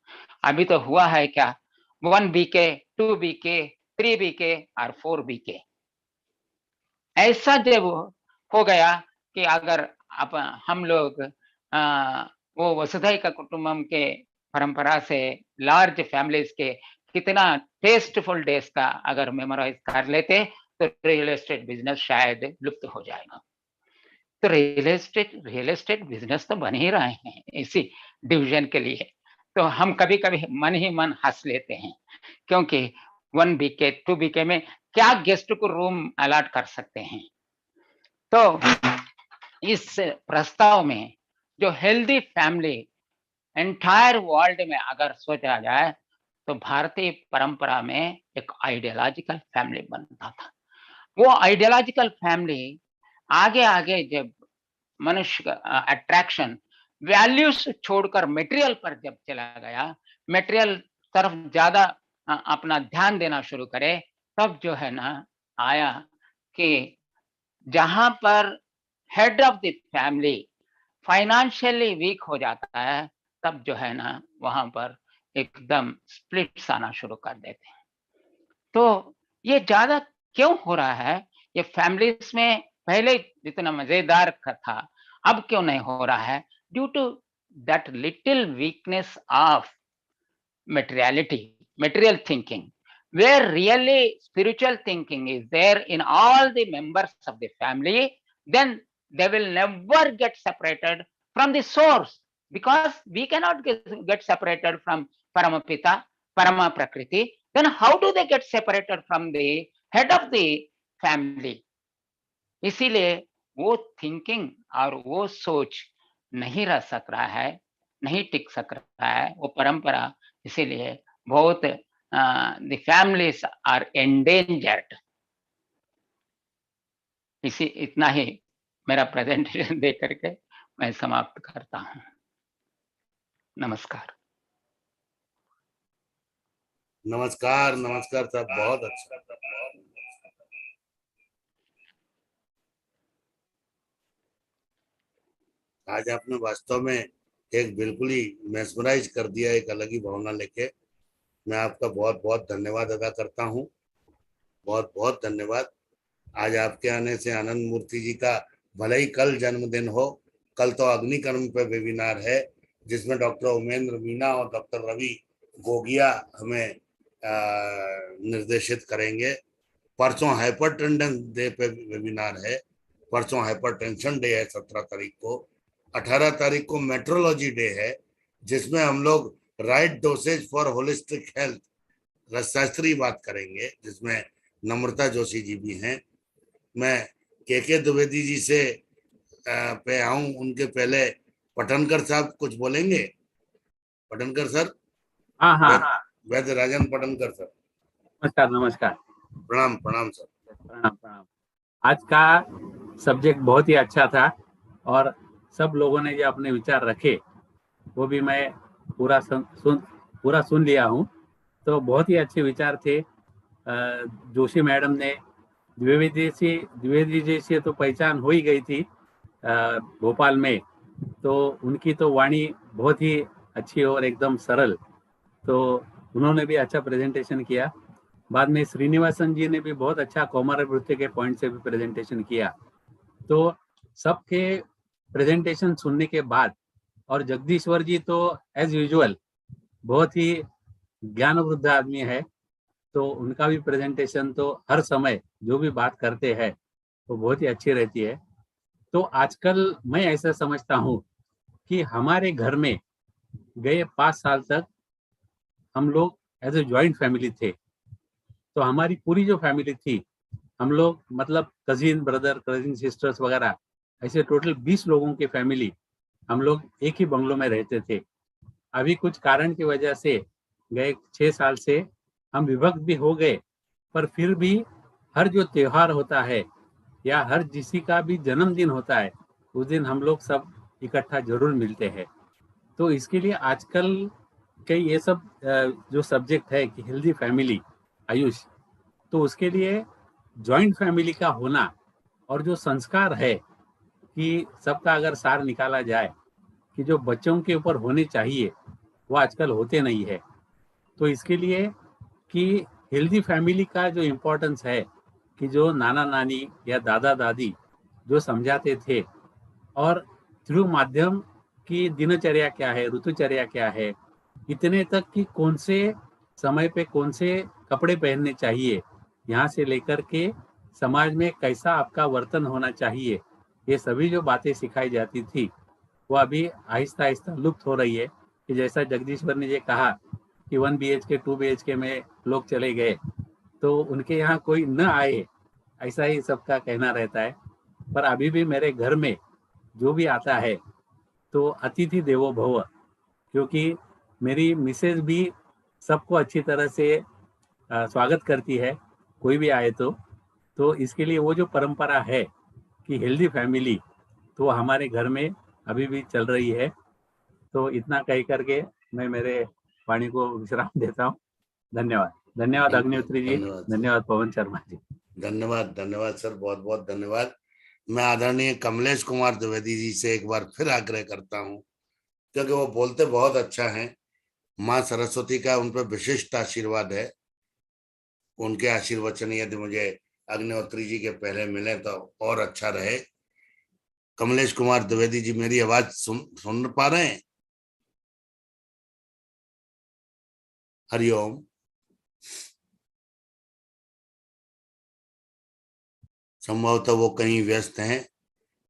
अभी तो हुआ है क्या 1 BK 2 BK 3 BK और 4 BK ऐसा जब हो गया कि अगर हम लोग वो वसुधैव का कुटुंबम के परंपरा से लार्ज फैमिलीज के कितना टेस्टफुल डेज का अगर मेमोराइज कर लेते तो रियल एस्टेट बिजनेस शायद लुप्त हो जाएगा। तो रियल एस्टेट बिजनेस तो बन ही रहे हैं इसी डिवीजन के लिए। तो हम कभी कभी मन ही मन हंस लेते हैं क्योंकि 1 BK 2 BK में क्या गेस्ट को रूम अलॉट कर सकते हैं। तो इस प्रस्ताव में जो हेल्दी फैमिली एंटायर वर्ल्ड में अगर सोचा जाए तो भारतीय परंपरा में एक आइडियोलॉजिकल फैमिली बनता था। वो आइडियोलॉजिकल फैमिली आगे आगे जब मनुष्य का अट्रैक्शन वैल्यूज छोड़कर मटेरियल पर जब चला गया मटेरियल तरफ ज्यादा अपना ध्यान देना शुरू करे तब जो है ना आया कि जहां पर head of the family financially week हो जाता है तब जो है ना वहां पर एकदम स्प्लिट्स आना शुरू कर देते हैं। तो ये ज्यादा क्यों हो रहा है ये फैमिलीज में पहले जितना मजेदार था अब क्यों नहीं हो रहा है due to that little weakness of material thinking where really spiritual thinking is there in all the members of the family then they will never get separated from the source because we cannot get separated from paramapita parama prakriti then how do they get separated from the head of the family। इसीलिए वो thinking और वो सोच नहीं रह सक रहा है नहीं टिक सक रहा है वो परंपरा। इसीलिए बहुत द फैमिलीज आर एंडेंजर्ड। इसी इतना ही मेरा प्रेजेंटेशन दे करके मैं समाप्त करता हूँ। नमस्कार। नमस्कार नमस्कार साहब, बहुत अच्छा। आज आपने वास्तव में एक बिल्कुल ही मेस्मराइज कर दिया, एक अलग ही भावना लेके। मैं आपका बहुत बहुत धन्यवाद अदा करता हूँ, बहुत बहुत धन्यवाद। आज आपके आने से आनंद मूर्ति जी का भले ही कल जन्मदिन हो, कल तो अग्निकर्म पे वेबिनार है जिसमें डॉक्टर उमेंद्र मीना और डॉक्टर रवि गोगिया हमें निर्देशित करेंगे। परसों हाइपरटेंशन डे पे वेबिनार है, परसों हाइपरटेंशन डे है 17 तारीख को। 18 तारीख को मेट्रोलॉजी डे है जिसमें हम लोग right dosages for holistic health रसशास्त्री बात करेंगे, जिसमें नम्रता जोशी जी भी हैं। मैं के द्विवेदी जी से पे आऊं, उनके पहले पटनकर साहब कुछ बोलेंगे। पटनकर सर, हाँ हाँ, वैद्य राजन पटनकर सर, नमस्कार नमस्कार, प्रणाम प्रणाम सर। प्रणाम प्रणाम। आज का सब्जेक्ट बहुत ही अच्छा था और सब लोगों ने जो अपने विचार रखे वो भी मैं पूरा सुन लिया हूँ। तो बहुत ही अच्छे विचार थे। जोशी मैडम ने द्विवेदी जी से तो पहचान हो ही गई थी भोपाल में, तो उनकी तो वाणी बहुत ही अच्छी और एकदम सरल, तो उन्होंने भी अच्छा प्रेजेंटेशन किया। बाद में श्रीनिवासन जी ने भी बहुत अच्छा कौमारभृत्य के पॉइंट से भी प्रेजेंटेशन किया। तो सबके प्रेजेंटेशन सुनने के बाद, और जगदीश्वर जी तो एज यूजुअल बहुत ही ज्ञानवृद्ध आदमी है, तो उनका भी प्रेजेंटेशन तो हर समय जो भी बात करते हैं वो बहुत ही अच्छी रहती है। तो आजकल मैं ऐसा समझता हूँ कि हमारे घर में गए 5 साल तक हम लोग एज ए जॉइंट फैमिली थे। तो हमारी पूरी जो फैमिली थी, हम लोग मतलब कजिन ब्रदर, कजिन सिस्टर्स वगैरह, ऐसे टोटल 20 लोगों की फैमिली हम लोग एक ही बंगलों में रहते थे। अभी कुछ कारण की वजह से गए 6 साल से हम विभक्त भी हो गए, पर फिर भी हर जो त्योहार होता है या हर किसी का भी जन्मदिन होता है, उस दिन हम लोग सब इकट्ठा जरूर मिलते हैं। तो इसके लिए आजकल के ये सब जो सब्जेक्ट है कि हेल्दी फैमिली आयुष, तो उसके लिए जॉइंट फैमिली का होना और जो संस्कार है कि सबका अगर सार निकाला जाए कि जो बच्चों के ऊपर होने चाहिए वो आजकल होते नहीं है। तो इसके लिए कि हेल्दी फैमिली का जो इम्पोर्टेंस है कि जो नाना नानी या दादा दादी जो समझाते थे, और थ्रू माध्यम की दिनचर्या क्या है, ऋतुचर्या क्या है, इतने तक कि कौन से समय पे कौन से कपड़े पहनने चाहिए, यहाँ से लेकर के समाज में कैसा आपका वर्तन होना चाहिए, ये सभी जो बातें सिखाई जाती थी वो अभी आहिस्ता आहिस्ता लुप्त हो रही है। कि जैसा जगदीश्वर ने ये कहा कि 1 BHK 2 BHK में लोग चले गए तो उनके यहाँ कोई न आए, ऐसा ही सबका कहना रहता है। पर अभी भी मेरे घर में जो भी आता है तो अतिथि देवो भव, क्योंकि मेरी मिसेज भी सबको अच्छी तरह से स्वागत करती है कोई भी आए तो इसके लिए वो जो परंपरा है कि हेल्दी फैमिली, तो हमारे घर में अभी भी चल रही है। तो इतना कह करके मैं मेरे वाणी को विश्राम देता हूँ। धन्यवाद। धन्यवाद अग्निहोत्री जी, धन्यवाद पवन शर्मा जी। धन्यवाद धन्यवाद सर, बहुत बहुत धन्यवाद। मैं आदरणीय कमलेश कुमार द्विवेदी जी से एक बार फिर आग्रह करता हूँ, क्योंकि वो बोलते बहुत अच्छा हैं। माँ सरस्वती का उन पर विशिष्ट आशीर्वाद है। उनके आशीर्वचन यदि मुझे अग्निहोत्री जी के पहले मिले तो और अच्छा रहे। कमलेश कुमार द्विवेदी जी, मेरी आवाज सुन पा रहे हैं? हरिओम। संभवतः वो कहीं व्यस्त हैं,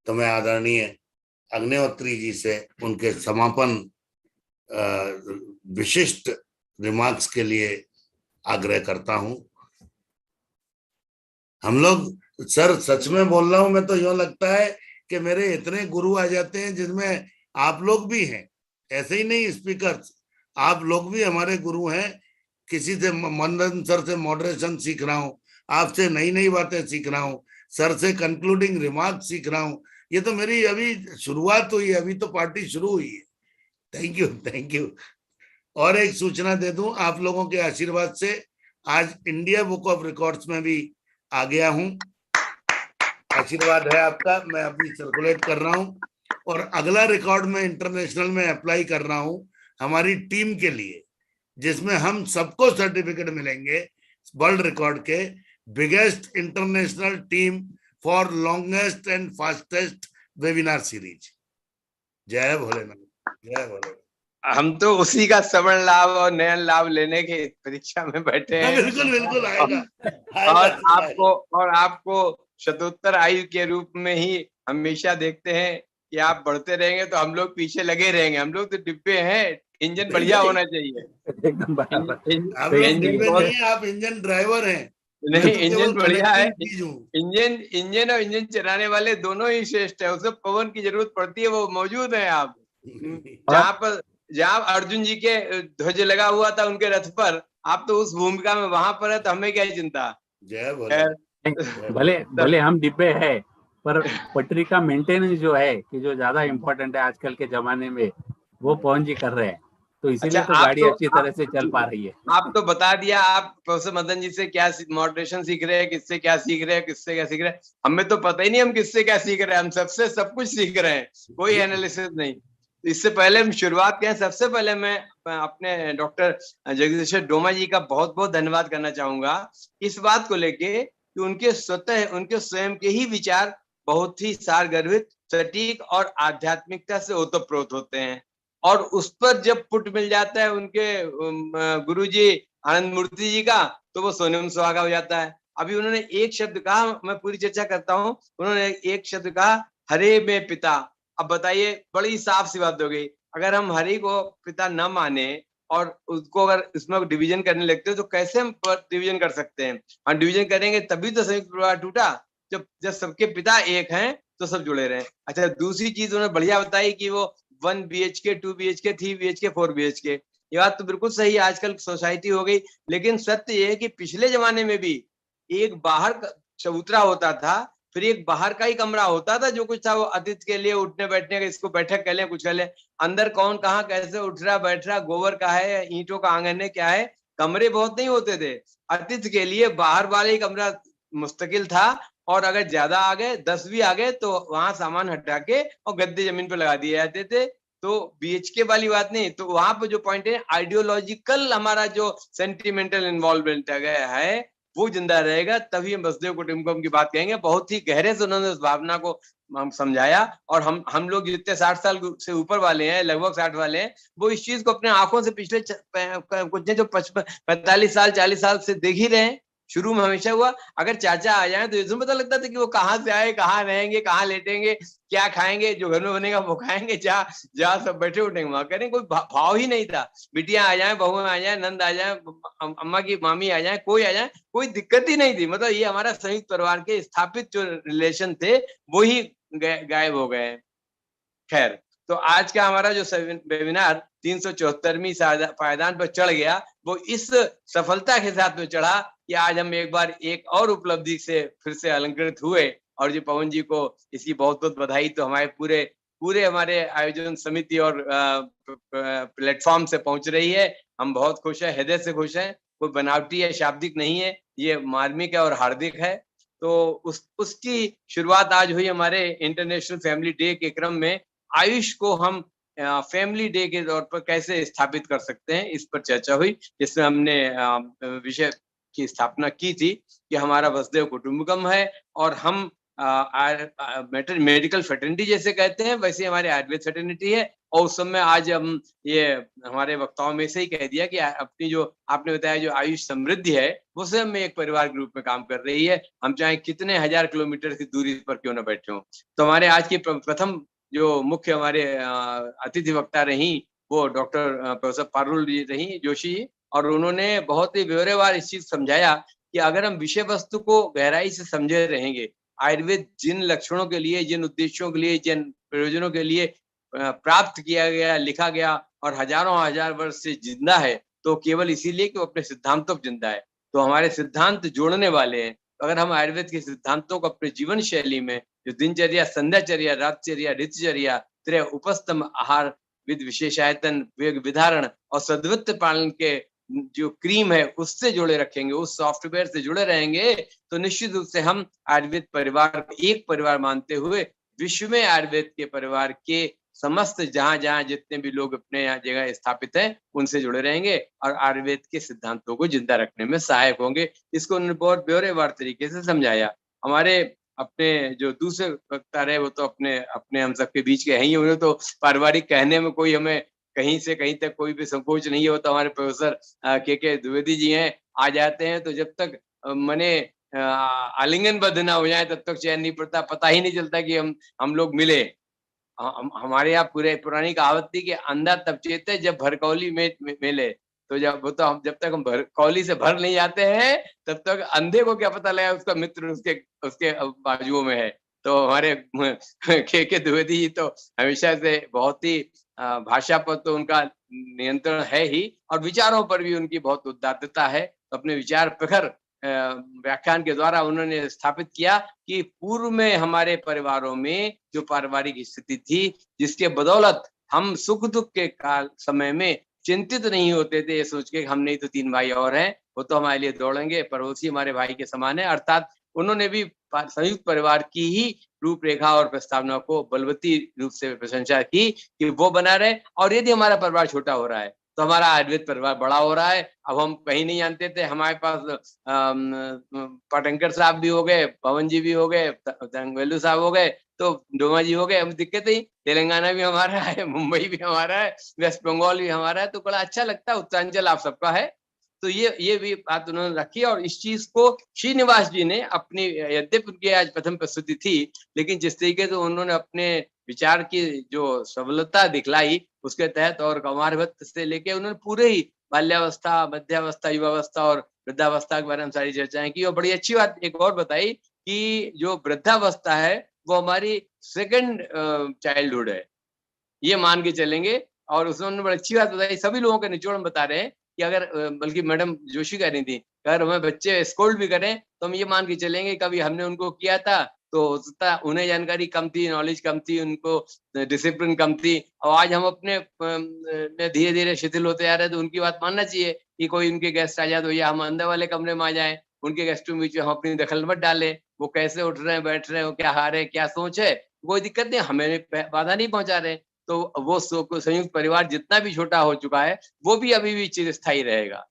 तो मैं आदरणीय अग्निहोत्री जी से उनके समापन विशिष्ट रिमार्क्स के लिए आग्रह करता हूं। हम लोग सर, सच में बोल रहा हूं, मैं तो यूं लगता है कि मेरे इतने गुरु आ जाते हैं जिसमें आप लोग भी हैं। ऐसे ही नहीं स्पीकर्स, आप लोग भी हमारे गुरु हैं। किसी से मंदन सर से मॉडरेशन सीख रहा हूँ, आपसे नई नई बातें सीख रहा हूँ, सर से कंक्लूडिंग रिमार्क सीख रहा हूँ। ये तो मेरी अभी शुरुआत हुई है, अभी तो पार्टी शुरू हुई है। Thank you thank you. और एक सूचना दे दूं, आप लोगों के आशीर्वाद से आज इंडिया बुक ऑफ रिकॉर्ड्स में भी आ गया हूं। आशीर्वाद है आपका, मैं अभी सर्कुलेट कर रहा हूं और अगला रिकॉर्ड में इंटरनेशनल में अप्लाई कर रहा हूं हमारी टीम के लिए, जिसमें हम सबको सर्टिफिकेट मिलेंगे वर्ल्ड रिकॉर्ड के, biggest international team for longest and fastest webinar series. जय भोलेनाथ, जय भोलेनाथ। हम तो उसी का श्रवण लाभ और नयन लाभ लेने की परीक्षा में बैठे हैं। बिल्कुल बिल्कुल आएगा, और आपको शतोत्तर आयु के रूप में ही हमेशा देखते हैं कि आप बढ़ते रहेंगे तो हम लोग पीछे लगे रहेंगे। हम लोग तो डिब्बे हैं, इंजन बढ़िया होना चाहिए। एकदम बराबर। आप लोग डिब्बे नहीं, आप इंजन ड्राइवर हैं। नहीं, इंजन बढ़िया है। इंजन इंजन और इंजन चलाने वाले दोनों ही श्रेष्ठ है। उसे पवन की जरूरत पड़ती है, वो मौजूद है। आप जहाँ अर्जुन जी के ध्वज लगा हुआ था उनके रथ पर, आप तो उस भूमिका में वहां पर है, तो हमें क्या चिंता। भले भले हम डिब्बे है, पर पटरी का मेंटेनेंस जो है कि जो ज्यादा इम्पोर्टेंट है आजकल के जमाने में, वो पवन जी कर रहे हैं, तो इसीलिए तो गाड़ी अच्छी तरह से चल पा रही है। आप तो बता दिया, आप प्रोफेसर मदन जी से क्या मॉडरेशन सीख रहे हैं, किससे क्या सीख रहे हैं, किससे क्या सीख रहे हैं। हमें तो पता ही नहीं हम किससे क्या सीख रहे हैं। हम सबसे सब कुछ सीख रहे हैं, कोई एनालिसिस नहीं। इससे पहले हम शुरुआत करें, सबसे पहले मैं अपने डॉक्टर जगदीश डोमा जी का बहुत बहुत धन्यवाद करना चाहूंगा इस बात को लेके कि उनके स्वयं के ही विचार बहुत ही सारगर्भित, सटीक और आध्यात्मिकता से ओतप्रोत होते हैं। और उस पर जब पुट मिल जाता है उनके गुरुजी आनंद मूर्ति जी का, तो वो सोने सुहागा हो जाता है। अभी उन्होंने एक शब्द कहा, मैं पूरी चर्चा करता हूँ। उन्होंने एक शब्द कहा, हरे में पिता। अब बताइए, बड़ी साफ सी बात हो गई। अगर हम हरि को पिता न माने और उसको अगर इसमें डिवीजन करने लगते हो, तो कैसे हम डिवीजन कर सकते हैं। हम डिवीजन करेंगे तभी तो संयुक्त परिवार टूटा। जब सबके पिता एक हैं तो सब जुड़े रहे। अच्छा, दूसरी चीज उन्होंने बढ़िया बताई कि वो 1 BHK 2 BHK 3 BHK 4 BHK, ये बात तो बिल्कुल सही है, आजकल सोसाइटी हो गई। लेकिन सत्य ये है कि पिछले जमाने में भी एक बाहर चबूतरा होता था, फिर एक बाहर का ही कमरा होता था, जो कुछ था वो अतिथि के लिए उठने बैठने का, इसको बैठक कह लें, कुछ कह लें। अंदर कौन कहाँ कैसे उठ रहा बैठ रहा, गोबर का है, ईंटों का आंगन है, क्या है, कमरे बहुत नहीं होते थे। अतिथि के लिए बाहर वाले ही कमरा मुस्तकिल था, और अगर ज्यादा आ गए, 10 भी आ गए, तो वहां सामान हटा के और गद्दे जमीन पर लगा दिए जाते थे। तो BHK वाली बात नहीं। तो वहां पर जो पॉइंट है, आइडियोलॉजिकल हमारा जो सेंटिमेंटल इन्वॉल्वमेंट है वो जिंदा रहेगा, तभी हम वसुदेव कुटुंबकम की बात कहेंगे। बहुत ही गहरे से उन्होंने उस भावना को हम समझाया। और हम लोग जितने 60 साल से ऊपर वाले हैं, लगभग 60 वाले हैं, वो इस चीज को अपने आंखों से पिछले कुछ जो 45 साल 40 साल से देख ही रहे हैं। शुरू में हमेशा हुआ, अगर चाचा आ जाए तो इसमें पता लगता था कि वो कहाँ से आए, कहाँ रहेंगे, कहाँ लेटेंगे, क्या खाएंगे, जो घर में बनेगा वो खाएंगे, जहाँ सब बैठे उठेंगे वहां करेंगे। कोई भाव ही नहीं था। बिटियां आ जाए, बहुएं आ जाए, नंद आ जाए, अम्मा की मामी आ जाए, कोई आ जाए, कोई दिक्कत ही नहीं थी। मतलब ये हमारा संयुक्त परिवार के स्थापित जो रिलेशन थे वो ही गायब हो गए। खैर, तो आज का हमारा जो वेबिनार 374वीं पायदान पर चढ़ गया, वो इस सफलता के साथ में चढ़ा कि आज हम एक बार एक और उपलब्धि से फिर से अलंकृत हुए। और जी पवन जी को इसकी बहुत बहुत बधाई। तो हमारे पूरे हमारे आयोजन समिति और प्लेटफॉर्म से पहुंच रही है। हम बहुत खुश हैं, हृदय से खुश हैं। कोई बनावटी या शाब्दिक नहीं है, ये मार्मिक है और हार्दिक है। तो उसकी शुरुआत आज हुई हमारे इंटरनेशनल फैमिली डे के क्रम में। आयुष को हम फैमिली डे के तौर पर कैसे स्थापित कर सकते हैं, इस पर चर्चा हुई, जिसमें हमने विषय की स्थापना की थी कि हमारा वसुदेव कुटुंबकम है, और हम मेडिकल फेटर्निटी जैसे कहते हैं, वैसे हमारे आयुर्वेद फेटर्निटी है। और उस समय आज हम ये हमारे वक्ताओं में से ही कह दिया कि अपनी जो आपने बताया जो आयुष समृद्धि है, वो स्वयं में एक परिवार के रूप में काम कर रही है। हम चाहे कितने हजार किलोमीटर की दूरी पर क्यों न बैठे हों। तो हमारे आज की प्रथम जो मुख्य हमारे अतिथि वक्ता रही, वो डॉक्टर प्रोफेसर पारुल जी रही, जोशी, और उन्होंने बहुत ही ब्यौरेवार इस चीज समझाया कि अगर हम विषय वस्तु को गहराई से समझे रहेंगे, आयुर्वेद जिन लक्षणों के लिए, जिन उद्देश्यों के लिए, जिन प्रयोजनों के लिए प्राप्त किया गया, लिखा गया और हजारों हजार वर्ष से जिंदा है, तो केवल इसीलिए कि वो अपने सिद्धांतों पर जिंदा है। तो हमारे सिद्धांत जोड़ने वाले हैं। अगर हम आयुर्वेद के सिद्धांतों को अपने जीवन शैली में, जो दिनचर्या, संध्याचर्या, रातचर्या, ऋतुचर्या, त्रय उपस्तम आहार विद विशेषायतन विधारण और सद्वृत्त पालन के जो क्रीम है उससे जुड़े रखेंगे, उस सॉफ्टवेयर से जुड़े रहेंगे, तो निश्चित रूप से हम आयुर्वेद परिवार को एक परिवार मानते हुए विश्व में आयुर्वेद के परिवार के समस्त जहां जहां जितने भी लोग अपने यहाँ जगह स्थापित हैं उनसे जुड़े रहेंगे और आयुर्वेद के सिद्धांतों को जिंदा रखने में सहायक होंगे। इसको उन्होंने बहुत ब्यौरेवार तरीके से समझाया। हमारे अपने जो दूसरे वक्ता रहे वो तो अपने अपने हम सबके बीच के हैं ही, उन्हें तो पारिवारिक कहने में कोई हमें कहीं से कहीं तक कोई भी संकोच नहीं है। वो तो हमारे प्रोफेसर के द्विवेदी जी हैं। आ जाते हैं तो जब तक मने आलिंगन बद्ध ना हो जाए तब तक चैन नहीं पड़ता, पता ही नहीं चलता कि हम लोग मिले। हमारे यहाँ पूरे पुरानी कहावत थी कि अंधा तब चेते जब भरकौली में मिले। तो जब वो तो हम जब तक हम कौली से भर नहीं जाते हैं तब तक अंधे को क्या पता लगा उसका मित्र उसके बाजुओं में है। तो हमारे के द्विवेदी जी तो हमेशा से बहुत ही भाषा पर तो उनका नियंत्रण है ही और विचारों पर भी उनकी बहुत उदारता है। तो अपने विचार प्रखर व्याख्यान के द्वारा उन्होंने स्थापित किया कि पूर्व में हमारे परिवारों में जो पारिवारिक स्थिति थी जिसके बदौलत हम सुख दुख के काल समय में चिंतित नहीं होते थे, ये सोच के हम नहीं तो 3 भाई और हैं, वो तो हमारे लिए दौड़ेंगे, पड़ोसी हमारे भाई के समान है। अर्थात उन्होंने भी संयुक्त परिवार की ही रूपरेखा और प्रस्तावना को बलवती रूप से प्रशंसा की कि वो बना रहे। और यदि हमारा परिवार छोटा हो रहा है तो हमारा आयुर्वेद परिवार बड़ा हो रहा है। अब हम कहीं नहीं जानते थे, हमारे पास पाटंकर साहब भी हो गए, पवन जी भी हो गए, तंगवेलू साहब हो गए, तो डोमा जी हो गए। अब दिक्कत ही तेलंगाना भी हमारा है, मुंबई भी हमारा है, वेस्ट बंगाल भी हमारा है, तो बड़ा अच्छा लगता है। उत्तरांचल आप सबका है। तो ये भी बात उन्होंने रखी और इस चीज को श्रीनिवास जी ने अपनी, यद्यपि उनकी आज प्रथम प्रस्तुति थी, लेकिन जिस तरीके से उन्होंने अपने विचार की जो सबलता दिखलाई उसके तहत और कौमारभक्त से लेके उन्होंने पूरे ही बाल्यावस्था, मध्यावस्था, युवावस्था और वृद्धावस्था के बारे में सारी चर्चाएं की। और बड़ी अच्छी बात एक और बताई कि जो वृद्धावस्था है वो हमारी सेकंड चाइल्डहुड है, ये मान के चलेंगे। और उसने बड़ी अच्छी बात बताई, सभी लोगों के निचोड़ में बता रहे हैं कि अगर बल्कि मैडम जोशी कह रही थी अगर हमें बच्चे स्कोल्ड भी करें तो हम ये मान के चलेंगे कभी हमने उनको किया था तो हो सकता है उन्हें जानकारी कम थी, नॉलेज कम थी, उनको डिसिप्लिन कम थी। और आज हम अपने धीरे धीरे शिथिल होते जा रहे हैं तो उनकी बात मानना चाहिए कि कोई उनके गेस्ट आ जाए तो या हम अंदर वाले कमरे में आ जाए, उनके गेस्टों बीच में हम अपनी दखल मत डालें। वो कैसे उठ रहे हैं, बैठ रहे हैं, क्या हार है, क्या सोच है, कोई दिक्कत नहीं, हमें बाधा नहीं पहुंचा रहे। तो वो संयुक्त परिवार जितना भी छोटा हो चुका है वो भी अभी भी चिरस्थायी रहेगा।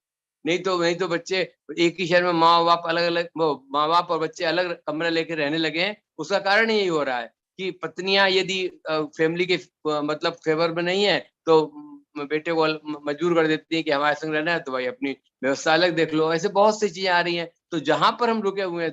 नहीं तो बच्चे एक ही शहर में माँ बाप अलग अलग, माँ बाप और बच्चे अलग कमरे लेके रहने लगे हैं। उसका कारण यही हो रहा है कि पत्नियां यदि फैमिली के मतलब फेवर में नहीं है तो बेटे को मजबूर कर देती है कि हमारे संग रहना है तो भाई अपनी व्यवस्था अलग देख लो। ऐसे बहुत सी चीजें आ रही हैं। तो जहां पर हम रुके हुए हैं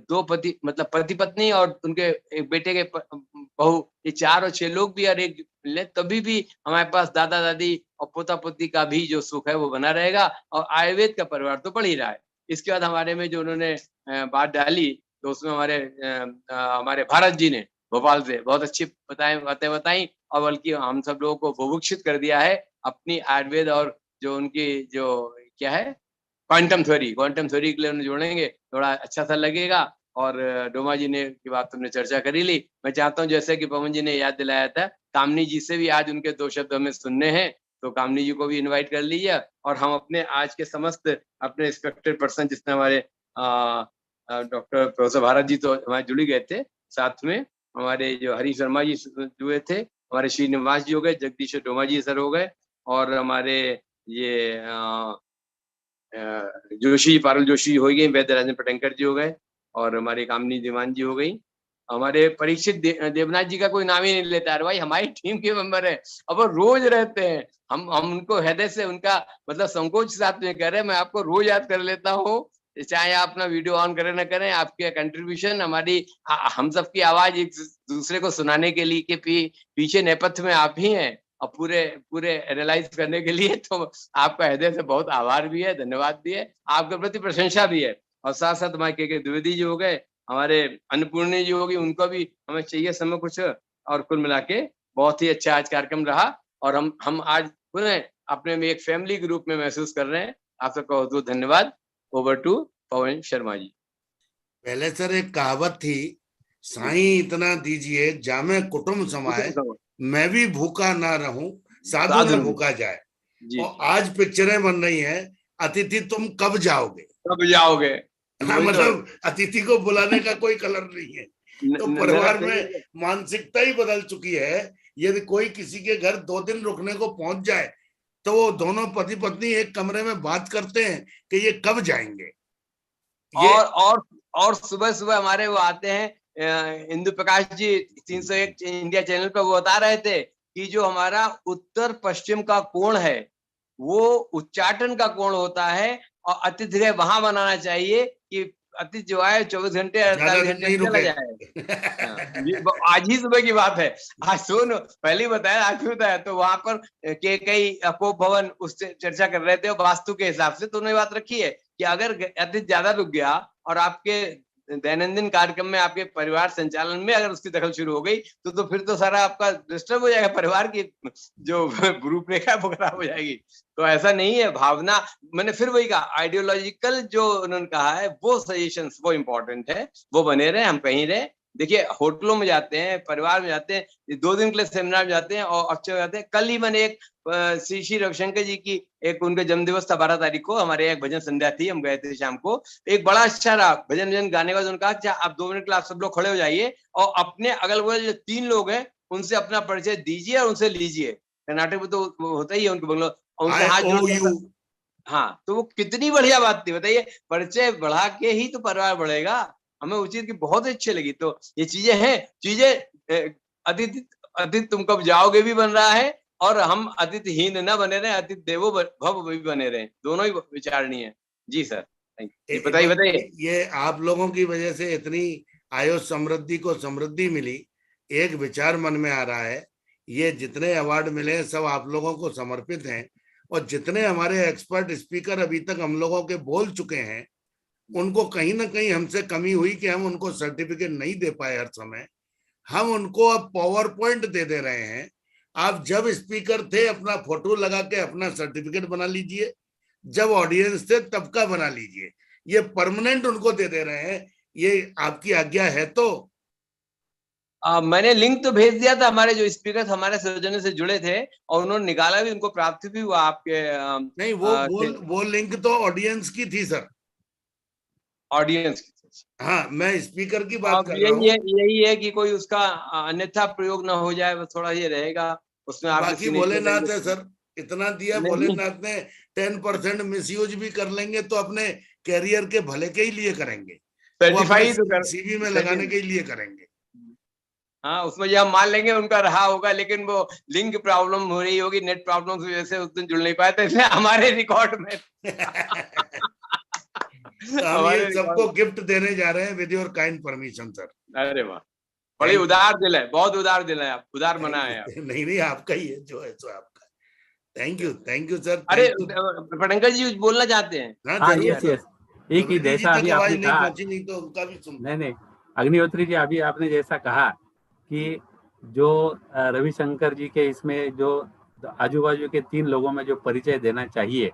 दो पति पत्नी और उनके एक बेटे के बहू, ये 4 और 6 लोग भी और एक ले तभी भी हमारे पास दादा दादी और पोता पोती का भी जो सुख है वो बना रहेगा। और आयुर्वेद का परिवार तो बढ़ ही रहा है। इसके बाद हमारे में जो उन्होंने बात डाली तो उसमें हमारे भारत जी ने भोपाल से बहुत अच्छी बातें बताई और बल्कि हम सब लोगों को बुभुक्षित कर दिया है अपनी आयुर्वेद और जो उनकी जो क्या है क्वांटम थ्योरी के लिए उन्हें जोड़ेंगे, थोड़ा अच्छा सा लगेगा। और डोमा जी ने की बात तुमने चर्चा करी ली। मैं चाहता हूँ जैसे कि पवन जी ने याद दिलाया था, कामनी जी से भी आज उनके 2 शब्द हमें सुनने हैं, तो कामनी जी को भी इनवाइट कर लीजिए। और हम अपने आज के समस्त अपने रिस्पेक्टेड पर्सन जिसने हमारे डॉक्टर प्रोफेसर भारत जी तो हमारे जुड़ गए थे, साथ में हमारे जो हरीश शर्मा जी जुड़े थे, हमारे श्रीनिवास जी हो गए, जगदीश डोमा जी सर हो गए, और हमारे ये जोशी पारुल जोशी हो गई, वैद्य राजन पटंकर जी हो गए, और हमारी कामनी दीवान जी हो गई। हमारे परीक्षित देवनाथ जी का कोई नाम ही नहीं लेता है भाई, हमारी टीम के मेंबर है। अब वो रोज रहते हैं, हम उनको हृदय से उनका मतलब संकोच के साथ में कह रहे हैं, मैं आपको रोज याद कर लेता हूँ, चाहे आप अपना वीडियो ऑन करें ना करें, आपके कंट्रीब्यूशन हमारी हम सबकी आवाज एक दूसरे को सुनाने के लिए के पीछे नेपथ्य में आप ही हैं और पूरे एनालाइज करने के लिए। तो आपका हृदय से बहुत आभार भी है, धन्यवाद भी है, आपके प्रति प्रशंसा भी है। और साथ साथ हमारे के द्विवेदी जी हो गए, हमारे अन्नपूर्णी जी होगी, उनको भी हमें चाहिए समय कुछ। और कुल मिला के बहुत ही अच्छा आज कार्यक्रम रहा और हम आज पुनः अपने में एक फैमिली के रूप में महसूस कर रहे हैं। आप सबका बहुत बहुत धन्यवाद। Over to Pawan Sharma ji. पहले सर एक कहावत थी, साईं इतना दीजिए जामे कुटुंब समाए, मैं भी भूखा ना रहूं, साधु न भूखा जाए। जी और आज पिक्चरें बन रही हैं, अतिथि तुम कब जाओगे। कब जाओगे। हाँ, वही तो मतलब अतिथि को बुलाने का कोई कलर नहीं है। तो परिवार सही में है। मानसिकता ही बदल चुकी है। यदि कोई किसी के घर 2 दिन रुकने को पहुंच जाए तो वो दोनों पति पत्नी एक कमरे में बात करते हैं कि ये कब जाएंगे। ये और सुबह सुबह हमारे वो आते हैं इंदु प्रकाश जी 301 इंडिया चैनल पर, वो बता रहे थे कि जो हमारा उत्तर पश्चिम का कोण है वो उच्चाटन का कोण होता है, और अतिथि गृह वहां बनाना चाहिए कि अतिथि जो आए 24 घंटे ज्यादा 48 दिन घंटे नहीं में चला रुके। जाए। ये आज ही सुबह की बात है। आज सुनो, पहले ही बताया, आज भी बताया। तो वहां पर के कई अपोप भवन उससे चर्चा कर रहे थे और वास्तु के हिसाब से तो उन्होंने बात रखी है कि अगर अतिथि ज्यादा रुक गया और आपके दैनंदिन कार्यक्रम में, आपके परिवार संचालन में अगर उसकी दखल शुरू हो गई तो फिर तो सारा आपका डिस्टर्ब हो जाएगा, परिवार की जो रूपरेखा वो खराब हो जाएगी। तो ऐसा नहीं है, भावना, मैंने फिर वही कहा, आइडियोलॉजिकल जो उन्होंने कहा है वो सजेशंस वो इम्पोर्टेंट है, वो बने रहे, हम कहीं रहे। देखिए होटलों में जाते हैं, परिवार में जाते हैं, 2 दिन के लिए सेमिनार में जाते हैं और अच्छे हो जाते हैं। कल ही मैंने एक श्री श्री रविशंकर जी की एक उनका जन्मदिवस था 12 तारीख को, हमारे एक भजन संध्या थी, हम गए थे शाम को। एक बड़ा अच्छा रहा भजन भजन गाने का। उन्होंने कहा अच्छा आप 2 मिनट के लिए आप सब लोग खड़े हो जाइए और अपने अगल बगल जो 3 लोग हैं उनसे अपना परिचय दीजिए और उनसे लीजिए। कर्नाटक में तो होता ही है उनके बंगलो, उनसे हाथ जोड़। हाँ, तो वो कितनी बढ़िया बात थी, बताइए। परिचय बढ़ा के ही तो परिवार बढ़ेगा। हमें वो चीज की बहुत अच्छी लगी। तो ये चीजें हैं, चीजें अतिथि तुम कब जाओगे भी बन रहा है, और हम अतिथिहीन न बने रहे, अतिथि देवो भव भी बने रहे, दोनों ही विचारणीय है। जी सर, बताइए बताइए। ये आप लोगों की वजह से इतनी आयुष समृद्धि को समृद्धि मिली। एक विचार मन में आ रहा है, ये जितने अवार्ड मिले सब आप लोगों को समर्पित हैं, और जितने हमारे एक्सपर्ट स्पीकर अभी तक हम लोगों के बोल चुके हैं उनको कहीं ना कहीं हमसे कमी हुई कि हम उनको सर्टिफिकेट नहीं दे पाए हर समय। हम उनको अब पावर पॉइंट दे रहे हैं। आप जब स्पीकर थे अपना फोटो लगा के अपना सर्टिफिकेट बना लीजिए, जब ऑडियंस थे तब का बना लीजिए। ये परमानेंट उनको दे रहे हैं, ये आपकी आज्ञा है तो। मैंने लिंक तो भेज दिया था, हमारे जो स्पीकर हमारे सौजन्य से जुड़े थे और उन्होंने निकाला भी, उनको प्राप्त भी हुआ आपके। नहीं, वो लिंक तो ऑडियंस की थी सर, ऑडियंस की। हाँ, मैं स्पीकर की बात कर रहा यही है, हूँ। यही है कि कोई उसका अन्यथा प्रयोग ना हो जाए, बस थोड़ा ये रहेगा उसमें। बाकी भोलेनाथ है सर, इतना दिया भोलेनाथ ने, 10% मिसयूज भी कर लेंगे तो अपने कैरियर के भले के ही लिए करेंगे, वो अपने सीवी में लगाने के लिए करेंगे। हाँ, उसमें ये हम मान लेंगे उनका रहा होगा, लेकिन वो लिंक प्रॉब्लम हो रही होगी, नेट प्रॉब्लम की वजह से उस दिन जुड़ नहीं पाए थे, इसलिए हमारे रिकॉर्ड में तो हम ये सबको गिफ्ट देने जा रहे हैं with your kind permission sir. अरे वाह, बड़ी उदार दिल है, बहुत उदार दिल है, आप उदार मना है आप। नहीं आपका ही है, जो है सो आपका। Thank you sir. अरे पटंकर जी बोलना चाहते हैं? हाँ, यस एक ही जैसा अभी आपने कहा, नहीं तो उनका भी सुन। नहीं अग्निहोत्री जी, अभी आपने जैसा कहा कि जो रविशंकर जी के इसमें जो आजू बाजू के 3 लोगों में जो परिचय देना चाहिए,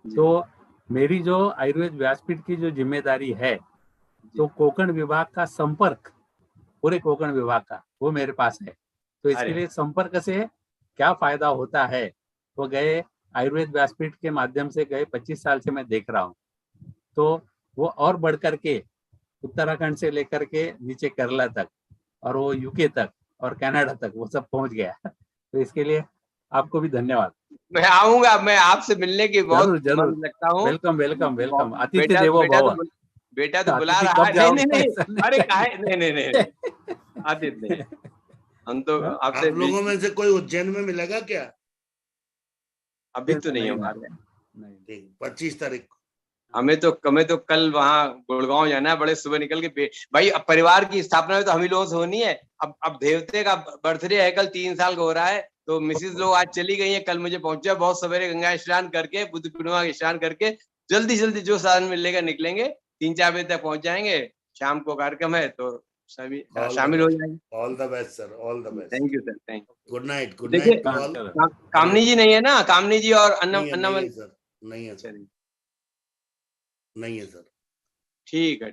तो मेरी जो आयुर्वेद व्यासपीठ की जो जिम्मेदारी है, तो कोकण विभाग का संपर्क, पूरे कोकण विभाग का, वो मेरे पास है। तो इसके लिए संपर्क से क्या फायदा होता है, वो गए आयुर्वेद व्यासपीठ के माध्यम से गए 25 साल से मैं देख रहा हूँ। तो वो और बढ़ करके उत्तराखंड से लेकर के नीचे केरला तक और वो यूके तक और कनाडा तक वो सब पहुंच गया। तो इसके लिए आपको भी धन्यवाद। मैं आऊंगा, मैं आपसे मिलने की बहुत जरूर लगता हूँ। वेलकम अतिथि देवो भव। बेटा तो बुला रहा है। नहीं, अरे काहे, नहीं आदित्य नहीं, हम तो आपसे। आप लोगों में से कोई उज्जैन में मिलेगा क्या? अभी तो नहीं हमारे। 25 तारीख हमें तो कल वहाँ गुड़गांव जाना है, बड़े सुबह निकल के। भाई अब परिवार की स्थापना तो हम ही लोगों से होनी है। अब देवते का बर्थडे है, कल 3 साल का हो रहा है, तो मिसिज लोग आज चली गई है, कल मुझे पहुंचा बहुत सवेरे, गंगा स्नान करके, बुद्ध पूर्णिमा स्नान करके जल्दी जो साधन मिलेगा निकलेंगे, 3-4 बजे तक पहुंच जाएंगे। शाम को कार्यक्रम है तो सभी शामिल हो जाएंगे। All the best sir, all the best. Thank you sir, thank you. Good night. देखिए कामनी जी नहीं है ना, कामनी जी और अन्ना सर नहीं है सर, ठीक है।